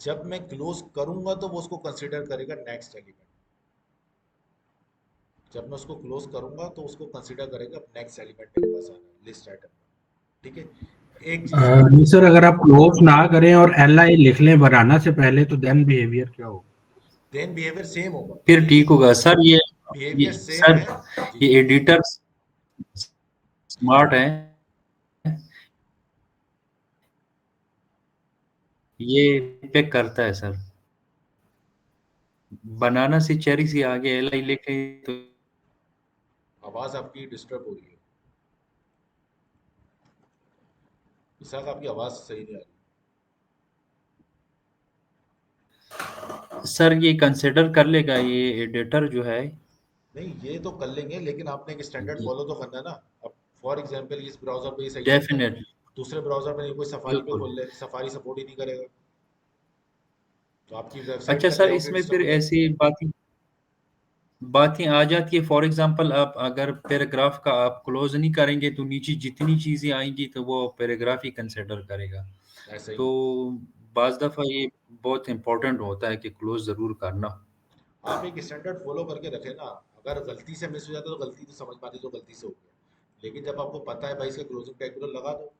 जब मैं क्लोज करूंगा तो वो उसको कंसिडर करेगा नेक्स्ट एलिमेंट। जब मैं उसको क्लोज करूंगा तो उसको कंसिडर करेगा नेक्स्ट एलिमेंट मेरे पास आना है लिस्ट आइटम, ठीक है। एक चीज नहीं सर, अगर आप क्लोज ना करें और एल लिख लें बनाना से पहले, तो देन बिहेवियर क्या होगा? देन बिहेवियर सेम होगा, फिर ठीक होगा सर। ये बिहेवियर सेम सर, है जी। ये एडिटर स्मार्ट है, ये पिक करता है सर। बनाना से चेरी से आगे एल आई लिखे तो आवाज आपकी डिस्टर्ब हो रही है विशाख, आपकी आवाज सही नहीं आ रही। सर ये कंसिडर कर लेगा ये एडिटर जो है। नहीं, ये तो कर लेंगे, लेकिन आपने एक स्टैंडर्ड फॉलो तो करना है ना। अब फॉर एग्जांपल इस ब्राउजर पे ये सही चलता है, डेफिनेटली, दूसरे ब्राउजर में नहीं, कोई सफारी पे बिल्कुल। खोल ले, सफारी सपोर्ट ही नहीं करेगा, तो आपकी वेबसाइट अच्छा का सर, लेआउट ही इसमें डिस्टर्ब फिर हो जाएगा। ऐसी बातें आ जाती है। फॉर एग्जांपल, आप अगर पैराग्राफ का आप क्लोज नहीं करेंगे तो नीचे जितनी चीजें आएंगी तो वो पैराग्राफ ही कंसिडर करेगा। ऐसा ही तो बाज दफा ये बहुत इंपॉर्टेंट होता है कि क्लोज जरूर करना। आप एक स्टैंडर्ड फॉलो करके रखें ना। अगर गलती से मिस हो जाता है तो गलती तो समझ पाते तो गलती से हो गया, लेकिन जब आपको पता है भाई इसका क्लोजिंग टैग तो लगा दो।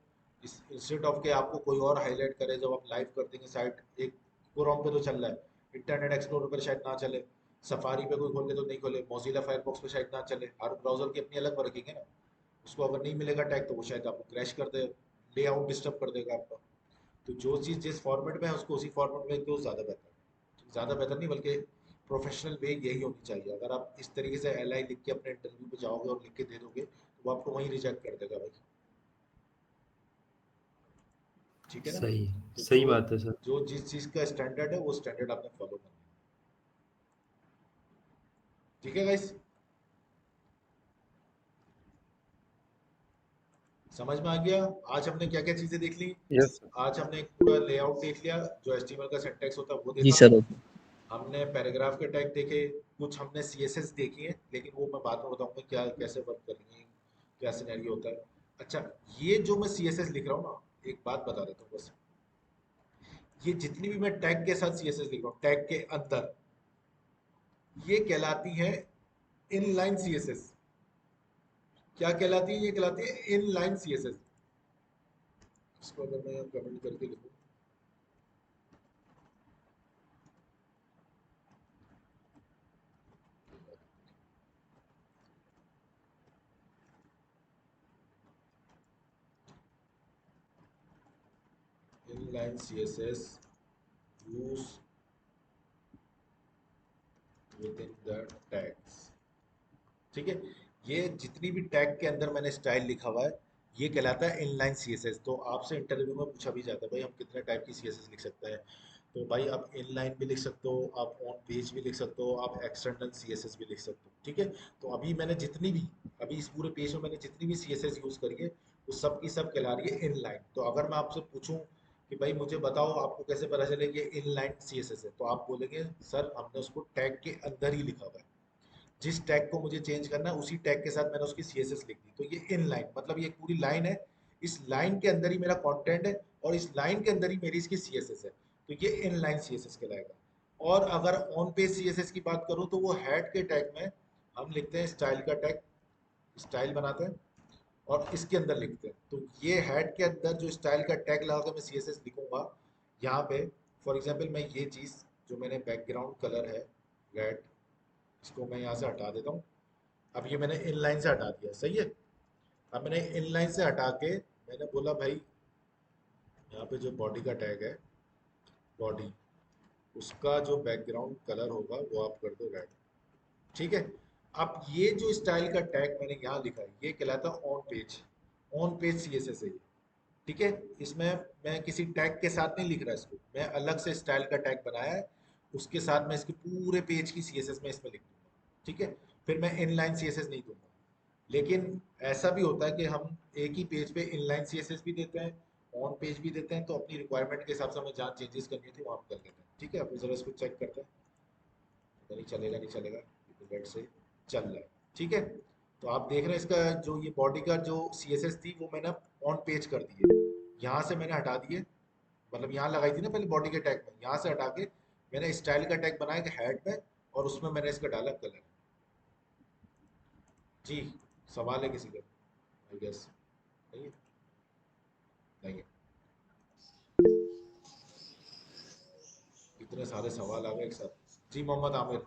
इंस्टेड ऑफ के आपको कोई और हाईलाइट करे, जब आप लाइव कर देंगे साइट, एक क्रोम पे तो चल रहा है, इंटरनेट एक्सप्लोरर पर शायद ना चले, सफारी पे कोई खोले तो नहीं खोले, मोजिला फायरफॉक्स पे शायद ना चले, हर ब्राउजर की अपनी अलग वर्किंग है ना। उसको अगर नहीं मिलेगा टैग तो वो शायद आपको क्रैश कर दे, लेआउट डिस्टर्ब कर देगा आपका। तो जो चीज़ जिस फॉर्मेट में है उसको उसी फॉर्मेट में दो, ज़्यादा बेहतर है। ज़्यादा बेहतर नहीं बल्कि प्रोफेशनल वे यही होनी चाहिए। अगर आप इस तरीके से एल आई लिख के अपने इंटरव्यू पे जाओगे और लिख के दे दोगे तो वो आपको वहीं रिजेक्ट कर देगा भाई, ठीक है ना। सही तो सही जो बात है सर। जो जिस चीज़ का स्टैंडर्ड है वो स्टैंडर्ड आपने फॉलो करना है, ठीक है गाइस। समझ में आ गया आज हमने क्या क्या चीज़ें देख ली। यस आज हमने एक पूरा लेआउट देख लिया, जो एचटीएमएल का सिंटैक्स होता है वो जी देखा सर। हमने पैराग्राफ के टैग देखे, कुछ हमने सीएसएस देखी है, लेकिन वो मैं बाद में बताऊंगा क्या कैसे वर्क करेंगे, क्या सिनेरियो होता है। अच्छा, ये जो मैं सीएसएस लिख रहा हूँ ना, एक बात बता देता हूँ बस, ये जितनी भी मैं टैग के साथ सीएसएस लिख रहा हूँ, टैग के अंदर, ये कहलाती है इनलाइन सीएसएस। क्या कहलाती है? ये कहलाती है इनलाइन सीएसएस। इसको अगर मैं कमेंट करके लिखूँ, inline CSS use within the tags, ठीक है। ये जितनी भी टैग के अंदर मैंने स्टाइल लिखा हुआ है ये कहलाता है इनलाइन सीएसएस। तो आपसे इंटरव्यू में पूछा भी जाता है भाई हम कितने टाइप की सीएसएस लिख सकते हैं, तो भाई आप इनलाइन भी लिख सकते हो, आप ऑन पेज भी लिख सकते हो, आप एक्सटर्नल सीएसएस भी लिख सकते हो, ठीक है। तो अभी मैंने जितनी भी, अभी इस पूरे पेज में मैंने जितनी भी सीएसएस यूज करी है वो सब की सब कहला रही है इनलाइन। तो अगर मैं आपसे पूछूं कि भाई मुझे बताओ आपको कैसे पता चले कि इनलाइन सीएसएस है, तो आप बोलेंगे सर हमने उसको टैग के अंदर ही लिखा हुआ है, जिस टैग को मुझे चेंज करना है उसी टैग के साथ मैंने उसकी सीएसएस लिख दी। तो ये इन लाइन मतलब ये पूरी लाइन है, इस लाइन के अंदर ही मेरा कंटेंट है और इस लाइन के अंदर ही मेरी इसकी सीएसएस है, तो ये इन लाइन सीएसएस कहलाएगा। और अगर ऑन पेज सीएसएस की बात करूं तो वो हेड के टैग में हम लिखते हैं स्टाइल का टैग, स्टाइल बनाते हैं और इसके अंदर लिखते हैं। तो ये हेड के अंदर जो स्टाइल का टैग लगा के मैं सीएसएस लिखूंगा यहाँ पे, फॉर एग्जांपल मैं ये चीज़ जो मैंने बैकग्राउंड कलर है रेड, इसको मैं यहाँ से हटा देता हूँ। अब ये मैंने इन लाइन से हटा दिया, सही है। अब मैंने इन लाइन से हटा के मैंने बोला भाई यहाँ पे जो बॉडी का टैग है, बॉडी, उसका जो बैकग्राउंड कलर होगा वो आप कर दो रेड, ठीक है। अब ये जो स्टाइल का टैग मैंने यहाँ लिखा है ये कहलाता है on page, on page CSS है ये, ठीक है। इसमें मैं किसी टैग के साथ नहीं लिख रहा इसको, मैं अलग से स्टाइल का टैग बनाया है उसके साथ मैं इसके पूरे पेज की सीएसएस में इसमें लिख दूंगा, ठीक है। फिर मैं इनलाइन सीएसएस नहीं दूंगा। लेकिन ऐसा भी होता है कि हम एक ही पेज पे इनलाइन सीएसएस भी देते हैं, ऑन पेज भी देते हैं, तो अपनी रिक्वायरमेंट के हिसाब से हमें जहाँ चेंजेस करनी होती है वहाँ कर लेते हैं, ठीक है। अब जरा इसको चेक करते हैं, नहीं चलेगा नहीं चलेगा, लेट से चल रहा है, ठीक है। तो आप देख रहे हैं इसका जो ये बॉडी का जो सीएसएस थी वो मैंने ऑन पेज कर दी है, यहाँ से मैंने हटा दिए, मतलब यहाँ लगाई थी ना पहले बॉडी के टैग में, यहाँ से हटा के मैंने स्टाइल का टैग बनाया कि हेड में, और उसमें मैंने इसका डाला कलर। जी सवाल है किसी का? आई गेस नहीं है, नहीं है। इतने सारे सवाल आ गए एक साथ। जी मोहम्मद आमिर।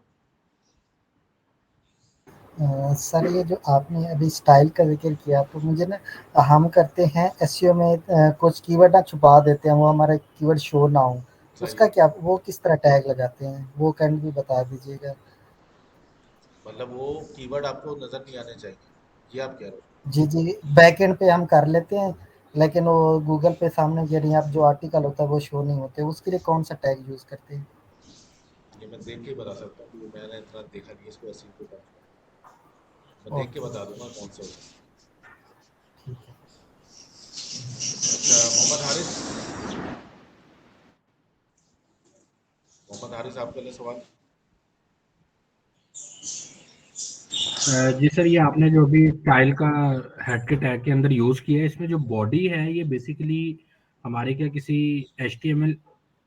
सर ये जो आपने अभी स्टाइल का जिक्र किया, तो मुझे ना, हम करते हैं एसईओ में कुछ कीवर्ड ना छुपा देते हैं, वो हमारा कीवर्ड शो ना हो, उसका क्या, वो किस तरह टैग लगाते हैं, वो कैन भी बता दीजिएगा। मतलब वो कीवर्ड आपको नजर नहीं आने चाहिए, ये आप कह रहे हो? जी जी, बैकएंड पे हम कर लेते हैं, लेकिन वो गूगल पे सामने यानी आप जो आर्टिकल होता है वो शो नहीं होते, उसके लिए कौन सा टैग यूज करते हैं? ये मैं देख के बता सकता हूँ, क्योंकि मैंने इतना देखा नहीं है इसको एसईओ के बारे में। मैं देख के बता दूंगा कौन सा होगा। अच्छा मोहम्मद हारिस, मोहम्मद हारिस आपके लिए सवाल। जी सर, ये आपने जो भी स्टाइल का हेड के टैग के अंदर यूज किया है, इसमें जो बॉडी है ये बेसिकली हमारे क्या किसी HTML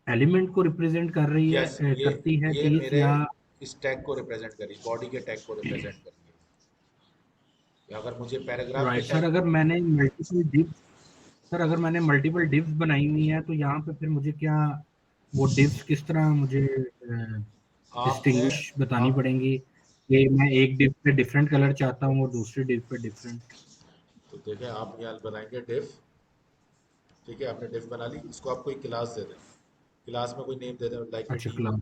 एलिमेंट को रिप्रेजेंट कर रही है, यस, करती है ये चीज, मेरे या इस टैग को रिप्रेजेंट करी, बॉडी के टैग को रिप्रेजेंट करी है। अगर मुझे पैराग्राफ के राइट सर। टैग, अगर मैंने मल्टीपल डिव्स बनाई हुई है, तो यहाँ पे फिर मुझे क्या वो डिव्स किस तरह मुझे आपने डिस्टिंग्विश बतानी आप पड़ेंगी कि मैं एक डिव पे डिफरेंट कलर चाहता हूँ और दूसरी डिव पे डिफरेंट? तो देखें आप यहाँ बनाएंगे डिफ, ठीक है। आपने डिफ बना ली, इसको आप कोई क्लास दे दें, क्लास में कोई नेम दे दें, लाइक अच्छा, D1,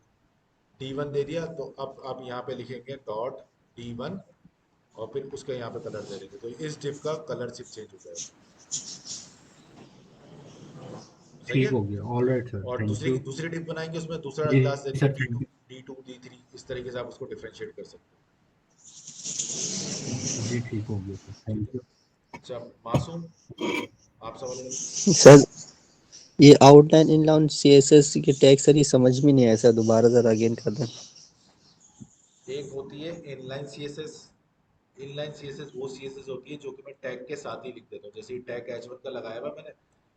D1 दे दिया, तो अब आप यहाँ पे लिखेंगे डॉट D1 और फिर उसका यहाँ पे कलर दे देंगे, तो इस डिफ का कलर सिर्फ चेंज हो जाएगा। सही ठीक है। हो गया। ऑल राइट सर, और थैंक यू। दूसरी डिफ बनाएंगे, उसमें दूसरा जी क्लास दे देंगे sir, thank D2, you. D2 D3, इस तरीके से आप उसको डिफ्रेंशिएट कर सकते जी ठीक हो गया सर, हैं, थैंक ठीक है। यू। अच्छा मासूम, आप सवाल करें। सर ये आउटलाइन इनलाइन CSS के टैग सर ये समझ में नहीं आया सर, दोबारा जरा अगेन कर दें। एक होती है इनलाइन सीएसएस, इनलाइन सीएसएस वो सीएसएस होती है जो कि मैं टैग के साथ ही लिख देता हूँ, जैसे टैग H1 का लगाया हुआ मैंने,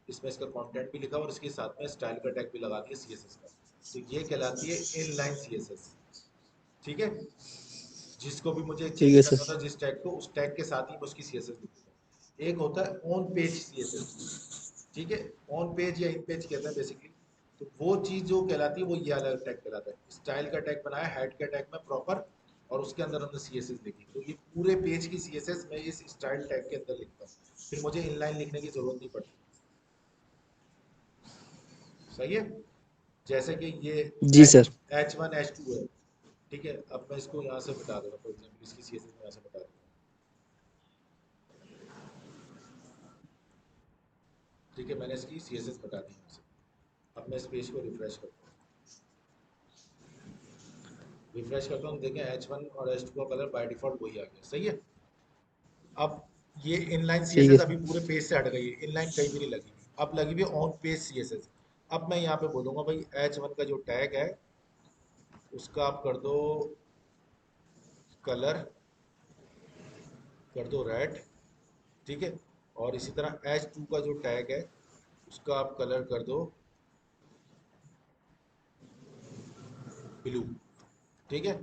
इसमें इसका कंटेंट भी लिखा और इसके साथ में स्टाइल का टैग भी लगा दिया सीएसएस का, तो ये कहलाती है इनलाइन सीएसएस, ठीक है। जिसको भी मुझे ठीक चेंज है करना सर। था जिस टैग को, उस टैग के साथ ही मैं उसकी सीएसएस लिखूंगा। एक होता है ऑन पेज सीएसएस, ठीक है, ऑन पेज या इन पेज कहते हैं बेसिकली, तो वो चीज जो कहलाती है वो ये अलग टैग कहलाता है। स्टाइल का टैग बनाया हेड के टैग में प्रॉपर, और उसके अंदर हमने सीएसएस लिखी, तो ये पूरे पेज की सीएसएस मैं इस स्टाइल टैग के अंदर लिखता हूँ, फिर मुझे इनलाइन लिखने की जरूरत नहीं पड़ती। सही है। जैसे कि ये जी सर। H1 H2 है, ठीक है। अब मैं इसको यहाँ से मिटा दूंगा, फॉर एग्जाम्पल इसकी सीएसएस में यहाँ से मिटा दूंगा, ठीक है। मैंने इसकी सीएसएस मिटा दी यहाँ से। अब मैं इस पेज को रिफ्रेश करता हूँ, देखें H1 और H2 का कलर बाय डिफॉल्ट वही आ गया, सही है। अब ये इनलाइन ठीक है सीएसएस अभी पूरे पेज से हट गई है, इनलाइन कहीं भी नहीं लगी हुई, अब लगी हुई ऑन पेज सीएसएस। अब मैं यहाँ पे बोलूंगा भाई H1 का जो टैग है उसका आप कर दो कलर, कर दो रेड, ठीक है। और इसी तरह H2 का जो टैग है उसका आप कलर कर दो ब्लू, ठीक है,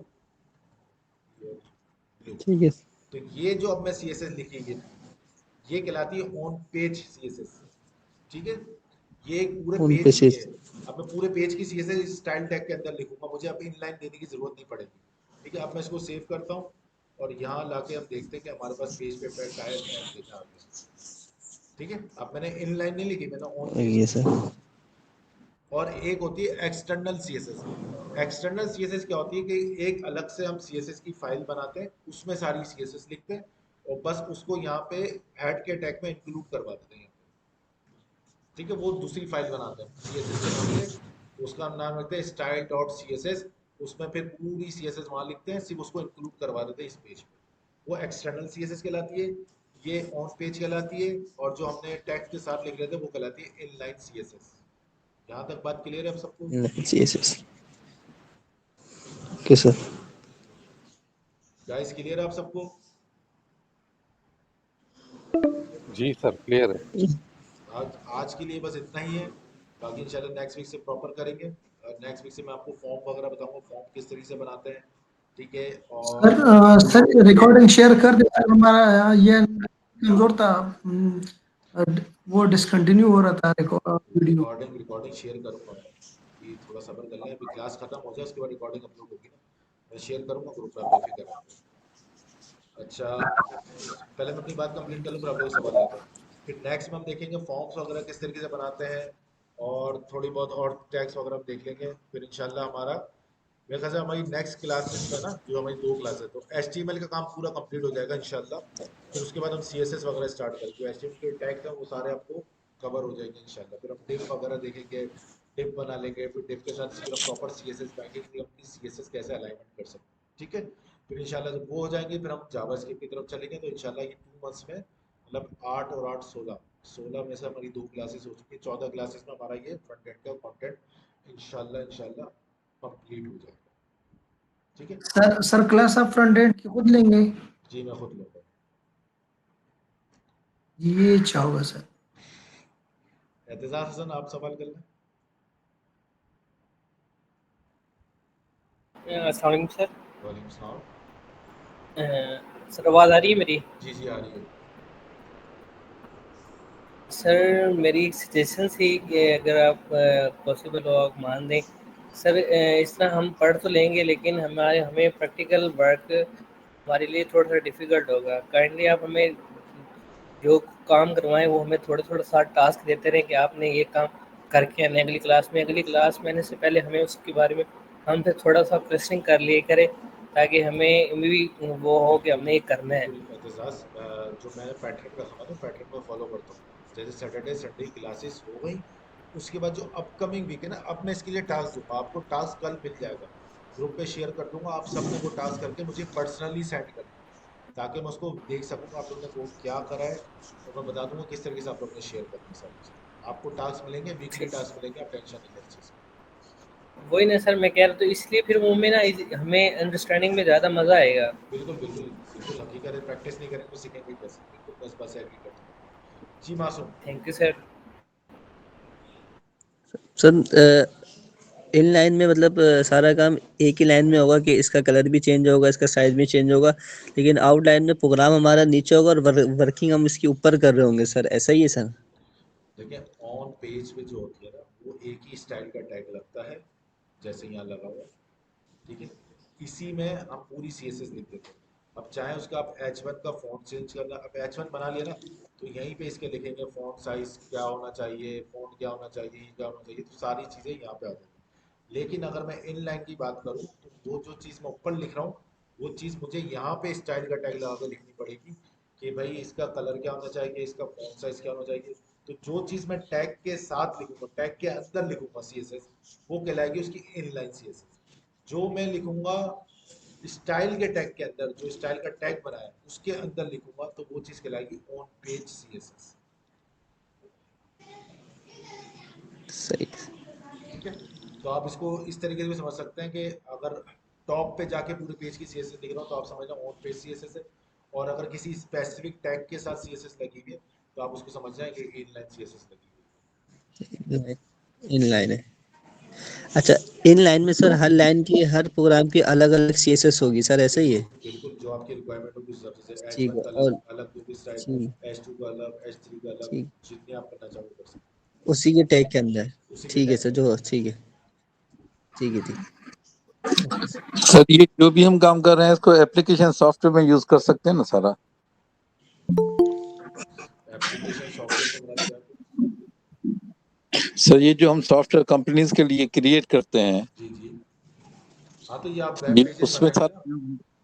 ब्लू। ठीक है। तो ये जो अब मैं सीएसएस लिखी है ये कहलाती है ऑन पेज सीएसएस, ठीक है। ये एक पूरे उन पेज पे की से है। अब मैं पूरे पेज की सीएसएस स्टाइल टैग के अंदर लिखूंगा, मुझे अब इनलाइन देने की जरूरत नहीं पड़ेगी, ठीक है। अब मैं इसको सेव करता हूँ और यहाँ लाके हम देखते हैं कि हमारे पास पेज पे इफेक्ट आया नहीं आया, देखा आपने, ठीक है। अब मैंने इनलाइन नहीं लिखी, मैंने ऑन पेज ये लिखी। सर। और एक होती है एक्सटर्नल सीएसएस। एक्सटर्नल सीएसएस क्या होती है कि एक अलग से हम सीएसएस की फाइल बनाते हैं, उसमें सारी सीएसएस लिखते हैं और बस उसको यहाँ पे हेड के टैग में इंक्लूड करवा देते हैं, ठीक है। वो दूसरी फाइल बनाते हैं सीएसएस के नाम से, उसका हम नाम रखते हैं style dot C S S. उसमें फिर पूरी सी एस एस वहाँ लिखते हैं, सिर्फ उसको इंक्लूड करवा देते हैं इस पेज पे। वो एक्सटर्नल सी एस एस कहलाती है, ये ऑन पेज कहलाती है, और जो हमने टेक्स्ट के साथ लिख रहे थे वो कहलाती है इनलाइन सी एस एस। यहाँ तक बात क्लियर है आप सबको? CSS okay sir. Guys clear है आप सबको? जी सर क्लियर है। आज के लिए बस इतना ही है, बाकी इंशाल्लाह नेक्स्ट वीक से प्रॉपर करेंगे। नेक्स्ट वीक से मैं आपको फॉर्म वगैरह बताऊंगा, फॉर्म किस तरीके से बनाते हैं, ठीक है? और सर रिकॉर्डिंग शेयर कर दे सर, हमारा ये कमजोर था, वो डिसकंटिन्यू हो रहा था वीडियो। रिकॉर्डिंग शेयर करूंगा मैं, कि थोड़ा सब्र कर लें, अभी क्लास खत्म हो जाए उसके बाद रिकॉर्डिंग अपलोड होगी ना, मैं शेयर करूंगा ग्रुप पे, आप बेफिक्र रहें। अच्छा, पहले मैं अपनी बात कंप्लीट कर लूँ, फिर आप लोग सवाल लेते हैं। फिर नेक्स्ट में हम देखेंगे फॉर्म्स वगैरह किस तरीके से बनाते हैं, और थोड़ी बहुत और टैग्स वगैरह हम देख लेंगे। फिर इंशाल्लाह हमारा, मेरे ख्याल से हमारी नेक्स्ट क्लासेस में ना, जो हमारी 2 क्लास है, तो HTML का काम पूरा कंप्लीट हो जाएगा इंशाल्लाह। फिर उसके बाद हम CSS वगैरह स्टार्ट करेंगे, जो HTML के टैग्स हैं वो सारे आपको कवर हो जाएंगे इंशाल्लाह। फिर हम डिव वगैरह देखेंगे, डिव बना लेंगे, फिर डिव के साथ फिर हम प्रॉपर CSS पाएंगे कि अपनी CSS कैसे अलाइनमेंट कर सकते हैं, ठीक है? फिर इंशाल्लाह जब वो हो जाएंगे, फिर हम जावास्क्रिप्ट की तरफ चलेंगे। तो इंशाल्लाह ये 2 मंथ्स में, मतलब 8 और 8 16 में से हमारी 2 क्लासेस हो चुकी है। 14 क्लासेस में हमारा ये फ्रंट एंड का कंटेंट इंशाल्लाह कंप्लीट हो जाएगा, ठीक है? सर क्लास आप फ्रंट एंड की खुद लेंगे? जी मैं खुद लूंगा। ये अच्छा होगा सर। एतजाज हसन, आप सवाल कर लें। अस्सलाम वालेकुम सर। वालेकुम सलाम। सर आवाज़ आ रही है मेरी? जी जी आ रही है। सर मेरी एक सजेशन थी कि अगर आप पॉसिबल हो आप मान दें सर, इस तरह हम पढ़ तो लेंगे लेकिन हमें प्रैक्टिकल वर्क हमारे लिए थोड़ा सा डिफ़िकल्ट होगा। काइंडली आप हमें जो काम करवाएं वो हमें थोड़ा थोड़ा सा टास्क देते रहें कि आपने ये काम करके आना अगली क्लास में। अगली क्लास में आने से पहले हमें उसके बारे में हम फिर थोड़ा सा प्रेसिंग कर लिए करें, ताकि हमें भी वो हो कि हमने ये करना है। बिल्कुल एतजाज, जो मैंने पैटर्न रखा था ना, पैटर्न में फॉलो करता हूँ। जैसे सैटरडे संडे क्लासेस हो गई, उसके बाद जो अपकमिंग वीक है ना, अब मैं इसके लिए टास्क दूंगा आपको। टास्क कल मिल जाएगा, ग्रुप पे शेयर कर दूंगा। आप सबने वो टास्क करके मुझे पर्सनली सेंड करना, ताकि मैं उसको देख सकूंगा आप लोगों ने वो क्या करा है, और मैं बता दूंगा किस तरीके से आप लोगों ने शेयर करना है सारी चीज़। आपको टास्क मिलेंगे, वीकली टास्क मिलेंगे, आप टेंशन नहीं लें इस चीज़ की। वही ना सर मैं कह रहा, तो इसलिए फिर वो में ना हमें अंडरस्टैंडिंग में ज़्यादा मज़ा आएगा। बिल्कुल बिल्कुल बिल्कुल, हकीकत है, प्रैक्टिस नहीं करेंगे तो सीखेंगे कैसे? बिल्कुल, बस बस एग्री करता हूँ जी। मासूम, thank you sir. Sir in line में मतलब सारा काम एक ही लाइन में होगा कि इसका कलर भी चेंज होगा, इसका साइज भी चेंज होगा, लेकिन आउट लाइन में प्रोग्राम हमारा नीचे होगा और वर्किंग हम इसके ऊपर कर रहे होंगे सर, ऐसा ही है सर? देखिए ऑन पेज पे जो होती है ना, वो एक ही स्टाइल का टैग लगता है, जैसे यहाँ लगा हुआ है, ठीक है? इसी में हम पूरी CSS लिख देते हैं। अब चाहे उसका आप H1 का फॉन्ट चेंज करना, अब H1 बना लिया ना, तो यहीं पे इसके लिखेंगे फॉन्ट साइज क्या होना चाहिए, फॉन्ट क्या होना चाहिए, क्या होना चाहिए, तो सारी चीज़ें यहाँ पे आ जाती। लेकिन अगर मैं इन लाइन की बात करूँ, तो वो जो चीज़ मैं ऊपर लिख रहा हूँ, वो चीज़ मुझे यहाँ पे स्टाइल का टैग लगा के लिखनी पड़ेगी, कि भाई इसका कलर क्या होना चाहिए, इसका फॉन्ट साइज क्या होना चाहिए। तो जो चीज़ मैं टैग के साथ लिखूंगा, टैग के अंदर लिखूंगा CSS, वो कहलाएगी उसकी इनलाइन CSS। जो मैं लिखूंगा स्टाइल के टैग के अंदर, जो स्टाइल का टैग बनाया है उसके अंदर लिखूंगा, तो वो चीज़ कहलाएगी ऑन पेज CSS, सही। ठीक है? तो आप इसको इस तरीके से भी समझ सकते हैं कि अगर टॉप पे जाके पूरे पेज की CSS लिख रहा हूँ, तो आप समझना ऑन पेज CSS है। और अगर किसी स्पेसिफिक टैग के साथ CSS लगी हुई है, तो आप उसको समझ जाएं कि इनलाइन CSS लगी हुई है। इन लाइन है। अच्छा, इन लाइन में सर हर लाइन की, हर प्रोग्राम की अलग अलग CSS होगी सर, ऐसा ही है? बिल्कुल बिल्कुल, जो आपकी रिक्वायरमेंट होगी उस हिसाब से। ठीक है। H1 का और अलग अलग जो भी स्टाइल, ठीक H2 का अलग, H3 का अलग, ठीक जितने आप करना चाहो कर सकते उसी के टैग के अंदर। हैं, उसी के ठीक है टैग सर, के जो अंदर। ठीक है, ठीक है, ठीक है। सर ये जो भी हम काम कर रहे हैं इसको एप्लीकेशन सॉफ्टवेयर में यूज कर सकते हैं ना सारा? एप्लीकेशन सॉफ्टवेयर से मुराद क्या है? सर ये जो हम सॉफ्टवेयर कंपनीज के लिए क्रिएट करते हैं, जी जी, हाँ, तो ये आप वेब ये पेजेस उसमें बनाएंगे ना,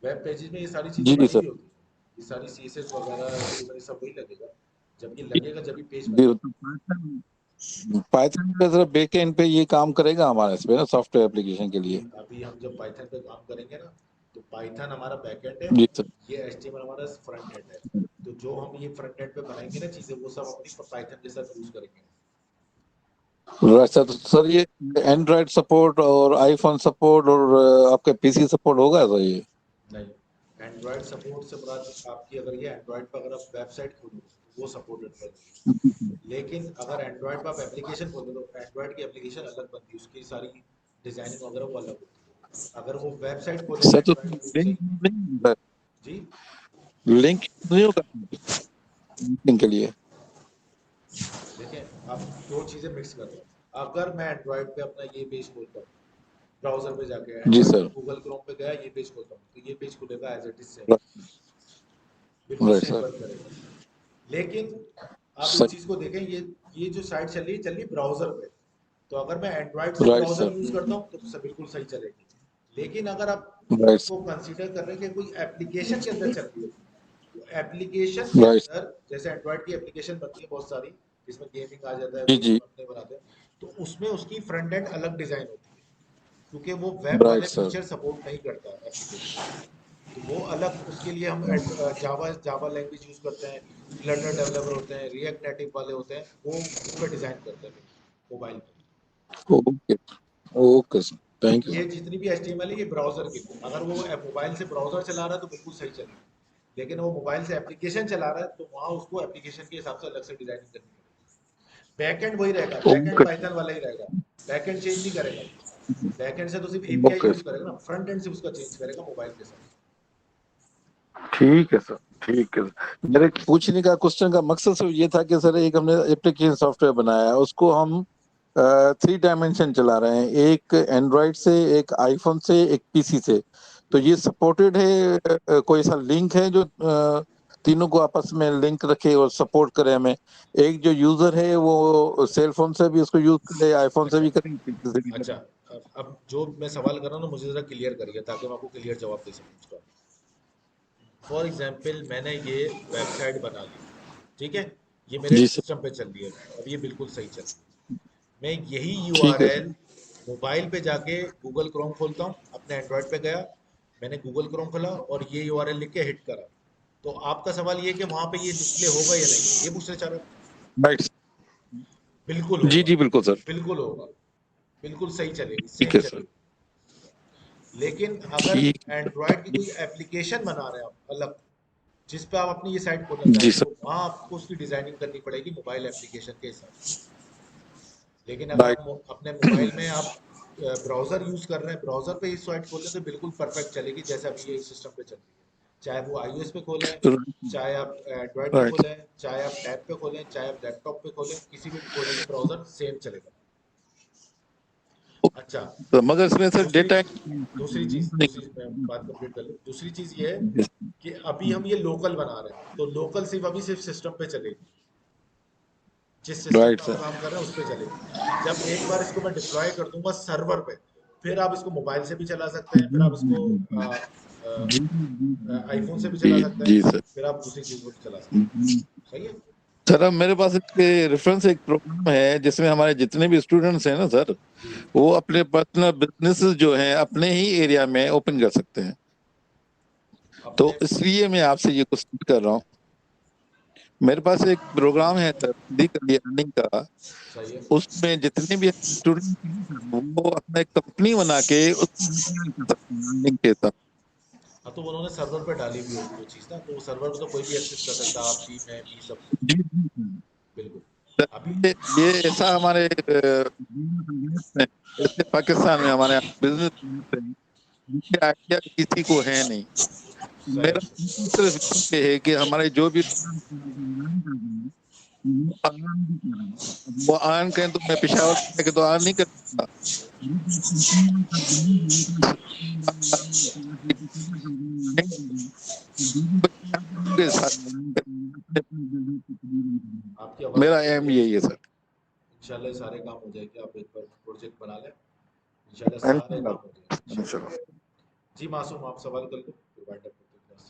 सारा। वेब पेजेस में ये सारी चीज़ें जी जी बनी सर। हुई होती हैं, ये सारी CSS वगैरह ये सारी सब वही लगेगा, जब ये लगेगा जब भी पेज जी बनेगा। तो पाइथन पे सर बैकएंड पे ये काम करेगा हमारे इस पे ना सॉफ्टवेयर एप्लीकेशन के लिए। अभी हम जब पाइथन पे काम करेंगे ना, तो पाइथन हमारा बैकएंड है, जी सर। ये HTML हमारा फ्रंट एंड है। तो जो हम ये फ्रंट एंड पे बनाएंगे ना चीजें, वो सब अपनी पाइथन के साथ यूज करेंगे। Right sir. तो सर ये एंड्रॉइड सपोर्ट और आईफोन सपोर्ट और आपके पीसी सपोर्ट होगा सर ये? नहीं, एंड्रॉइड सपोर्ट से मुराद आपकी, अगर ये एंड्रॉइड पर अगर आप वेबसाइट खोलोगे तो वो सपोर्टेड रहेगी। लेकिन अगर एंड्रॉइड पर आप एप्लीकेशन खोलोगे तो एंड्रॉइड की एप्लीकेशन अलग बनती है, उसकी सारी डिजाइनिंग वगैरह वो अलग होती है। अगर वो वेबसाइट खोलेंगे सर तो एंड्रॉइड यूज से, लिंक जी लिंक नहीं होगा लिंक के लिए? देखिए, आप दो चीजें मिक्स कर रहे हो। अगर मैं एंड्रॉइड पे अपना ये पेज खोलता हूँ, ब्राउजर पे जाके जी एंड्रॉइड सर। गूगल क्रोम पे गया, ये पेज खोलता हूँ, तो ये पेज खुलेगा एज इट इज सेम, बिल्कुल राइट सेम सर। वर्क करेगा। लेकिन आप सर इस चीज को देखें, ये जो साइट चल रही है ब्राउजर पे, तो अगर मैं एंड्रॉइड से राइट ब्राउजर सर। यूज करता हूँ तो बिल्कुल सही चलेगी। लेकिन अगर आप राइट इसको कंसीडर कर रहे हैं कि कोई एप्लीकेशन के अंदर चल रही है, तो एप्लीकेशन के राइट अंदर जैसे एंड्रॉइड की एप्लीकेशन बनती है बहुत सारी, जिसमें गेमिंग आ जाता है, जी वो जी। सब अपने बनाते हैं, तो उसमें उसकी फ्रंट एंड अलग डिजाइन होती है, क्योंकि वो वेब राइट वाले सर। फीचर सपोर्ट नहीं करता एप्लीकेशन। तो वो अलग, उसके लिए हम जावा जावा लैंग्वेज यूज करते हैं, फ्लटर डेवलपर होते हैं, रिएक्ट नेटिव वाले होते हैं, वो उस पर डिजाइन करते हैं मोबाइल पे। Okay okay sir, thank you ये सर। जितनी भी HTML है ये ब्राउजर के लिए, अगर वो मोबाइल से ब्राउजर चला रहा है तो बिल्कुल सही चलेगी। लेकिन वो मोबाइल से एप्लीकेशन चला रहा है तो वहां उसको एप्लीकेशन के हिसाब से अलग से डिजाइनिंग करनी पड़ेगी। बैकएंड वही रहेगा, बैकएंड ओके पाइथन वाला ही रहेगा, बैकएंड चेंज नहीं करेगा। बैकएंड से तो सिर्फ API ओके यूज करेगा ना, फ्रंट एंड से उसका चेंज करेगा मोबाइल के साथ। ठीक है सर, ठीक है सर। मेरे पूछने का क्वेश्चन का मकसद सिर्फ ये था कि सर एक हमने एप्लीकेशन सॉफ्टवेयर बनाया है, उसको हम 3 डायमेंशन चला रहे हैं, एक एंड्रॉइड से, एक आईफोन से, एक पीसी से। तो ये सपोर्टेड है? कोई ऐसा लिंक है जो तीनों को आपस में लिंक रखे और सपोर्ट करे हमें? एक जो यूजर है वो सेल फोन से भी उसको यूज करे, आईफोन से अच्छा भी करे, पीसी से भी अच्छा, करे? अब जो मैं सवाल कर रहा हूँ ना, मुझे जरा क्लियर करिए ताकि मैं आपको क्लियर जवाब दे सकूँ उसका। फॉर एग्जाम्पल, मैंने ये वेबसाइट बना ली, ठीक है, ये मेरे जी सर। सिस्टम पे चल रही है, अब ये बिल्कुल सही चल रही है। मैं यही ठीक है URL सर। मोबाइल पे जाके गूगल क्रोम खोलता हूँ, अपने एंड्रॉयड पे गया, मैंने गूगल क्रोम खोला और ये URL लिख के हिट करा, तो आपका सवाल ये है कि वहां पे ये डिस्प्ले होगा या नहीं, ये पूछना चाह रहे हो? राइट। बिल्कुल जी होगा, जी बिल्कुल सर। बिल्कुल होगा, बिल्कुल सही चलेगी, ठीक सेम है सर। चलेगी। लेकिन अगर ठीक। एंड्रॉयड की कोई एप्लीकेशन बना रहे हैं आप अलग, जिस पे आप अपनी ये साइट खोलना चाह जी रहे हैं, सर। तो वहां आपको उसकी डिजाइनिंग करनी पड़ेगी मोबाइल एप्लीकेशन के हिसाब से। लेकिन अगर राइट। आप अपने मोबाइल में आप ब्राउजर यूज कर रहे हैं, ब्राउजर पे ही साइट खोलें तो बिल्कुल परफेक्ट चलेगी, जैसे अभी ये सिस्टम पे चल रही है, चाहे वो iOS पे खोलें, चाहे आप एंड्रॉयड पे राइट। खोलें, चाहे आप टैब पे खोलें, चाहे आप लैपटॉप पे खोलें, किसी भी खोलेंगे ब्राउजर सेम चलेगा। अच्छा, तो मगर इसमें सर दूसरी डेटा दूसरी मैं बात कंप्लीट कर लूँ। दूसरी चीज ये है कि अभी हम ये लोकल बना रहे हैं, तो लोकल सिर्फ अभी सिर्फ सिस्टम पे चलेगी, जिस सिस्टम राइट पे आप सर। काम कर रहे हैं उस पे चलेगी। जब एक बार इसको मैं डिप्लॉय कर दूंगा सर्वर पे, फिर आप इसको मोबाइल से भी चला सकते हैं, फिर आप इसको जी आईफोन से भी चला जी सकते हैं, जी सर। फिर आप दूसरी चीज को भी चला सकते हैं। सही है। सर अब मेरे पास एक रेफरेंस एक प्रोग्राम है जिसमें हमारे जितने भी स्टूडेंट्स हैं ना सर, जी, वो अपने पर्सनल बिजनेस जो हैं अपने ही एरिया में ओपन कर सकते हैं। तो अपने इसलिए मैं आपसे ये क्वेश्चन कर रहा हूँ। मेरे पास एक प्रोग्राम है सर अर्निंग का, सही है। उसमें जितने भी स्टूडेंट वो अपना एक कंपनी बना के उसमें अर्निंग के साथ। हाँ, तो उन्होंने सर्वर पे डाली हुई होगी वो चीज़ ना, तो वो सर्वर पे तो कोई भी एक्सेस कर सकता है, आप भी, मैं भी, सब कोई। जी बिल्कुल। सर, अभी ये ऐसा हमारे ऐसे पाकिस्तान में हमारे बिजनेस ये आइडिया किसी को है नहीं। सही मेरा सिर्फ ये है कि हमारे जो भी वो अर्न करें, तो मैं पेशावर के तो अर्न नहीं कर सकता। आपकी आवाज़ मेरा नहीं आ एम रही है। यही है सर। इंशाल्लाह ये सारे काम हो जाएंगे, आप एक बार प्रोजेक्ट बना लें, इंशाल्लाह सारे काम हो जाएंगे इंशाल्लाह। इंशाल्लाह। जी मासूम, आप सवाल कर लो, फिर वाइंड अप करते हैं क्लास।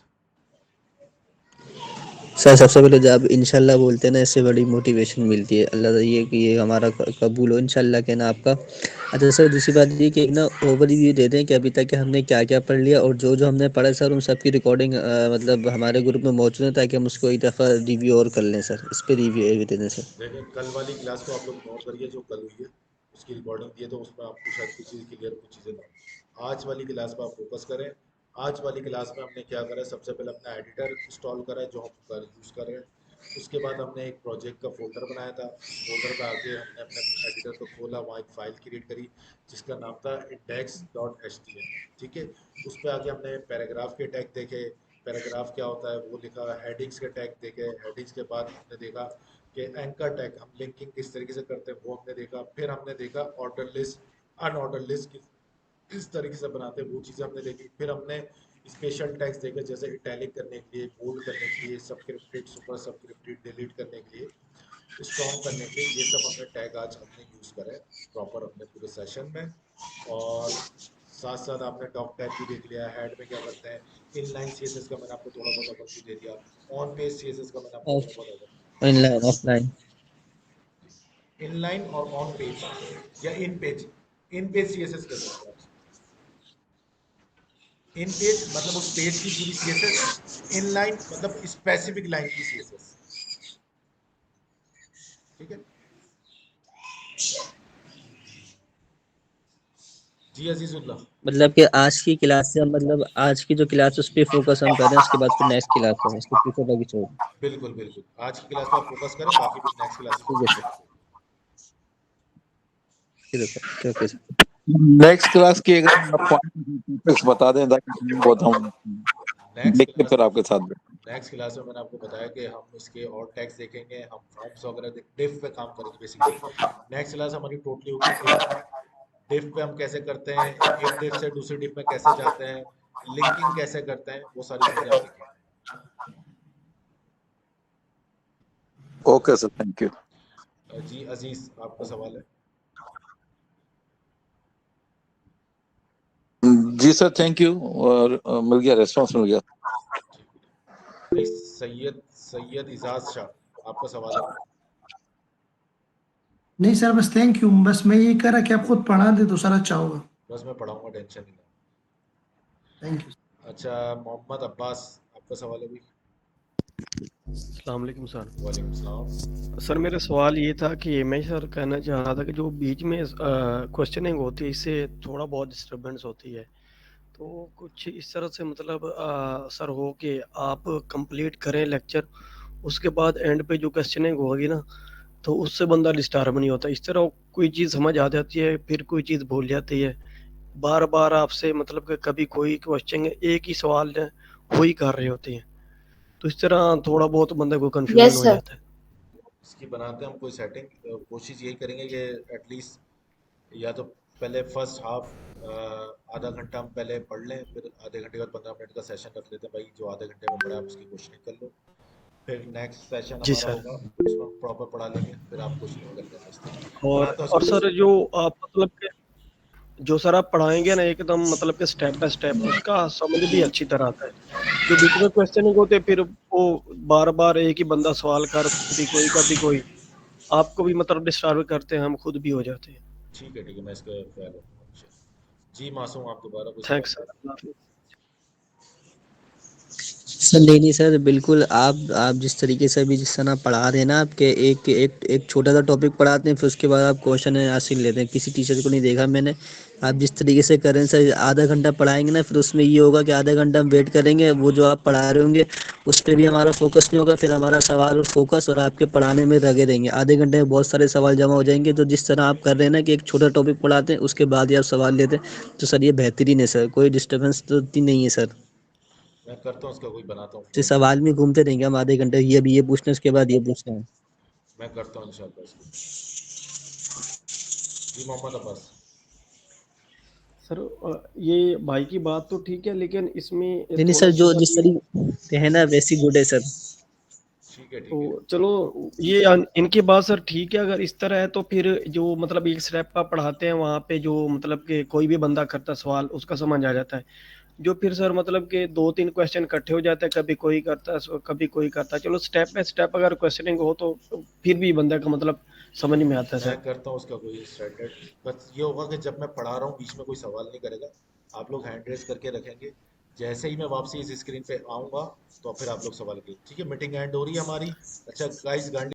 सर सबसे पहले जब इंशाल्लाह बोलते हैं ना, इससे बड़ी मोटिवेशन मिलती है। अल्लाह ये कि ये हमारा कबूल हो इंशाल्लाह के ना आपका। अच्छा सर, दूसरी बात ये कि एक ना ओवरव्यू दे दें कि अभी तक के हमने क्या क्या पढ़ लिया, और जो जो हमने पढ़ा सर उन सब की रिकॉर्डिंग मतलब हमारे ग्रुप में मौजूद है, ताकि हम उसको एक दफ़ा रिव्यू और कर लें सर। इस पर रिव्यू दे दें सर। देखिए कल वाली क्लास को आप लोग इग्नोर करिए, जो कल हुई है उसकी रिकॉर्डिंग दी है, तो उसमें आपको शायद कुछ चीज़ क्लियर, कुछ चीज़ें ना। आज वाली क्लास पर आप फोकस करें। आज वाली क्लास में हमने क्या करा है, सबसे पहले अपना एडिटर इंस्टॉल करा है जो हम यूज़ कर रहे हैं। उसके बाद हमने एक प्रोजेक्ट का फोल्डर बनाया था। फोल्डर पे आके हमने अपने एडिटर को खोला, वहाँ एक फाइल क्रिएट करी जिसका नाम था index.html। ठीक है, उस पर आके हमने पैराग्राफ के टैग देखे, पैराग्राफ क्या होता है वो लिखा, हेडिंग्स के टैग देखे, हेडिंग्स के बाद हमने देखा कि एंकर टैग हम लिंकिंग किस तरीके से करते हैं वो हमने देखा। फिर हमने देखा ऑर्डर लिस्ट, अनऑर्डर लिस्ट किस तरीके से बनाते हैं वो चीज़ें हमने देखी। फिर हमने स्पेशल टैग्स देखे, जैसे इटैलिक करने के लिए, बोल्ड करने के लिए, सबस्क्रिप्टेड, सुपर सबस्क्रिप्टेड, डिलीट करने के लिए, स्ट्रॉन्ग करने के लिए, ये सब हमने टैग आज हमने यूज़ करा है प्रॉपर अपने पूरे सेशन में। और साथ साथ आपने डॉक टैग भी देख लिया, हेड में क्या करते हैं, इनलाइन सीएसएस का मैंने आपको थोड़ा बहुत ओवरव्यू दे दिया, ऑन पेज सीएसएस का मैंने आपको थोड़ा बहुत ओवरव्यू, इनलाइन ऑफलाइन। इनलाइन और ऑन पेज या इन पेज, इन पेज सीएसएस कर सकते हैं आप। इन पेज मतलब उस पेज की पूरी सीएसएस, इन लाइन मतलब स्पेसिफिक लाइन की सीएसएस। ठीक है जी अजीजुल्लाह। मतलब कि आज की क्लास से हम, मतलब आज की जो क्लास है उस पर फोकस हम कर रहे हैं, उसके बाद फिर नेक्स्ट क्लास है उसके पीछे लगी छोड़। बिल्कुल बिल्कुल, आज की क्लास पर आप फोकस करें, बाकी फिर नेक्स्ट क्लास में ठीक है सर, ठीक है sir, okay sir. Next class की अगर आप टॉपिक्स बता दें ताकि मैं बताऊं, देख के फिर आपके साथ बैठ। नेक्स्ट क्लास में मैंने आपको बताया कि हम इसके और टैक्स देखेंगे, हम फॉर्म्स वगैरह डिफ पे काम करेंगे बेसिकली। नेक्स्ट क्लास हमारी टोटली होगी डिफ पे, हम कैसे करते हैं, एक डिफ से दूसरी डिफ में कैसे जाते हैं, लिंकिंग कैसे करते हैं, वो सारी चीजें हम देखेंगे। Okay sir, thank you. जी अजीज, आपका सवाल है? जी सर, थैंक यू। और मिल गया, रेस्पॉन्स मिल गया। सैयद सैयद इजाज शाह, आपका सवाल है? नहीं सर, बस थैंक यू, बस मैं यही कह रहा कि आप खुद पढ़ा दे तो सर अच्छा होगा। बस मैं पढ़ाऊंगा, टेंशन नहीं लेना। Thank you. अच्छा मोहम्मद अब्बास, आपका सवाल है भी? अस्सलाम वालेकुम सर। वालेकुम सलाम। सर मेरा सवाल ये था कि मैं सर कहना चाह रहा था कि जो बीच में क्वेश्चनिंग होती है इससे थोड़ा बहुत डिस्टरबेंस होती है, तो कुछ इस तरह से मतलब सर हो कि आप कंप्लीट करें लेक्चर, उसके बाद एंड पे जो क्वेश्चनिंग होगी ना तो उससे बंदा डिस्टर्ब नहीं होता। इस तरह कोई चीज़ समझ आ जाती है फिर कोई चीज़ भूल जाती है, बार बार आपसे मतलब कि कभी कोई क्वेश्चन एक ही सवाल वही कर रहे होते हैं, तो इस तरह थोड़ा बहुत बंदे को कंफ्यूजन यस हो सर। जाता है। इसकी बनाते हैं हम कोई सेटिंग, कोशिश यही करेंगे कि एटलीस्ट या तो पहले फर्स्ट हाफ आधा घंटा हम पहले पढ़ लें, फिर आधे घंटे बाद 15 मिनट का सेशन रख लेते हैं भाई, जो आधे घंटे में पढ़ा आप उसकी क्वेश्चनिंग कर लो। फिर नेक्स्ट सेशन जी हमारा सर। होगा उसमें प्रॉपर पढ़ा लेंगे, फिर आप क्वेश्चनिंग कर लेना इस तरह और बनाते हैं सर उसको। जो आप मतलब कि जो सर आप पढ़ाएंगे ना एकदम मतलब कि स्टेप बाय स्टेप, उसका समझ भी अच्छी तरह आता है। जो बीच में क्वेश्चनिंग होते हैं फिर वो बार बार एक ही बंदा सवाल कर, कभी कोई आपको भी मतलब डिस्टर्ब करते हैं, हम खुद भी हो जाते हैं। ठीक है मैं इसका ख्याल रखूंगा। जी मासूम, आप दोबारा कोई सवाल थैंक्स सर, करें? अल्लाह हाफिज़। सर नहीं सर, बिल्कुल आप जिस तरीके से अभी जिस तरह पढ़ा रहे हैं ना, आपके एक एक एक छोटा सा टॉपिक पढ़ाते हैं, फिर उसके बाद आप क्वेश्चन आंसर लेते हैं। किसी टीचर को नहीं देखा मैंने, आप जिस तरीके से कर रहे हैं सर, आधा घंटा पढ़ाएंगे ना, फिर उसमें ये होगा कि आधा घंटा हम वेट करेंगे, वो जो आप पढ़ा रहे होंगे उस पर भी हमारा फोकस नहीं होगा, फिर हमारा सवाल और फोकस और आपके पढ़ाने में लगे रहेंगे। आधे घंटे में बहुत सारे सवाल जमा हो जाएंगे। तो जिस तरह आप कर रहे हैं ना कि एक छोटा टॉपिक पढ़ाते हैं उसके बाद ही आप सवाल लेते हैं, तो सर ये बेहतरीन है सर, कोई डिस्टर्बेंस तो नहीं है सर। मैं करता हूँ उसका, कोई बनाता हूँ तो फ्लो। सवाल में घूमते रहेंगे हम आधे घंटे, ये अभी ये पूछना उसके बाद ये पूछना है। मैं करता हूँ इंशाल्लाह इसको। जी मोहम्मद अब्बास। सर ये भाई की बात तो ठीक है, लेकिन इसमें नहीं थोड़ा सर, सा जो सर जिस तरीके है ना वैसी गुड है सर। ठीक है तो चलो ये इनकी बात सर ठीक है, अगर इस तरह है तो फिर जो मतलब एक स्टेप का पढ़ाते हैं वहाँ पे जो मतलब कि कोई भी बंदा करता सवाल उसका समझ आ जाता है, जो फिर सर मतलब कि 2-3 क्वेश्चन इकट्ठे हो जाते हैं, कभी कोई करता है कभी कोई करता है। चलो स्टेप बाय स्टेप अगर क्वेश्चनिंग हो तो फिर भी बंदे का मतलब समझ में आता है मैं सर। करता हूँ उसका कोई स्टैंडर्ड, बस ये होगा कि जब मैं पढ़ा रहा हूँ बीच में कोई सवाल नहीं करेगा, आप लोग हैंड रेस करके रखेंगे, जैसे ही मैं वापसी इस स्क्रीन पे आऊंगा तो फिर आप लोग सवाल कीजिए। ठीक है, मीटिंग एंड हो रही है हमारी। अच्छा गाइस, गांडी